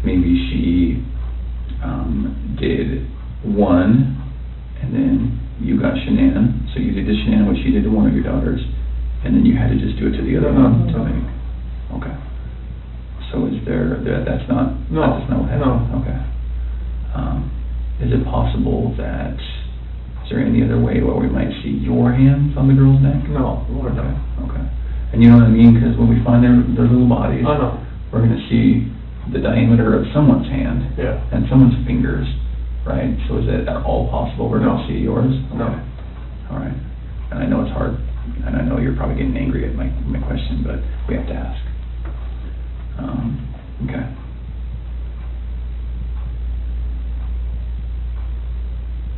maybe she did one, and then you got Shanann, so you did to Shanann what she did to one of your daughters, and then you had to just do it to the other one? No. Okay. So is that's not No. That's not what happened? No. Okay. Is it possible that, is there any other way where we might see your hands on the girl's neck? No. Lord, no. Okay. And you know what I mean? Because when we find their little bodies, I know. we're going to see the diameter of someone's hand Yeah. and someone's fingers, right? So is it at all possible we're going to see yours? No. Okay. All right. And I know it's hard, and I know you're probably getting angry at my question, but we have to ask. Okay.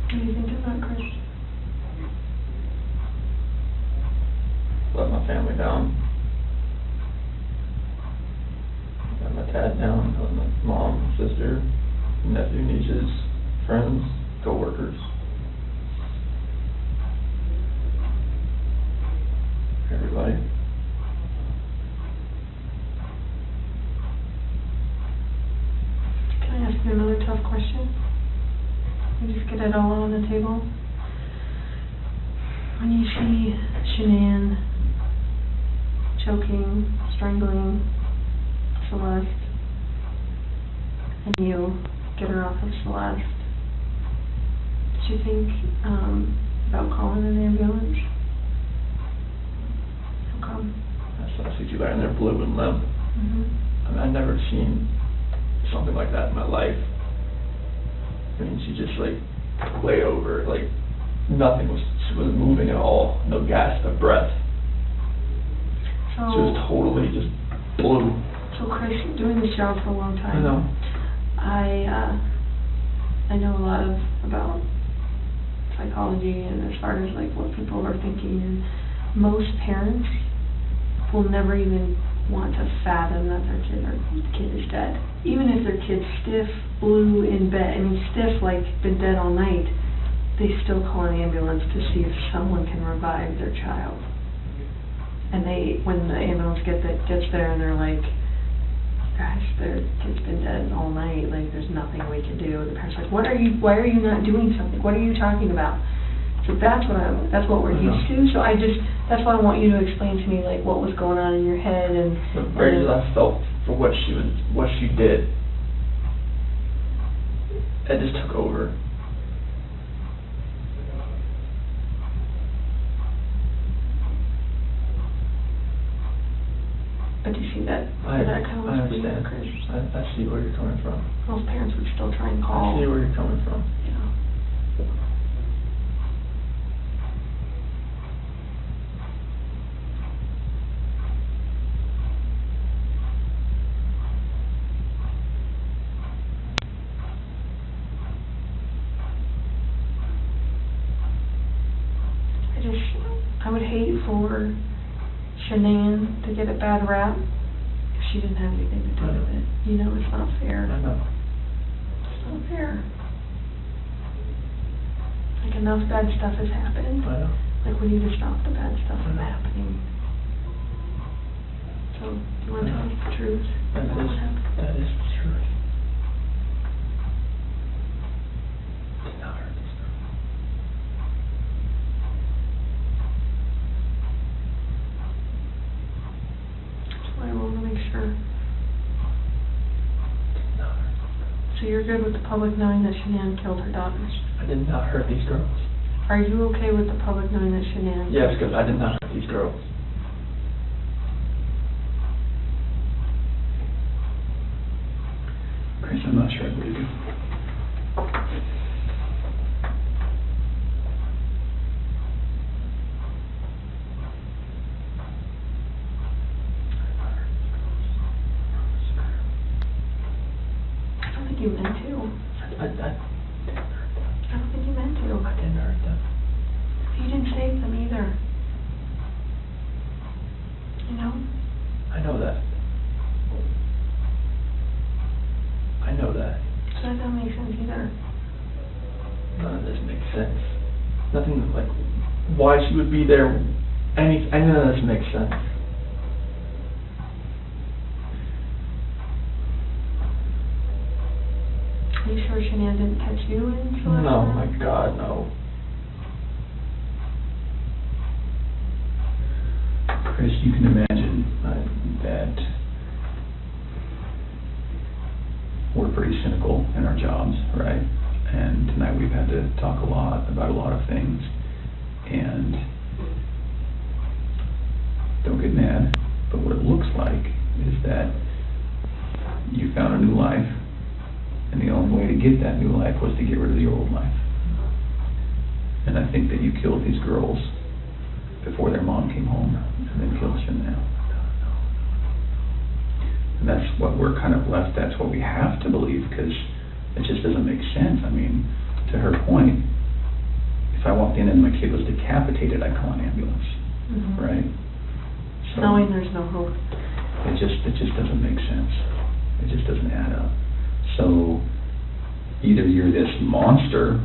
What do you think of that, Chris? Let my family down. Let my dad down, let my mom, sister, nephew, nieces, friends, co-workers. Everybody. Can I ask you another tough question? We just get it all on the table. When you see Shanann choking, strangling Celeste, and you get her off of Celeste, did you think about calling an ambulance? How come? I saw Cece laying there blue and limp. I mean, I've never seen something like that in my life. I mean, she just like lay over, like nothing was moving at all, no gasp of breath. So, She was totally just blue. So Chris, doing this job for a long time, I know. I know a lot about psychology and as far as like what people are thinking, and most parents will never even want to fathom that their kid is dead. Even if their kid's stiff, blue in bed, I mean stiff like been dead all night, they still call an ambulance to see if someone can revive their child. And when the ambulance gets there and they're like, gosh, their kid's been dead all night, like there's nothing we can do. The parents are like, why are you not doing something? What are you talking about? So that's what we're used to. So that's why I want you to explain to me like what was going on in your head and The rage that I felt for what she did, it just took over. But do you see that? I kind of understand. I see where you're coming from. Most parents would still try and call. I see where you're coming from. Yeah. I would hate for Shanann to get a bad rap if she didn't have anything to do with it. You know, it's not fair. I know. It's not fair. Like enough bad stuff has happened. I know. Like we need to stop the bad stuff from happening. So, do you want to tell us the truth? That is the truth. Did not hurt this girl. I want to make sure. So you're good with the public knowing that Shanann killed her daughters? I did not hurt these girls. Are you okay with the public knowing that Shanann? Yes, because I did not hurt these girls. Chris, I'm not sure I believe you. nothing, like, why she would be there, none of this makes sense. Are you sure Shanann didn't catch you in Celeste? No, my God, no. Chris, you can imagine that we're pretty cynical in our jobs, right? And tonight we've had to talk a lot about a lot of things. And don't get mad, but what it looks like is that you found a new life, and the only way to get that new life was to get rid of the old life. And I think that you killed these girls before their mom came home, and then killed Shanann. And that's what we're kind of left, that's what we have to believe, because it just doesn't make sense. I mean, to her point, if I walked in and my kid was decapitated, I'd call an ambulance, right? So knowing there's no hope. It just doesn't make sense. It just doesn't add up. So either you're this monster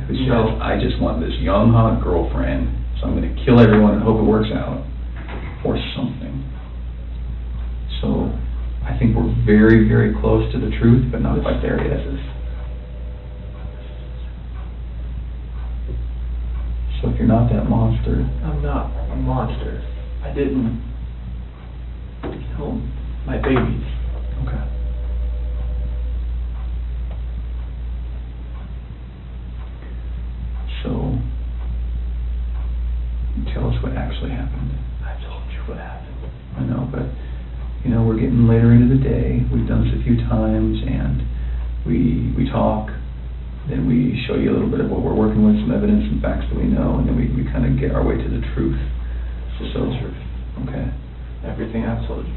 who says, I just want this young, hot girlfriend, so I'm going to kill everyone and hope it works out, or something. So I think we're very, very close to the truth, but not quite there yet. So if you're not that monster... I'm not a monster. I didn't kill my babies. Okay. So, tell us what actually happened. I told you what happened. I know, but, you know, we're getting later into the day. We've done this a few times, and we talk, then we show you a little bit of what we're working with, some evidence, some facts that we know, and then we kind of get our way to the truth. So the truth. Okay. Everything I've told you.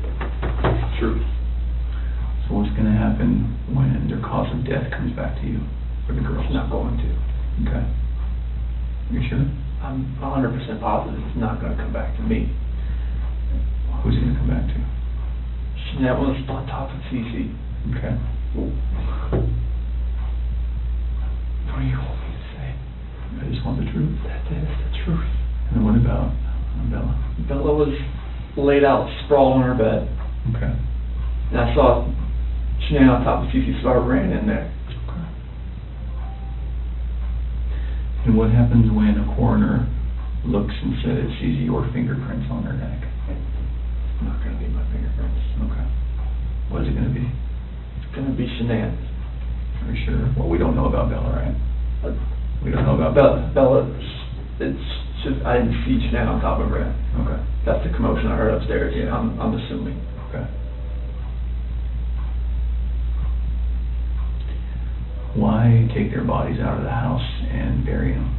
Truth. So what's going to happen when their cause of death comes back to you, for the girls? It's not going to. Okay. You sure? I'm 100% positive it's not going to come back to me. Who's it going to come back to? That was on top of Cece. Okay. What do you want me to say? I just want the truth. That is the truth. And then what about Bella? Bella was laid out, sprawled on her bed. Okay. And I saw Shanann on top of Cece, so I ran in there. Okay. And what happens when a coroner looks and says, sees your fingerprints on her neck? It's not going to be my fingerprints. Okay. What is it going to be? It's going to be Shanann's. Are you sure? Well, we don't know about Bella, right? We don't know about Bella. It's just, I didn't see Shanann on top of her. Okay. That's the commotion I heard upstairs. Yeah. I'm assuming. Okay. Why take their bodies out of the house and bury them?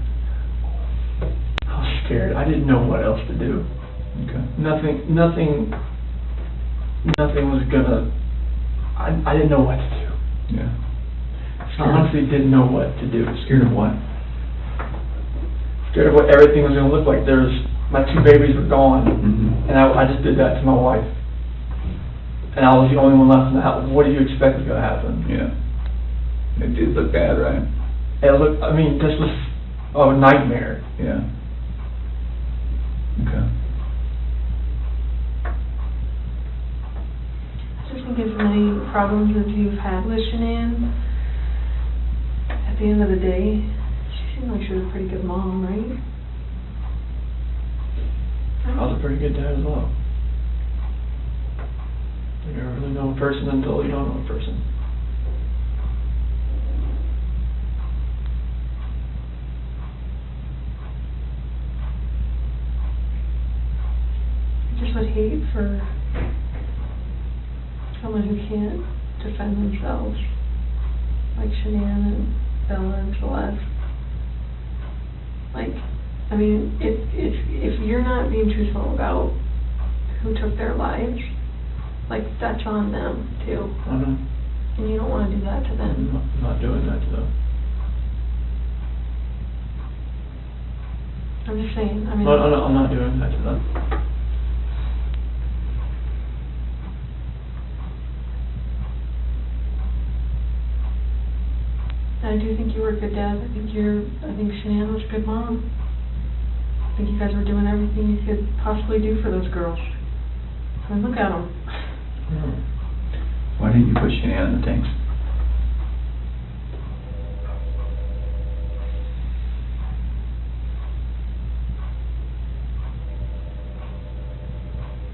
I was scared. I didn't know what else to do. Okay. Nothing was gonna, I didn't know what to do. Yeah. I honestly didn't know what to do. Scared of what? Scared of what everything was gonna look like. My two babies were gone, and I just did that to my wife. And I was the only one left in the house. What do you expect is gonna happen? Yeah. It did look bad, right? It looked, I mean, this was a nightmare. Yeah. Okay. I think as many problems as you've had with Shanann, at the end of the day, she seemed like she was a pretty good mom, right? I was a pretty good dad as well. You never really know a person until you don't know a person. I just would hate for someone who can't defend themselves, like Shanann and Bella and Celeste. Like, I mean, if you're not being truthful about who took their lives, like, that's on them too. I know. And you don't want to do that to them. I'm not doing that to them. I'm just saying, I mean... No, I'm not doing that to them. I do think you were a good dad. I think Shanann was a good mom. I think you guys were doing everything you could possibly do for those girls. I mean, look at them. Why didn't you put Shanann in the tanks?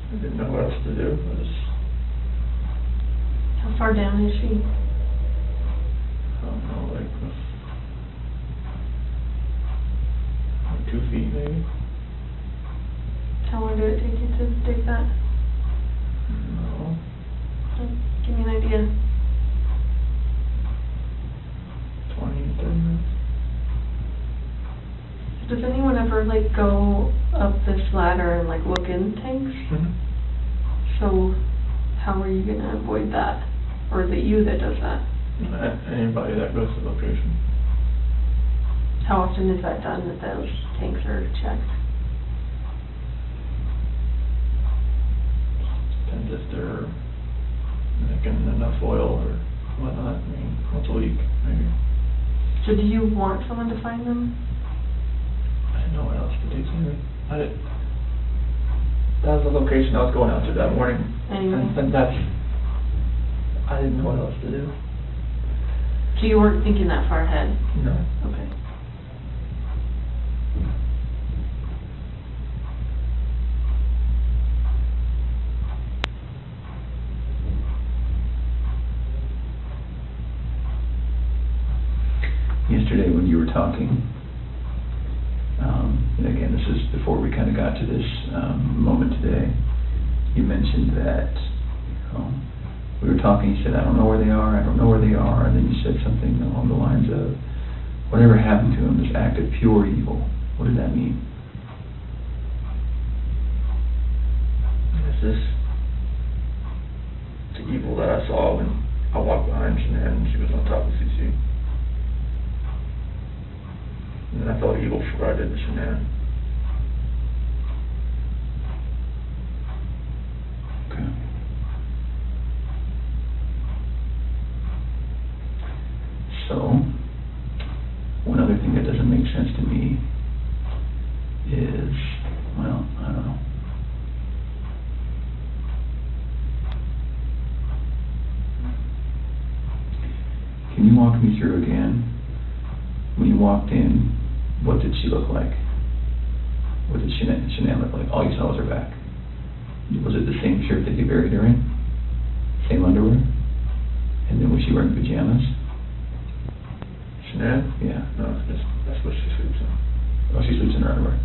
I didn't know what else to do. How far down is she? I don't know, like 2 feet maybe. How long did it take you to dig that? No. Give me an idea. 20, 30 minutes. Does anyone ever like go up this ladder and like look in tanks? So how are you gonna avoid that? Or is it you that does that? Anybody that goes to the location. How often is that done, that those tanks are checked? Depends if they're making enough oil or whatnot. I mean, once a week, maybe. So do you want someone to find them? I didn't know what else to do, Sammy. That was the location I was going out to that morning. Anyway. And I didn't know what else to do. So you weren't thinking that far ahead? No. Okay. Yesterday when you were talking, and again, this is before we kind of got to this moment today, you mentioned that we were talking, you said, I don't know where they are, and then you said something along the lines of, whatever happened to them, this act of pure evil. What did that mean? This is the evil that I saw when I walked behind Shanann and she was on top of CC. And I felt evil for what I did to Shanann. Okay. So, one other thing that doesn't make sense to me is, well, I don't know. Can you walk me through again, when you walked in, what did she look like? What did Shanann look like? All you saw was her back. Was it the same shirt that you buried her in? Same underwear? And then was she wearing pajamas? Shanann? Yeah. No, that's what she sleeps in. Oh, she sleeps in her underwear.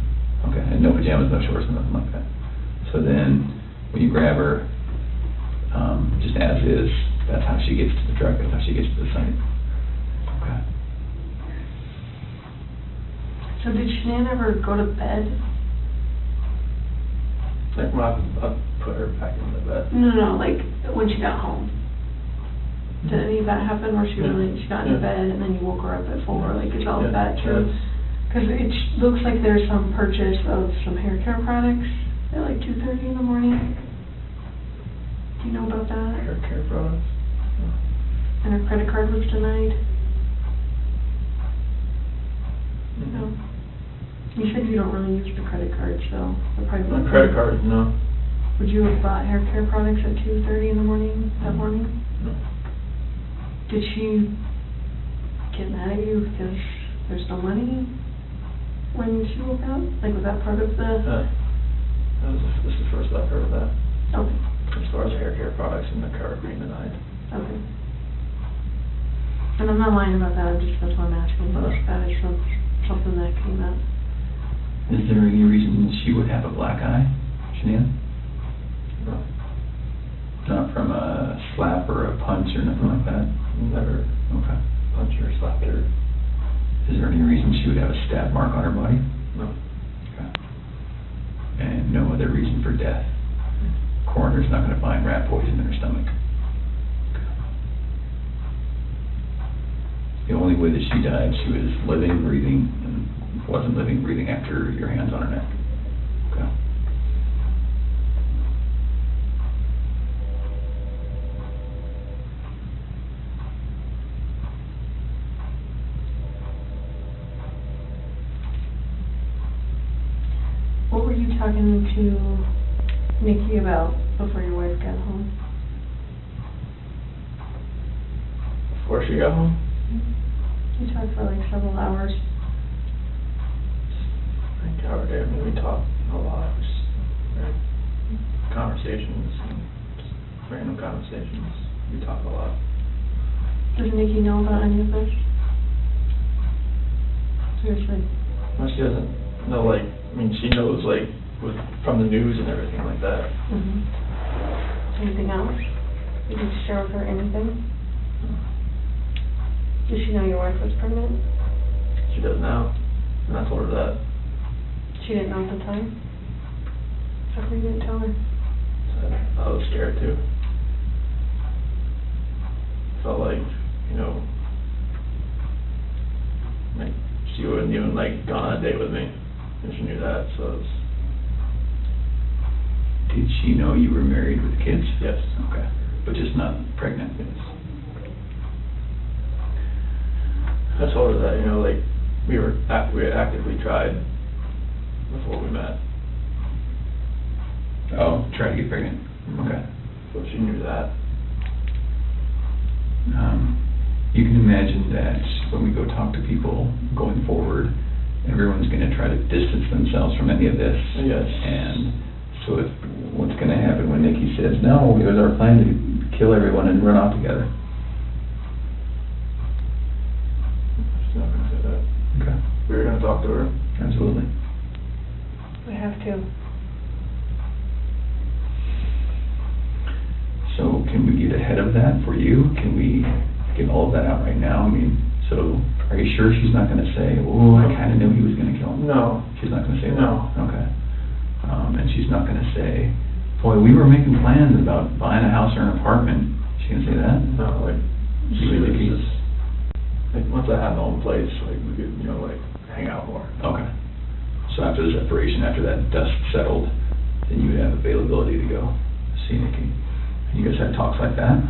Okay, and no pajamas, no shorts, nothing like that. So then, when you grab her, just as is, that's how she gets to the truck, that's how she gets to the site. Okay. So did Shanann ever go to bed? Like when I put her back in the bed. No, like when she got home. Did any of that happen where she got into bed and then you woke her up at 4? Like, is all of that true? Because it looks like there's some purchase of some hair care products at like 2:30 in the morning. Do you know about that? Hair care products? And her credit card was denied? No. You said you don't really use the credit card, so the probably My credit card, no. Would you have bought hair care products at 2:30 in the morning that morning? No. Did she get mad at you because there's no money when she woke up? Like, was that part of the... This is the first I've heard of that. Okay. As far as hair care products and the card being denied. Okay. And I'm not lying about that, that's why I'm asking. That is something that came up. Is there any reason she would have a black eye, Shanann? No. Not from a slap or a punch or nothing like that? Never Okay. punched or slapped her. Is there any reason she would have a stab mark on her body? No. Okay. And no other reason for death? Coroner's not going to find rat poison in her stomach? The only way that she died, she was living, breathing, and wasn't living, breathing after your hands on her neck. Okay. What were you talking to Nikki about before your wife got home? Before she got home? You talked for like several hours. I think our day, I mean, we talked a lot, just conversations, and just random conversations. We talk a lot. Does Nikki know about any of this? Seriously. Well, she doesn't know, like, I mean, she knows, like, from the news and everything like that. Mm-hmm. Anything else? Did you share with her anything? Does she know your wife was pregnant? She does now, and I told her that. She didn't know at the time? How come you didn't tell her? So I was scared too. Felt like, you know, like she wouldn't even like gone on a date with me, and she knew that, so it was... Did she know you were married with kids? Yes. Okay, but just not pregnant? Yes. I told her that, you know, like, we had actively tried before we met. Oh, try to get pregnant. Okay. So she knew that. You can imagine that when we go talk to people going forward, everyone's going to try to distance themselves from any of this. Yes. And so if what's going to happen when Nikki says, no, it was our plan to kill everyone and run off together? She's not going to say that. Okay. We were going to talk to her. Absolutely. I have to. So can we get ahead of that for you? Can we get all of that out right now? I mean, so are you sure she's not going to say, oh, I kind of knew he was going to kill him? No. She's not going to say that? No. Okay. And she's not going to say, boy, we were making plans about buying a house or an apartment. She going to say that? No, like, She would just, like, once I had my own place, like, we could, you know, like, hang out more. Okay. So after the separation, after that dust settled, then you would have availability to go see Nikki. You guys had talks like that?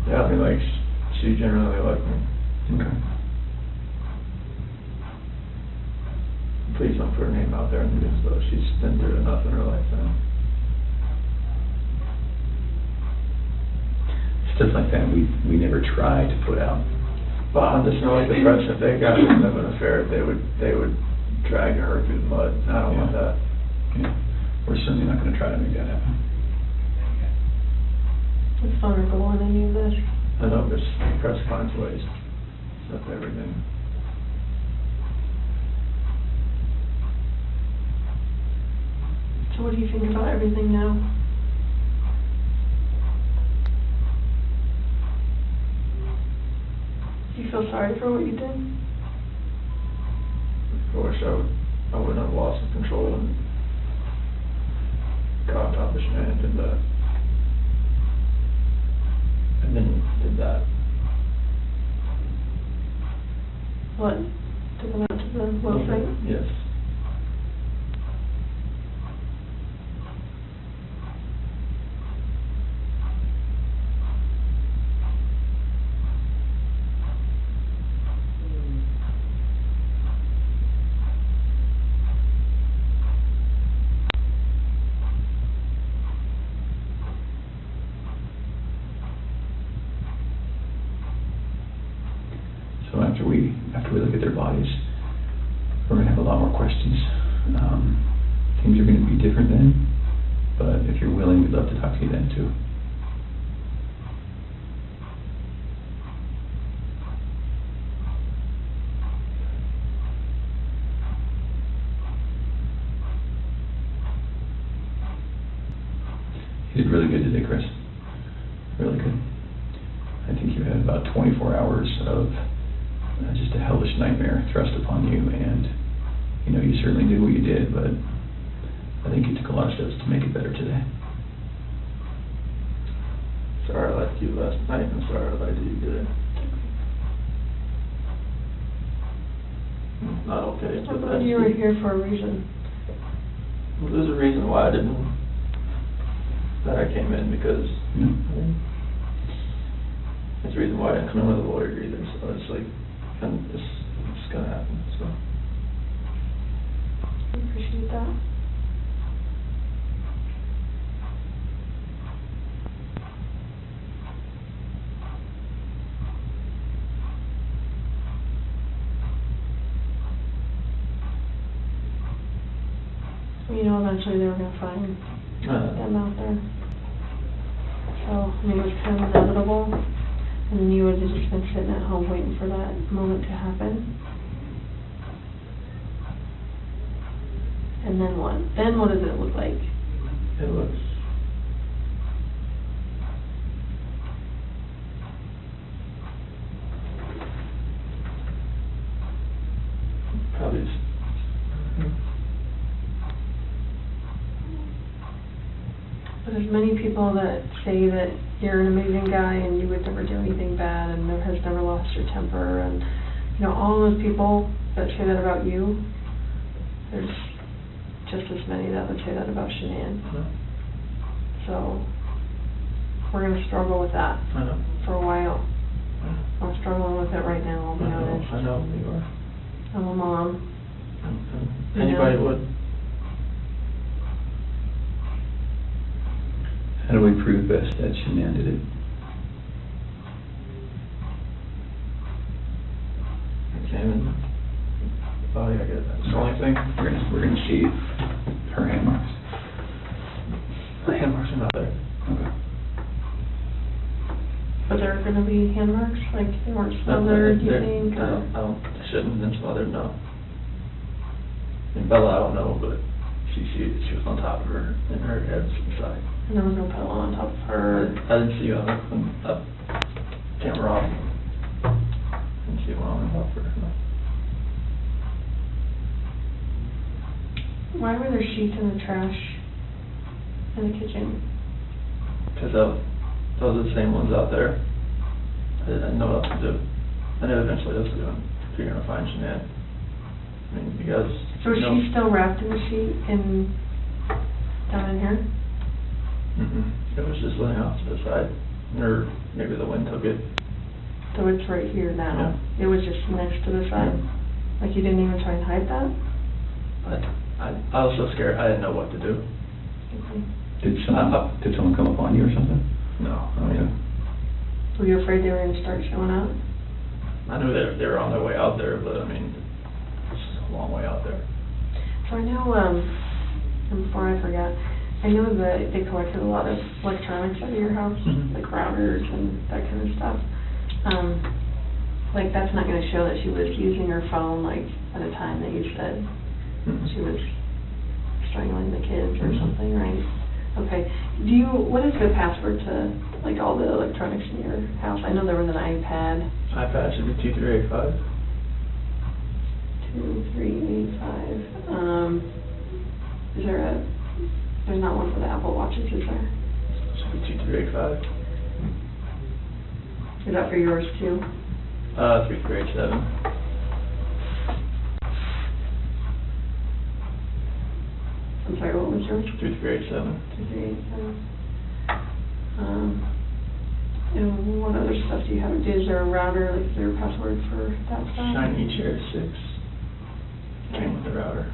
Yeah, I mean, like, she generally liked me. Okay. Please don't put her name out there in the news, though. She's been through enough in her life now. Stuff like that we never try to put out. But I'm just knowing the press, if they got wind of an affair, they would drag her through the mud. I don't want that. Yeah. We're certainly not going to try to make that happen. It's vulnerable in any of this. I know this press finds ways. Stuff everything. So what do you think about everything now? Do you feel sorry for what you did? I wish I wouldn't have lost control and got on top of the shenanigans and did that. And then did that. What? Took them out to the well site? Yes. So after we look at their bodies, we're going to have a lot more questions. Things are going to be different then, but if you're willing, we'd love to talk to you then too. You did really good today, Chris. Really good. I think you had about 24 hours of just a hellish nightmare thrust upon you, and you know, you certainly did what you did, but I think you took a lot of steps to make it better today. Sorry I lied to you last night, and sorry I lied to you today. Not okay. I thought you were here for a reason. Well, there's a reason why I came in, because there's a reason why I didn't come in with a lawyer either, so it's like, it's gonna happen, so. I appreciate that. You know, eventually they were gonna find them out there. So, I mean, it was kind of inevitable, and then you would have just been sitting at home waiting for that moment to happen. And then what? Then what does it look like? It looks probably But there's many people that say that you're an amazing guy and you would never do anything bad and has never lost your temper, and you know, all those people that say that about you, there's just as many that would say that about Shanann. So we're gonna struggle with that for a while. I'm struggling with it right now, I'll be honest. I know you are. I'm a mom. Anybody would. How do we prove best that Shanann did it? Examine the body, I guess. That's the only thing. We're gonna see her hand marks. The hand marks are not there. Okay. But there are gonna be hand marks, like they weren't smothered, do you think? They shouldn't have been smothered, no. And Bella, I don't know, but she was on top of her, and her head was inside. And there was no pillow on top of her. I didn't see on the camera off. Didn't see one on top of her, no. Why were there sheets in the trash in the kitchen? Because those are the same ones out there. I didn't know what else to do. I knew eventually what to do if you're gonna find Shanann. I mean, because. So is she still wrapped in the sheet down in here? It was just laying off to the side, or maybe the wind took it. So it's right here now? Yeah. It was just next to the side? Yeah. Like you didn't even try and hide that? I was so scared, I didn't know what to do. Okay. Did someone come upon you or something? No, I mean. Were you afraid they were gonna start showing up? I knew they were on their way out there, but I mean, it's a long way out there. So I know, and before I forget, I know that they collected a lot of electronics out of your house, like routers and that kind of stuff. Like that's not gonna show that she was using her phone like at a time that you said she was strangling the kids or something, right? Okay. What is the password to like all the electronics in your house? I know there was an iPad. iPad should be 2385. 2385. Is there there's not one for the Apple Watches, is there? Should be 2385. Is that for yours too? 3387. I'm sorry, what was yours? 3387. 2387. And what other stuff do you have? Is there a router? Like, is there a password for that stuff? Shiny Chair 6. Came with the router.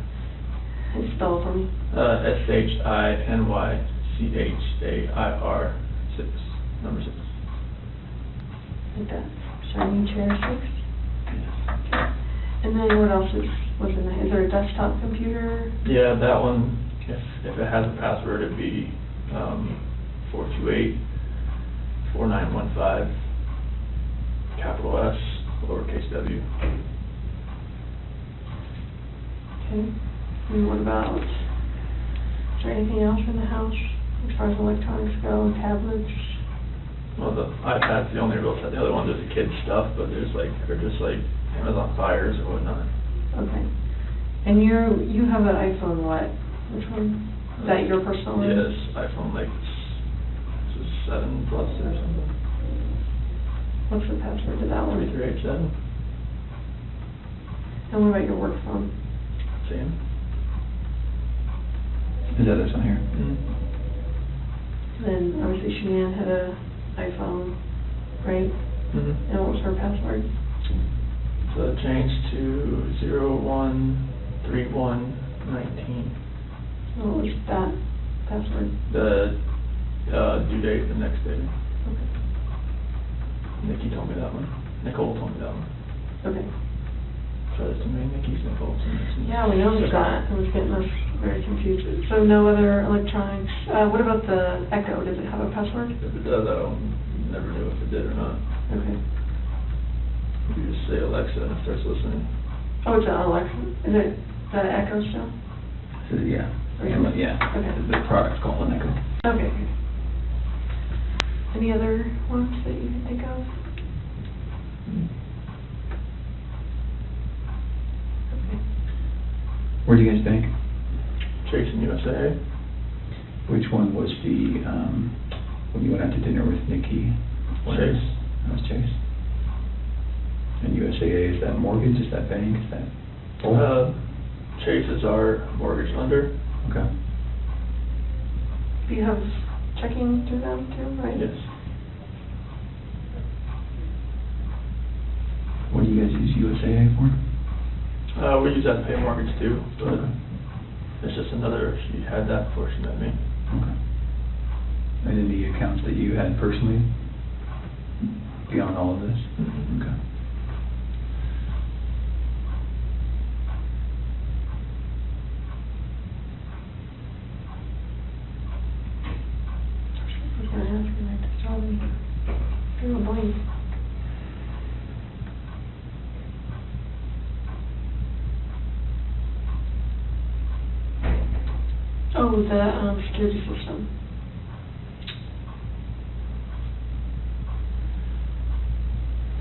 And spell it for me. SHINYCHAIR 6. Number 6. Like that. Shiny Chair 6? Yes. Okay. And then what else was in there? Is there a desktop computer? Yeah, that one, if it has a password, it'd be 428-4915, capital S, lowercase w. Okay. And what about, is there anything else in the house as far as electronics go, tablets? Well, the iPad's the only real set. The other ones are the kids' stuff, but they're just like Amazon Fires or whatnot. Okay. And you have an iPhone what? Which one? Is that your personal one? Yes, iPhone like 7 Plus or something. What's the password to that one? 3387. And what about your work phone? Same. Is that this on here? Then obviously Shanann had a iPhone, right? And what was her password? So it changed to 013119. What was that password? The due date the next day. Okay. Nikki told me that one. Nicole told me that one. Okay. So there's too many Nikki's, Nicole's. Yeah, we noticed that. It was getting us a very confused. So no other electronics. What about the Echo? Does it have a password? If it does, I don't, never knew if it did or not. Okay. You just say Alexa and it starts listening. Oh, it's an Alexa. Is it the Echo still? So, yeah. Okay. Yeah. Okay. The product's called an Echo. Okay. Any other ones that you can think of? Where do you guys bank? Chase in USA. Which one was the, when you went out to dinner with Nikki? Chase. That was Chase. And USAA, is that mortgage, is that bank, is that both? Chase is our mortgage lender. Okay. Do you have checking through them too, right? Yes. What do you guys use USAA for? We use that to pay mortgage too, but it's just another, she had that before she met me. Okay. And then the accounts that you had personally, beyond all of this? Mm-hmm. Okay. I was gonna ask you, like, to tell me. You're a blank. Oh, the security system.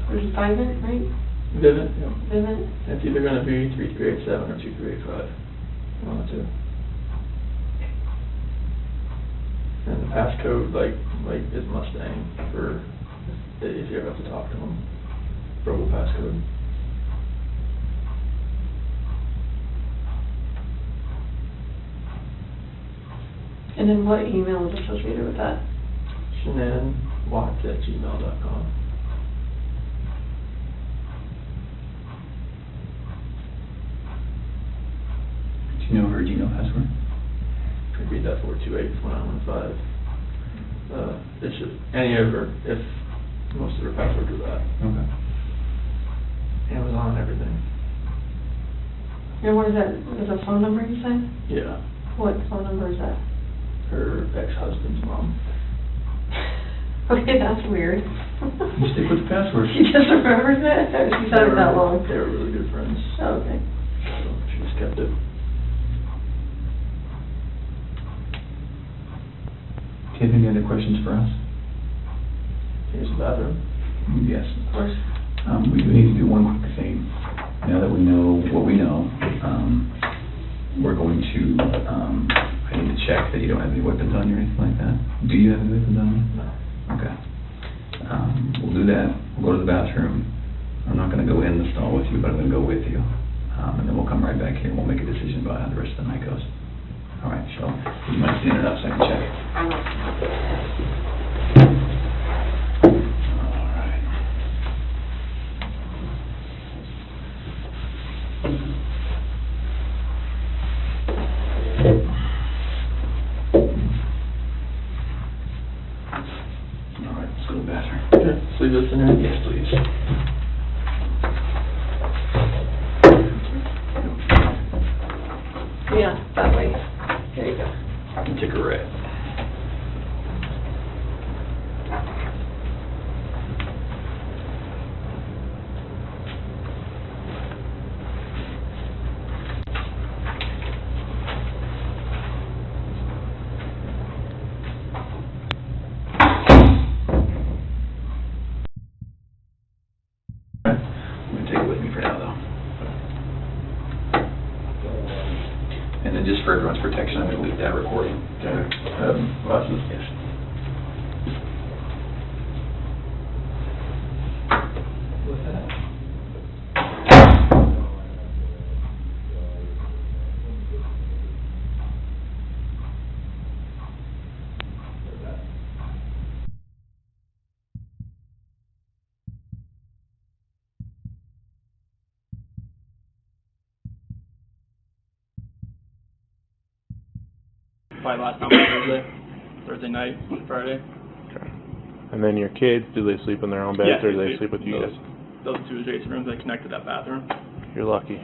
There's Vivint, right? Vivint, yeah. Vivint. It's either gonna be 3387 or 2385. One of the two. And the passcode, like is Mustang for if you ever have to talk to them. Verbal passcode. And then what email is associated with that? ShenanWatts@gmail.com. Do you know her Gmail password? Repeat that 428-1915. It's just any of her, if most of her passwords are that. Okay. Amazon, everything. And what is that? Is a phone number you said? Yeah. What phone number is that? Her ex-husband's mom. Okay, that's weird. You stick with the password. She just remembers it? Or she's had it that long? They were really good friends. Oh, okay. So she just kept it. Do you have any other questions for us? Here's the bathroom. Yes. Of course. We do need to do one quick thing. Now that we know what we know, we're going to, I need to check that you don't have any weapons on you or anything like that. Do you have any weapons on you? No. Okay. We'll do that. We'll go to the bathroom. I'm not going to go in the stall with you, but I'm going to go with you. And then we'll come right back here and we'll make a decision about how the rest of the night goes. All right, so you might stand it up so I can check it. All right. All right, let's go to the bathroom. Okay, so leave this in there? Yes, please. Yeah, that way. There you go. Take a red. I'm gonna take it with me for now, though. And then just for everyone's protection, I'm gonna leave that recording. Okay. Glasses? Yes. What's that? Probably last time on Thursday night, Friday. Okay. And then your kids, do they sleep in their own beds or do they sleep with you guys? Those two adjacent rooms, they connect to that bathroom. You're lucky.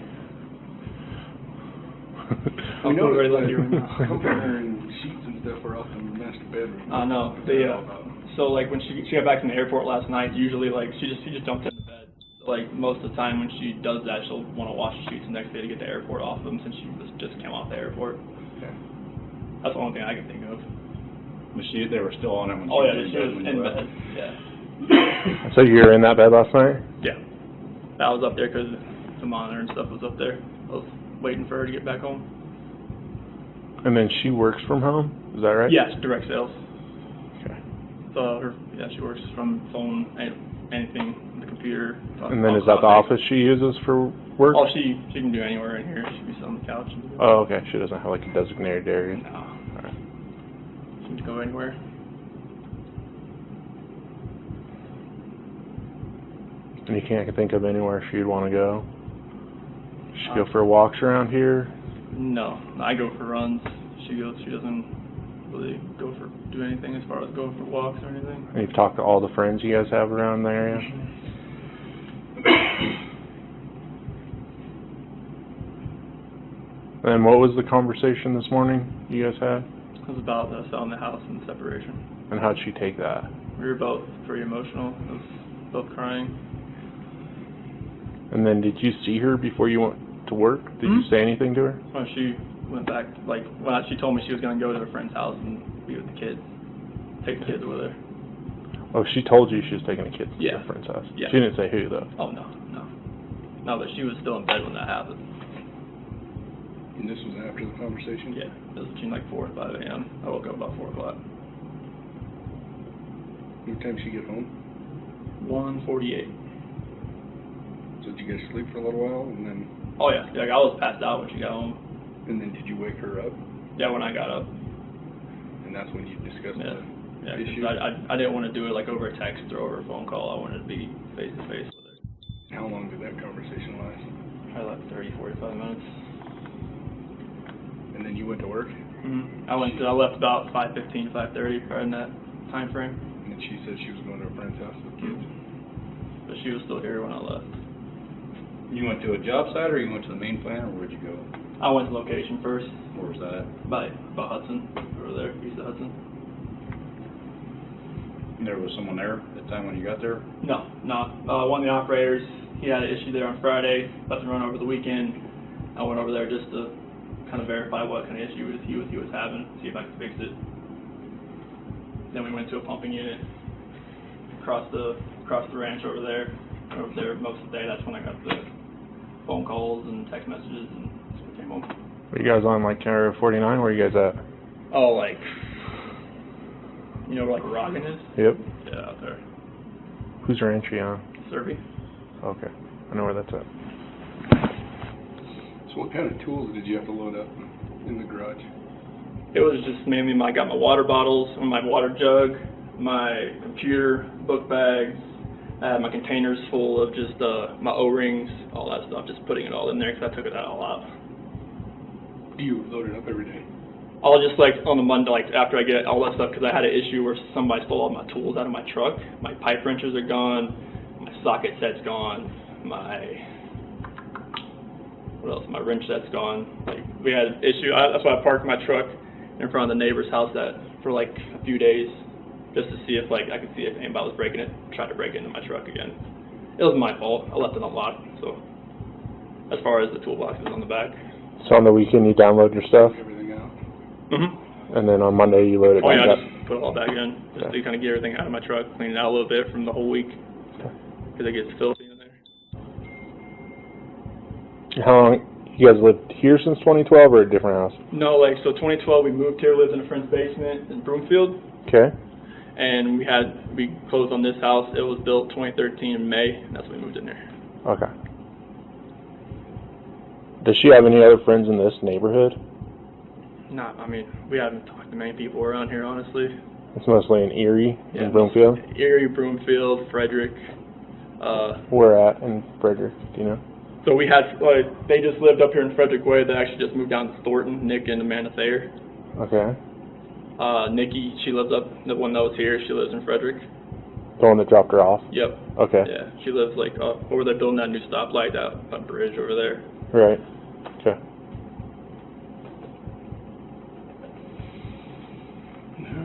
I'll put it right left here. Comforter and sheets and stuff are up in the master bedroom. I know. So like when she got back from the airport last night, usually like she just jumped into bed. Like most of the time when she does that, she'll want to wash the sheets the next day to get the airport off them since she just came off the airport. Okay. That's the only thing I can think of. But they were still on it when she was in bed. Yeah. So you were in that bed last night? Yeah. I was up there because the monitor and stuff was up there. I was waiting for her to get back home. And then she works from home? Is that right? Yes, direct sales. Okay. So she works from phone, anything, the computer. And then is that the office she uses for work? Oh, she can do anywhere in here. She can sit on the couch. Oh, okay. She doesn't have like a designated area? No. All right. She can go anywhere. And you can't think of anywhere she'd want to go? She'd go for walks around here? No, I go for runs. She doesn't really do anything as far as going for walks or anything. And you've talked to all the friends you guys have around the area? And what was the conversation this morning you guys had? It was about selling the house and separation. And how'd she take that? We were both pretty emotional. I was both crying. And then did you see her before you went to work? Did you say anything to her? Well, she went back, like, when she told me she was going to go to her friend's house and be with the kids. Take the kids with her. Oh, she told you she was taking the kids to her friend's house? Yeah. She didn't say who, though? Oh, no. No, but she was still in bed when that happened. And this was after the conversation? Yeah, it was between like 4 and 5 a.m. I woke up about 4 o'clock. What time did she get home? 1:48. So did you guys sleep for a little while and then? Oh yeah, like I was passed out when she got home. And then did you wake her up? Yeah, when I got up. And that's when you discussed the issue? I didn't want to do it like over a text or over a phone call. I wanted to be face to face with her. How long did that conversation last? Probably like 30-45 minutes. And then you went to work? Mm-hmm. I left about 5:15, 5:30, right in that time frame. And she said she was going to her friend's house with kids. But she was still here when I left. You went to a job site or you went to the main plant or where'd you go? I went to location first. Where was that? By Hudson, over there, east of Hudson. And there was someone there at the time when you got there? No. One of the operators, he had an issue there on Friday, about to run over the weekend. I went over there just to kind of verify what kind of issue he was having, see if I could fix it. Then we went to a pumping unit across the ranch over there. Over there most of the day. That's when I got the phone calls and text messages and came home. Were you guys on like Area 49? Where are you guys at? Oh, like, you know where like Roggen is? Yep. Yeah, out there. Whose ranch are you on? Survey. Okay. I know where that's at. So what kind of tools did you have to load up in the garage? It was just mainly I got my water bottles, my water jug, my computer, book bags. I had my containers full of just my O-rings, all that stuff, just putting it all in there because I took it all out. Do you load it up every day? I'll just like on the Monday, like after I get all that stuff, because I had an issue where somebody stole all my tools out of my truck. My pipe wrenches are gone, my socket set's gone, my wrench set's gone. Like we had an issue. That's why I parked my truck in front of the neighbor's house for like a few days, just to see if I could see if anybody was breaking it, tried to break into my truck again. It was my fault. I left it unlocked. So as far as the toolboxes on the back. So on the weekend you download your stuff? Everything out. Mhm. And then on Monday you load it back up? Just put it all back in, just to kind of get everything out of my truck, clean it out a little bit from the whole week, because it gets filthy in there. How long? You guys lived here since 2012 or a different house? No, so 2012 we moved here, lived in a friend's basement in Broomfield. Okay. And we closed on this house. It was built 2013 in May, and that's when we moved in there. Okay. Does she have any other friends in this neighborhood? We haven't talked to many people around here, honestly. It's mostly in Erie and Broomfield? Erie, Broomfield, Frederick. Where at in Frederick, do you know? So we had, they just lived up here in Frederick Way. They actually just moved down to Thornton, Nick and Amanda Thayer. Okay. Nikki, she lives up, the one that was here, she lives in Frederick. The one that dropped her off? Yep. Okay. Yeah, she lives over there building that new stoplight, that bridge over there. Right. Okay.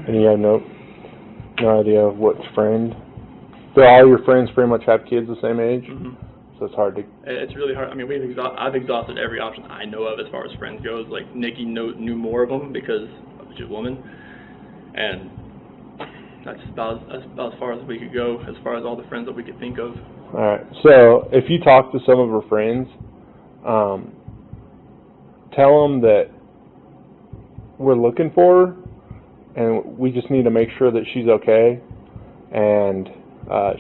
And you have no idea of which friend? Do all your friends pretty much have kids the same age? Mm-hmm. So it's hard to... It's really hard. I mean, I've exhausted every option I know of as far as friends goes. Like, Nikki knew more of them because she's a woman. And that's about as far as we could go, as far as all the friends that we could think of. All right. So if you talk to some of her friends, tell them that we're looking for her, and we just need to make sure that she's okay, and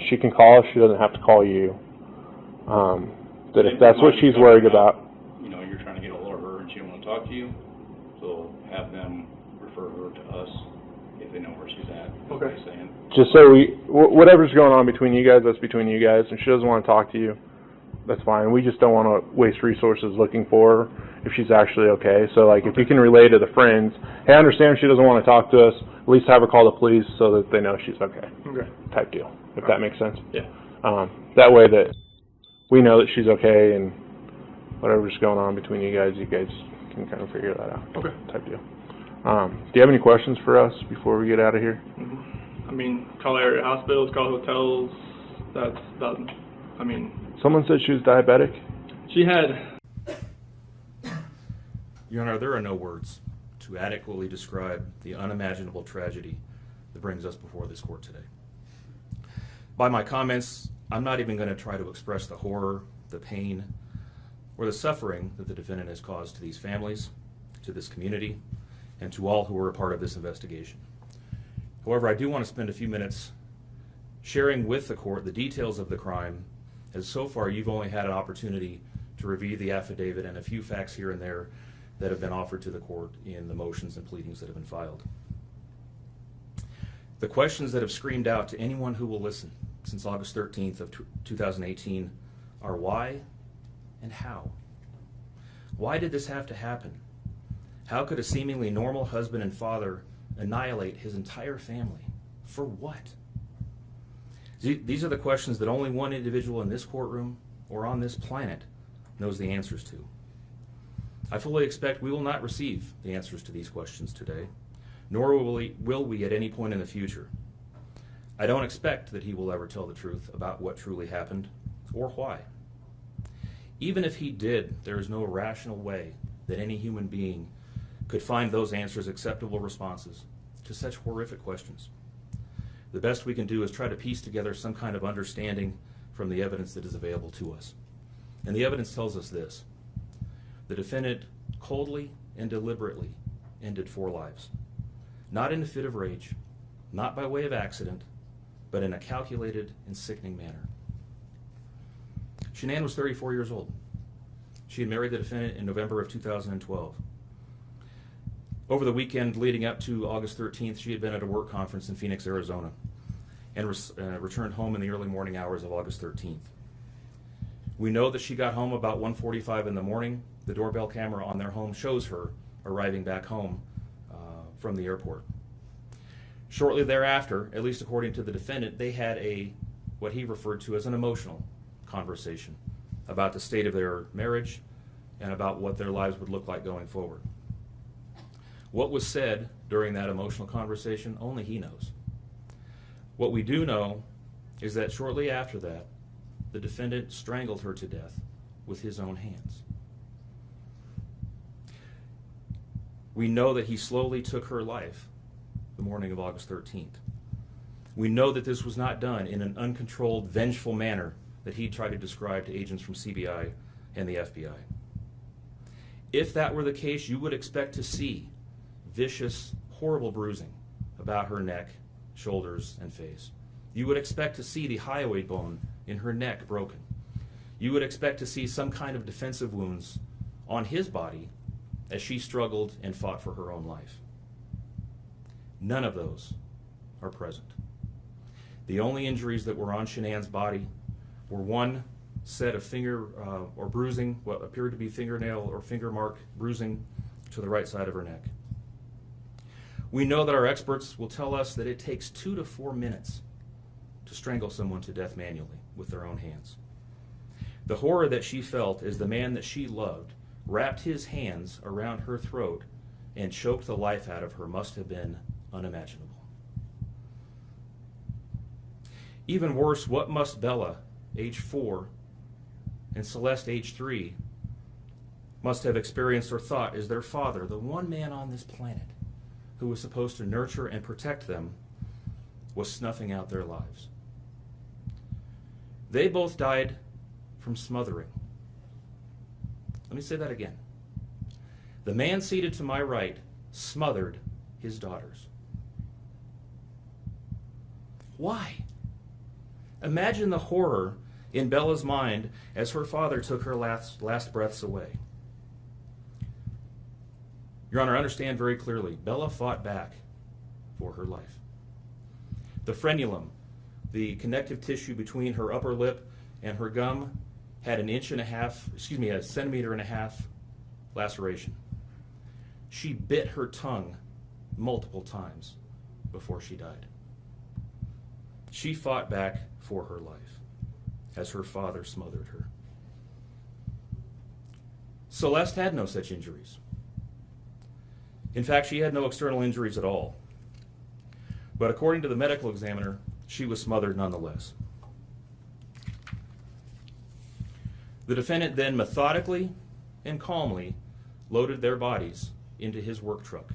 she can call us. She doesn't have to call you. That if that's what she's worried about. You know, you're trying to get a hold of her and she won't talk to you, so have them refer her to us if they know where she's at. Okay. Saying. Just so whatever's going on between you guys, that's between you guys. If she doesn't want to talk to you, that's fine. We just don't want to waste resources looking for her if she's actually okay. So, like, if you can relay to the friends, hey, I understand she doesn't want to talk to us, at least have her call the police so that they know she's okay. Okay. Type deal, if that makes sense. Yeah. That way that we know that she's okay, and whatever's going on between you guys can kind of figure that out. Okay. Type deal. Do you have any questions for us before we get out of here? I mean, call area hospitals, call hotels. Someone said she was diabetic. She had. Your Honor, there are no words to adequately describe the unimaginable tragedy that brings us before this court today. By my comments, I'm not even going to try to express the horror, the pain, or the suffering that the defendant has caused to these families, to this community, and to all who are a part of this investigation. However, I do want to spend a few minutes sharing with the court the details of the crime, as so far you've only had an opportunity to review the affidavit and a few facts here and there that have been offered to the court in the motions and pleadings that have been filed. The questions that have screamed out to anyone who will listen since August 13th of 2018 are why and how. Why did this have to happen? How could a seemingly normal husband and father annihilate his entire family? For what? These are the questions that only one individual in this courtroom or on this planet knows the answers to. I fully expect we will not receive the answers to these questions today, nor will we at any point in the future. I don't expect that he will ever tell the truth about what truly happened or why. Even if he did, there is no rational way that any human being could find those answers acceptable responses to such horrific questions. The best we can do is try to piece together some kind of understanding from the evidence that is available to us. And the evidence tells us this: the defendant coldly and deliberately ended 4 lives, not in a fit of rage, not by way of accident, but in a calculated and sickening manner. Shanann was 34 years old. She had married the defendant in November of 2012. Over the weekend leading up to August 13th, she had been at a work conference in Phoenix, Arizona, and returned home in the early morning hours of August 13th. We know that she got home about 1:45 in the morning. The doorbell camera on their home shows her arriving back home from the airport. Shortly thereafter, at least according to the defendant, they had what he referred to as an emotional conversation about the state of their marriage and about what their lives would look like going forward. What was said during that emotional conversation, only he knows. What we do know is that shortly after that, the defendant strangled her to death with his own hands. We know that he slowly took her life the morning of August 13th. We know that this was not done in an uncontrolled, vengeful manner that he tried to describe to agents from CBI and the FBI. If that were the case, you would expect to see vicious, horrible bruising about her neck, shoulders, and face. You would expect to see the hyoid bone in her neck broken. You would expect to see some kind of defensive wounds on his body as she struggled and fought for her own life. None of those are present. The only injuries that were on Shanann's body were one set of finger or bruising, what appeared to be fingernail or finger mark bruising to the right side of her neck. We know that our experts will tell us that it takes 2 to 4 minutes to strangle someone to death manually with their own hands. The horror that she felt as the man that she loved wrapped his hands around her throat and choked the life out of her must have been unimaginable. Even worse, what must Bella, age 4, and Celeste, age 3, must have experienced or thought as their father, the one man on this planet who was supposed to nurture and protect them, was snuffing out their lives. They both died from smothering. Let me say that again. The man seated to my right smothered his daughters. Why? Imagine the horror in Bella's mind as her father took her last breaths away. Your Honor, understand very clearly, Bella fought back for her life. The frenulum, the connective tissue between her upper lip and her gum, had a centimeter and a half laceration. She bit her tongue multiple times before she died. She fought back for her life as her father smothered her. Celeste had no such injuries. In fact, she had no external injuries at all. But according to the medical examiner, she was smothered nonetheless. The defendant then methodically and calmly loaded their bodies into his work truck,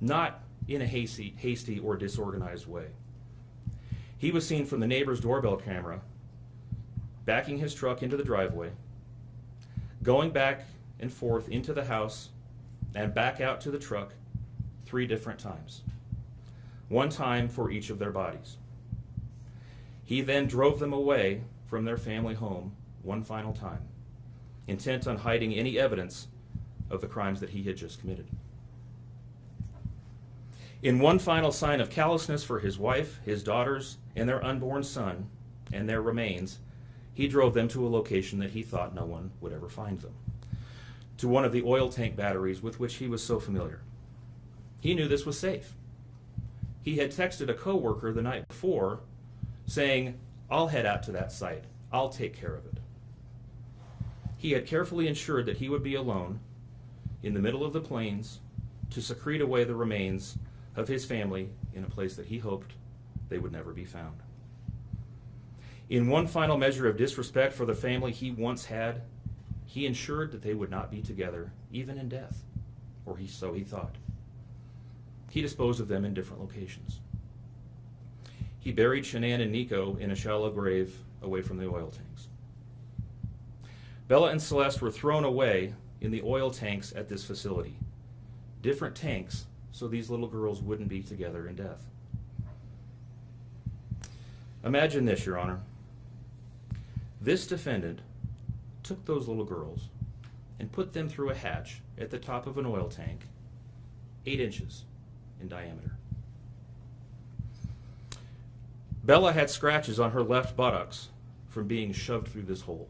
not in a hasty or disorganized way. He was seen from the neighbor's doorbell camera backing his truck into the driveway, going back and forth into the house and back out to the truck 3 different times, 1 time for each of their bodies. He then drove them away from their family home 1 final time, intent on hiding any evidence of the crimes that he had just committed. In 1 final sign of callousness for his wife, his daughters, and their unborn son, and their remains, he drove them to a location that he thought no one would ever find them, to one of the oil tank batteries with which he was so familiar. He knew this was safe. He had texted a coworker the night before saying, "I'll head out to that site. I'll take care of it." He had carefully ensured that he would be alone in the middle of the plains to secrete away the remains of his family in a place that he hoped they would never be found. In 1 final measure of disrespect for the family he once had, he ensured that they would not be together, even in death, or so he thought. He disposed of them in different locations. He buried Shanann and Nico in a shallow grave away from the oil tanks. Bella and Celeste were thrown away in the oil tanks at this facility. Different tanks, so these little girls wouldn't be together in death. Imagine this, Your Honor. This defendant took those little girls and put them through a hatch at the top of an oil tank, 8 inches in diameter. Bella had scratches on her left buttocks from being shoved through this hole.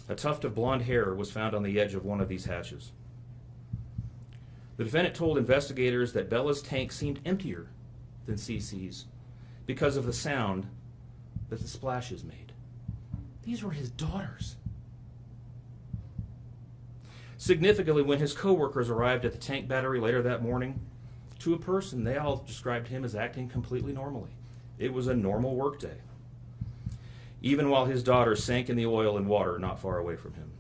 A tuft of blonde hair was found on the edge of one of these hatches. The defendant told investigators that Bella's tank seemed emptier than CC's because of the sound that the splashes made. These were his daughters. Significantly, when his coworkers arrived at the tank battery later that morning, to a person, they all described him as acting completely normally. It was a normal workday, even while his daughters sank in the oil and water not far away from him.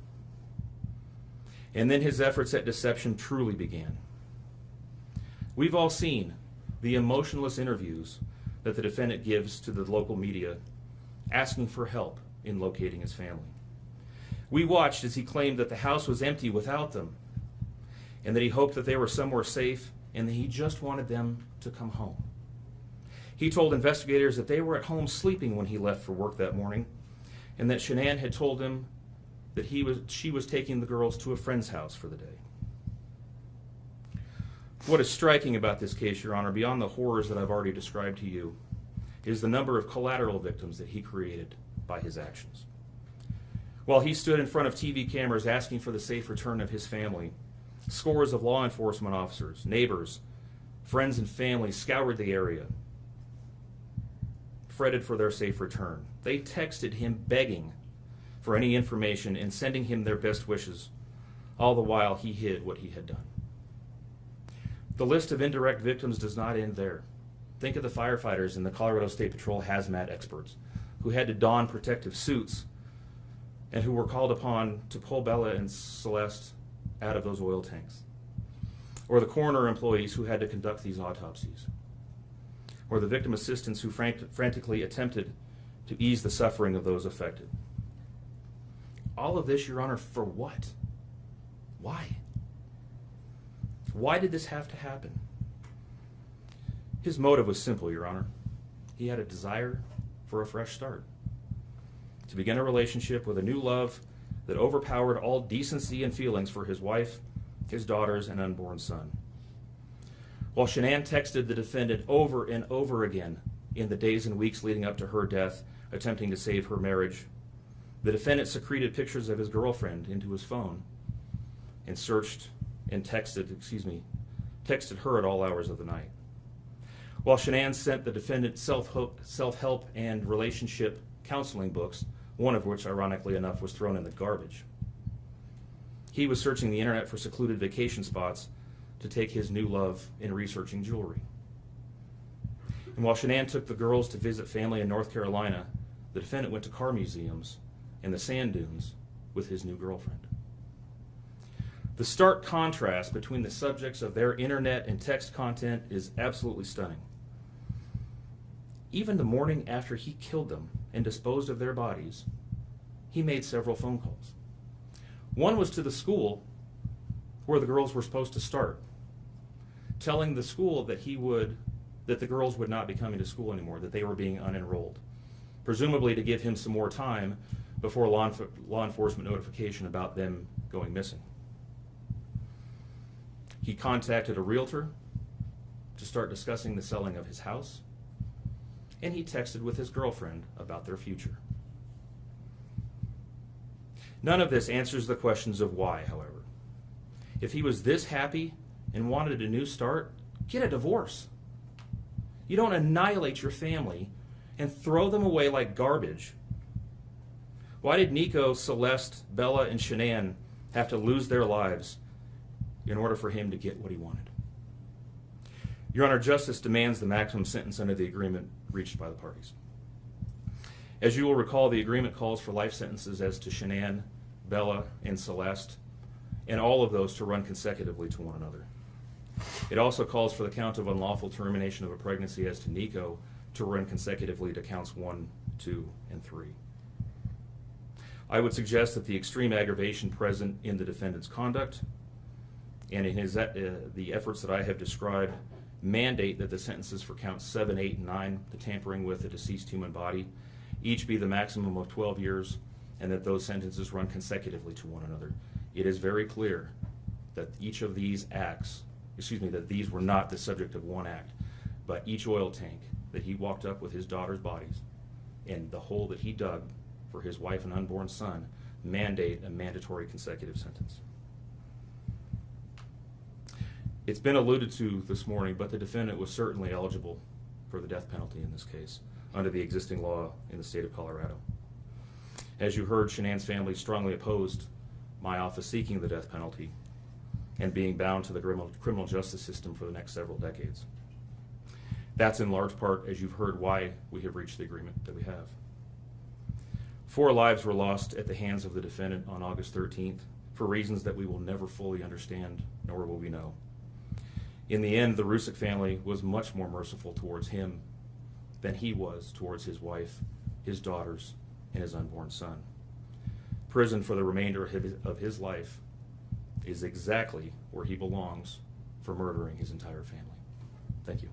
And then his efforts at deception truly began. We've all seen the emotionless interviews that the defendant gives to the local media, asking for help in locating his family. We watched as he claimed that the house was empty without them, and that he hoped that they were somewhere safe, and that he just wanted them to come home. He told investigators that they were at home sleeping when he left for work that morning, and that Shanann had told him that she was taking the girls to a friend's house for the day. What is striking about this case, Your Honor, beyond the horrors that I've already described to you, is the number of collateral victims that he created by his actions. While he stood in front of TV cameras asking for the safe return of his family, scores of law enforcement officers, neighbors, friends, and family scoured the area, fretted for their safe return. They texted him begging for any information and sending him their best wishes, all the while he hid what he had done. The list of indirect victims does not end there. Think of the firefighters and the Colorado State Patrol hazmat experts who had to don protective suits and who were called upon to pull Bella and Celeste out of those oil tanks. Or the coroner employees who had to conduct these autopsies. Or the victim assistants who frantically attempted to ease the suffering of those affected. All of this, Your Honor, for what? Why? Why did this have to happen? His motive was simple, Your Honor. He had a desire for a fresh start, to begin a relationship with a new love that overpowered all decency and feelings for his wife, his daughters, and unborn son. While Shanann texted the defendant over and over again in the days and weeks leading up to her death, attempting to save her marriage, the defendant secreted pictures of his girlfriend into his phone and texted her at all hours of the night. While Shanann sent the defendant self-help and relationship counseling books, one of which, ironically enough, was thrown in the garbage. He was searching the internet for secluded vacation spots to take his new love in researching jewelry. And while Shanann took the girls to visit family in North Carolina, the defendant went to car museums and the sand dunes with his new girlfriend. The stark contrast between the subjects of their internet and text content is absolutely stunning. Even the morning after he killed them and disposed of their bodies, he made several phone calls. One was to the school where the girls were supposed to start, telling the school that the girls would not be coming to school anymore, that they were being unenrolled, presumably to give him some more time before law enforcement notification about them going missing. He contacted a realtor to start discussing the selling of his house, and he texted with his girlfriend about their future. None of this answers the questions of why, however. If he was this happy and wanted a new start, get a divorce. You don't annihilate your family and throw them away like garbage. Why did Nico, Celeste, Bella, and Shanann have to lose their lives in order for him to get what he wanted? Your Honor, justice demands the maximum sentence under the agreement reached by the parties. As you will recall, the agreement calls for life sentences as to Shanann, Bella, and Celeste, and all of those to run consecutively to one another. It also calls for the count of unlawful termination of a pregnancy as to Nico to run consecutively to counts 1, 2, and 3. I would suggest that the extreme aggravation present in the defendant's conduct and in the efforts that I have described mandate that the sentences for counts 7, 8, and 9, the tampering with a deceased human body, each be the maximum of 12 years, and that those sentences run consecutively to one another. It is very clear that each of these acts, that these were not the subject of one act, but each oil tank that he walked up with his daughter's bodies and the hole that he dug for his wife and unborn son mandate a mandatory consecutive sentence. It's been alluded to this morning, but the defendant was certainly eligible for the death penalty in this case under the existing law in the state of Colorado. As you heard, Shanann's family strongly opposed my office seeking the death penalty and being bound to the criminal justice system for the next several decades. That's in large part, as you've heard, why we have reached the agreement that we have. 4 lives were lost at the hands of the defendant on August 13th for reasons that we will never fully understand, nor will we know. In the end, the Rusick family was much more merciful towards him than he was towards his wife, his daughters, and his unborn son. Prison for the remainder of his life is exactly where he belongs for murdering his entire family. Thank you.